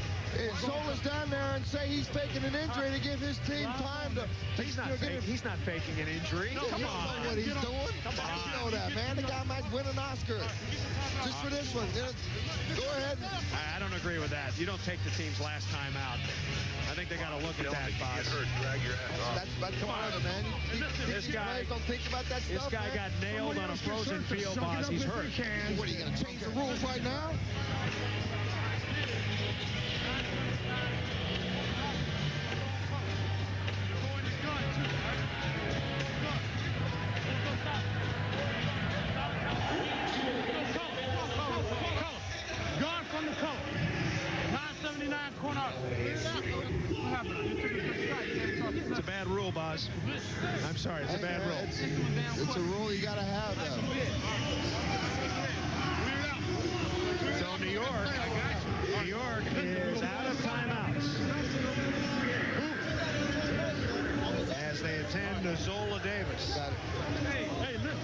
Zola's down there and say he's faking an injury to give his team time to. He's not faking an injury. No, Come on. Know what he's doing? Come on. You know that, man. The guy might win an Oscar just for this one. Go ahead. I don't agree with that. You don't take the team's last time out. I think they got to look at that, boss. Drag your ass off. That's Come on, man. This guy don't think about that This stuff, guy man. got nailed on a frozen field, boss. He's hurt. What, are you going to change the rules right now? Gone from the color. 979 corner. It's a bad rule, boss. I'm sorry, it's a bad rule. It's a rule you got to have, though. So New York is out of timeouts as they attend to Zola Davis. Hey, listen.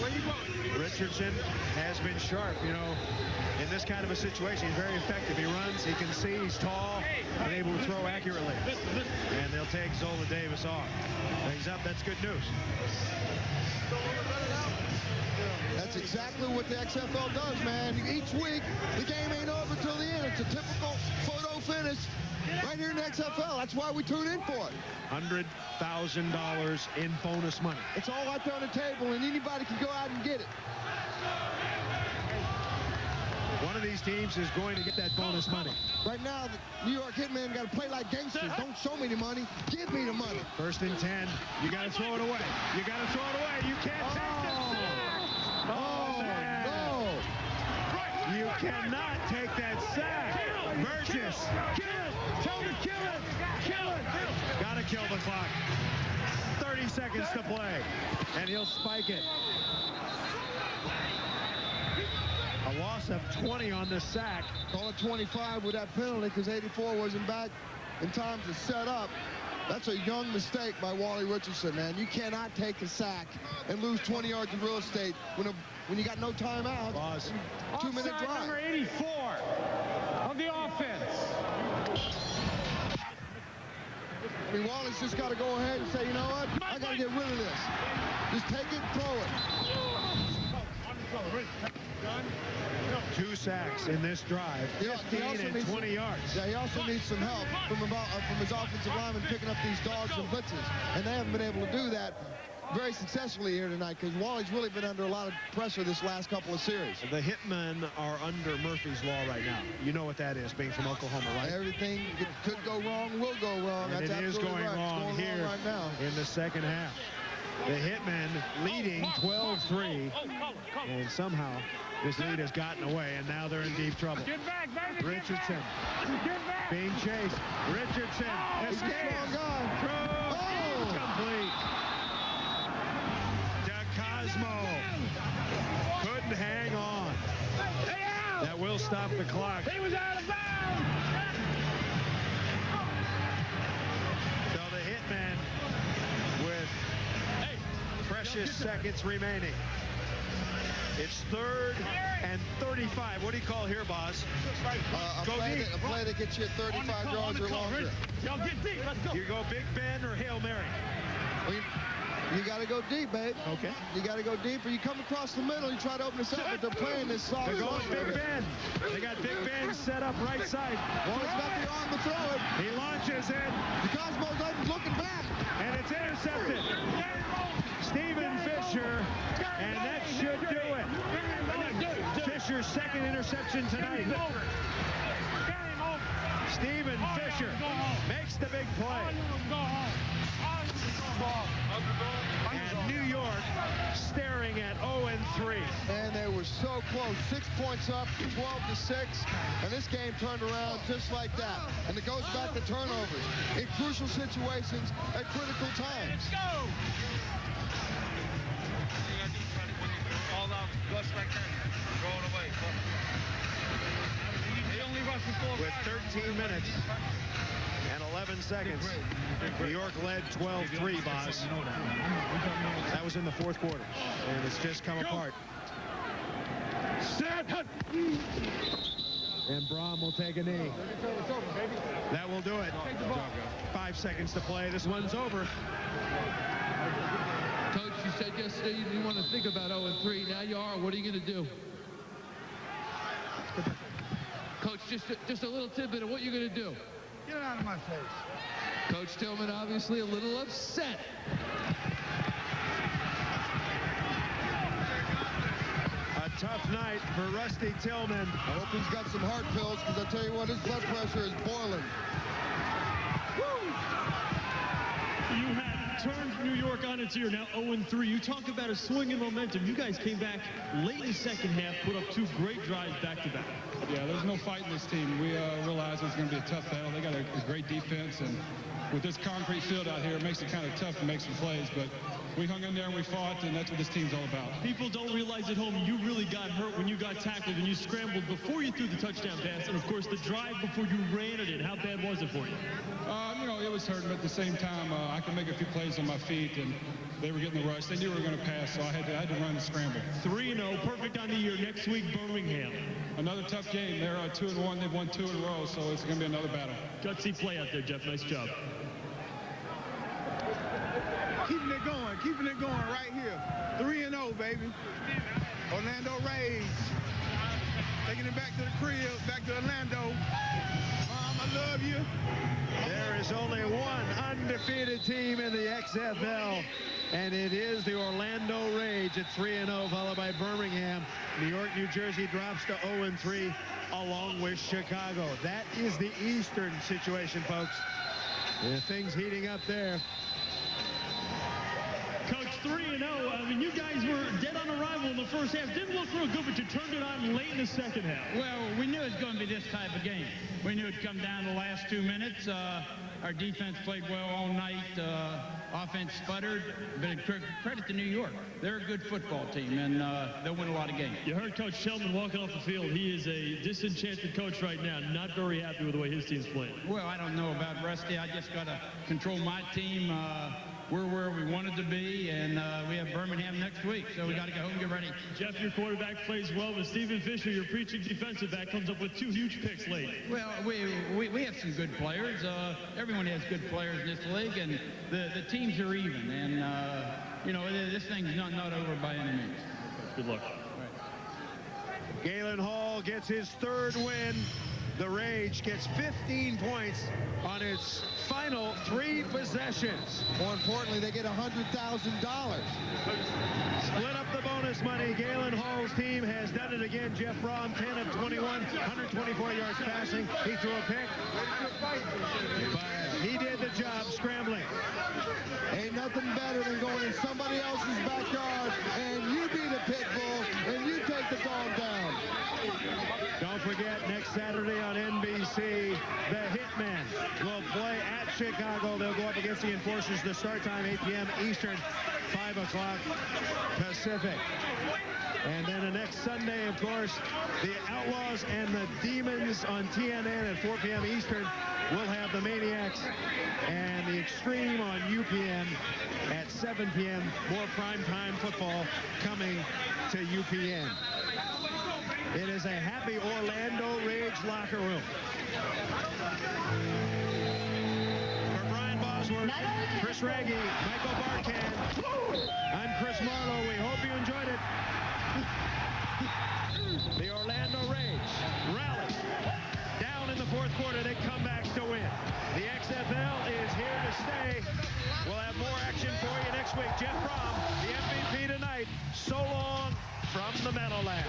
Where you going? Richardson has been sharp, you know, in this kind of a situation. He's very effective. He runs, he can see, he's tall, and able to throw accurately. And they'll take Zola Davis off. He's up. That's good news. That's exactly what the XFL does, man. Each week, the game ain't over till the end. It's a typical photo finish right here in the XFL. That's why we tune in for it. $100,000 in bonus money. It's all out there on the table, and anybody can go out and get it. One of these teams is going to get that bonus money. Right now, the New York Hitmen got to play like gangsters. Don't show me the money. Give me the money. 1st and 10. You got to throw it away. You got to throw it away. You can't take this. Oh, man. No. You cannot take that sack. Burgess. Kill it. Tell him to kill it. Kill it. Got to kill the clock. 30 seconds to play. And he'll spike it. A loss of 20 on the sack. Call it 25 with that penalty because 84 wasn't back in time to set up. That's a young mistake by Wally Richardson, man. You cannot take a sack and lose 20 yards of real estate when you got no timeout. Boss. 2-minute Offside drive. number 84 of the offense. I mean, Wally's just got to go ahead and say, you know what? I got to get rid of this. Just take it, throw it. 2 sacks in this drive. 15 and 20 yards. Yeah, he also needs some help from his offensive linemen picking up these dogs and blitzes. And they haven't been able to do that very successfully here tonight because Wally's really been under a lot of pressure this last couple of series. The Hitmen are under Murphy's Law right now. You know what that is, being from Oklahoma, right? Everything that could go wrong will go wrong. And That's it is going right. wrong It's going here wrong right now. in the second half. The Hitmen leading 12-3, and somehow this lead has gotten away, and now they're in deep trouble. Get back, baby. Richardson Get back. being chased. Richardson He's a escapes. strong guy. Throw incomplete. stop the clock. He was out of bounds. So the Hitmen with precious seconds remaining. It's 3rd and 35. What do you call here, boss? A play that gets you 35 yards or longer. Y'all get deep. Let's go. You go Big Ben or Hail Mary? You got to go deep, babe. Okay. You got to go deep, or you come across the middle, you try to open this up, but they're playing this soft. They're going Big Ben. They got Big Ben set up right side. Well, he's got the arm to throw it. He launches it. The Cosmos ain't looking back. And it's intercepted. Stephen Fisher, and that should do it. Fisher's second interception tonight. Stephen Fisher makes the big play. And New York staring at 0-3. And they were so close. 6 points up, 12-6. And this game turned around just like that. And it goes back to turnovers in crucial situations at critical times. Let's go. All out, Gus right there. Going away. He only rushed before. With 13 minutes and 11 seconds, New York led 12-3, boss. That was in the 4th quarter, and it's just come apart. And Brohm will take a knee. That will do it. 5 seconds to play. This one's over. Coach, you said yesterday you didn't want to think about 0-3. Now you are. What are you going to do? Coach, just a little tidbit of what you're going to do. Get out of my face. Coach Tillman obviously a little upset. A tough night for Rusty Tillman. I hope he's got some heart pills, because I tell you what, his blood pressure is boiling. You had turned New York on its ear, now 0-3. You talk about a swing in momentum. You guys came back late in the second half, put up 2 great drives back-to-back. Yeah, there's no fight in this team. We realized it was going to be a tough battle. They got a great defense, and with this concrete field out here, it makes it kind of tough to make some plays, but we hung in there and we fought, and that's what this team's all about. People don't realize at home you really got hurt when you got tackled and you scrambled before you threw the touchdown pass, and of course the drive before you ran it in. How bad was it for you? You know, it was hurting, but at the same time, I could make a few plays on my feet, and they were getting the rush. They knew we were going to pass, so I had to run and scramble. 3-0, perfect on the year. Next week, Birmingham. Another tough game. They're 2-1. They've won 2 in a row, so it's going to be another battle. Gutsy play out there, Jeff. Nice job. Keeping it going right here. 3-0, baby. Orlando Rage. Taking it back to the crib, back to Orlando. Mom, I love you. There is only one undefeated team in the XFL, and it is the Orlando Rage at 3-0, followed by Birmingham. New York, New Jersey drops to 0-3, along with Chicago. That is the Eastern situation, folks. Things heating up there. Coach, 3-0. I mean, you guys were dead on arrival in the first half. Didn't look real good, but you turned it on late in the second half. Well, we knew it was going to be this type of game. We knew it'd come down the last 2 minutes. Our defense played well all night. Offense sputtered, but credit to New York. They're a good football team, and they'll win a lot of games. You heard Coach Sheldon walking off the field. He is a disenchanted coach right now, not very happy with the way his team's playing. Well, I don't know about Rusty. I just got to control my team. We're where we wanted to be, and we have Birmingham next week, so we got to go home and get ready. Jeff, your quarterback plays well, but Stephen Fisher, your preaching defensive back, comes up with 2 huge picks late. Well, we have some good players. Everyone has good players in this league, and the teams are even, and you know, this thing's not over by any means. Good luck. Galen Hall gets his 3rd win. The Rage gets 15 points on its final 3 possessions. More importantly, they get $100,000. Split up the bonus money. Galen Hall's team has done it again. Jeff Brohm, 10 of 21, 124 yards passing. He threw a pick. But he did the job scrambling. Ain't nothing better than going in somebody else's backyard and you be the pit bull and you take the dog down. Don't forget, next Saturday on NBC, the Hitmen will play at Chicago. They'll go up against the Enforcers. The start time, 8 p.m. Eastern, 5 o'clock Pacific. And then the next Sunday, of course, the Outlaws and the Demons on TNN at 4 p.m. Eastern. We'll have the Maniacs and the Extreme on UPN at 7 p.m. More primetime football coming to UPN. It is a happy Orlando Rage locker room. For Brian Bosworth, Chris Raggi, Michael Barkan, I'm Chris Marlowe. We hope you enjoyed it. The Orlando Rage rally. Down in the fourth quarter, they come back to win. The XFL is here to stay. We'll have more action for you next week. Jeff Brohm, the MVP tonight. So long from the Meadowlands.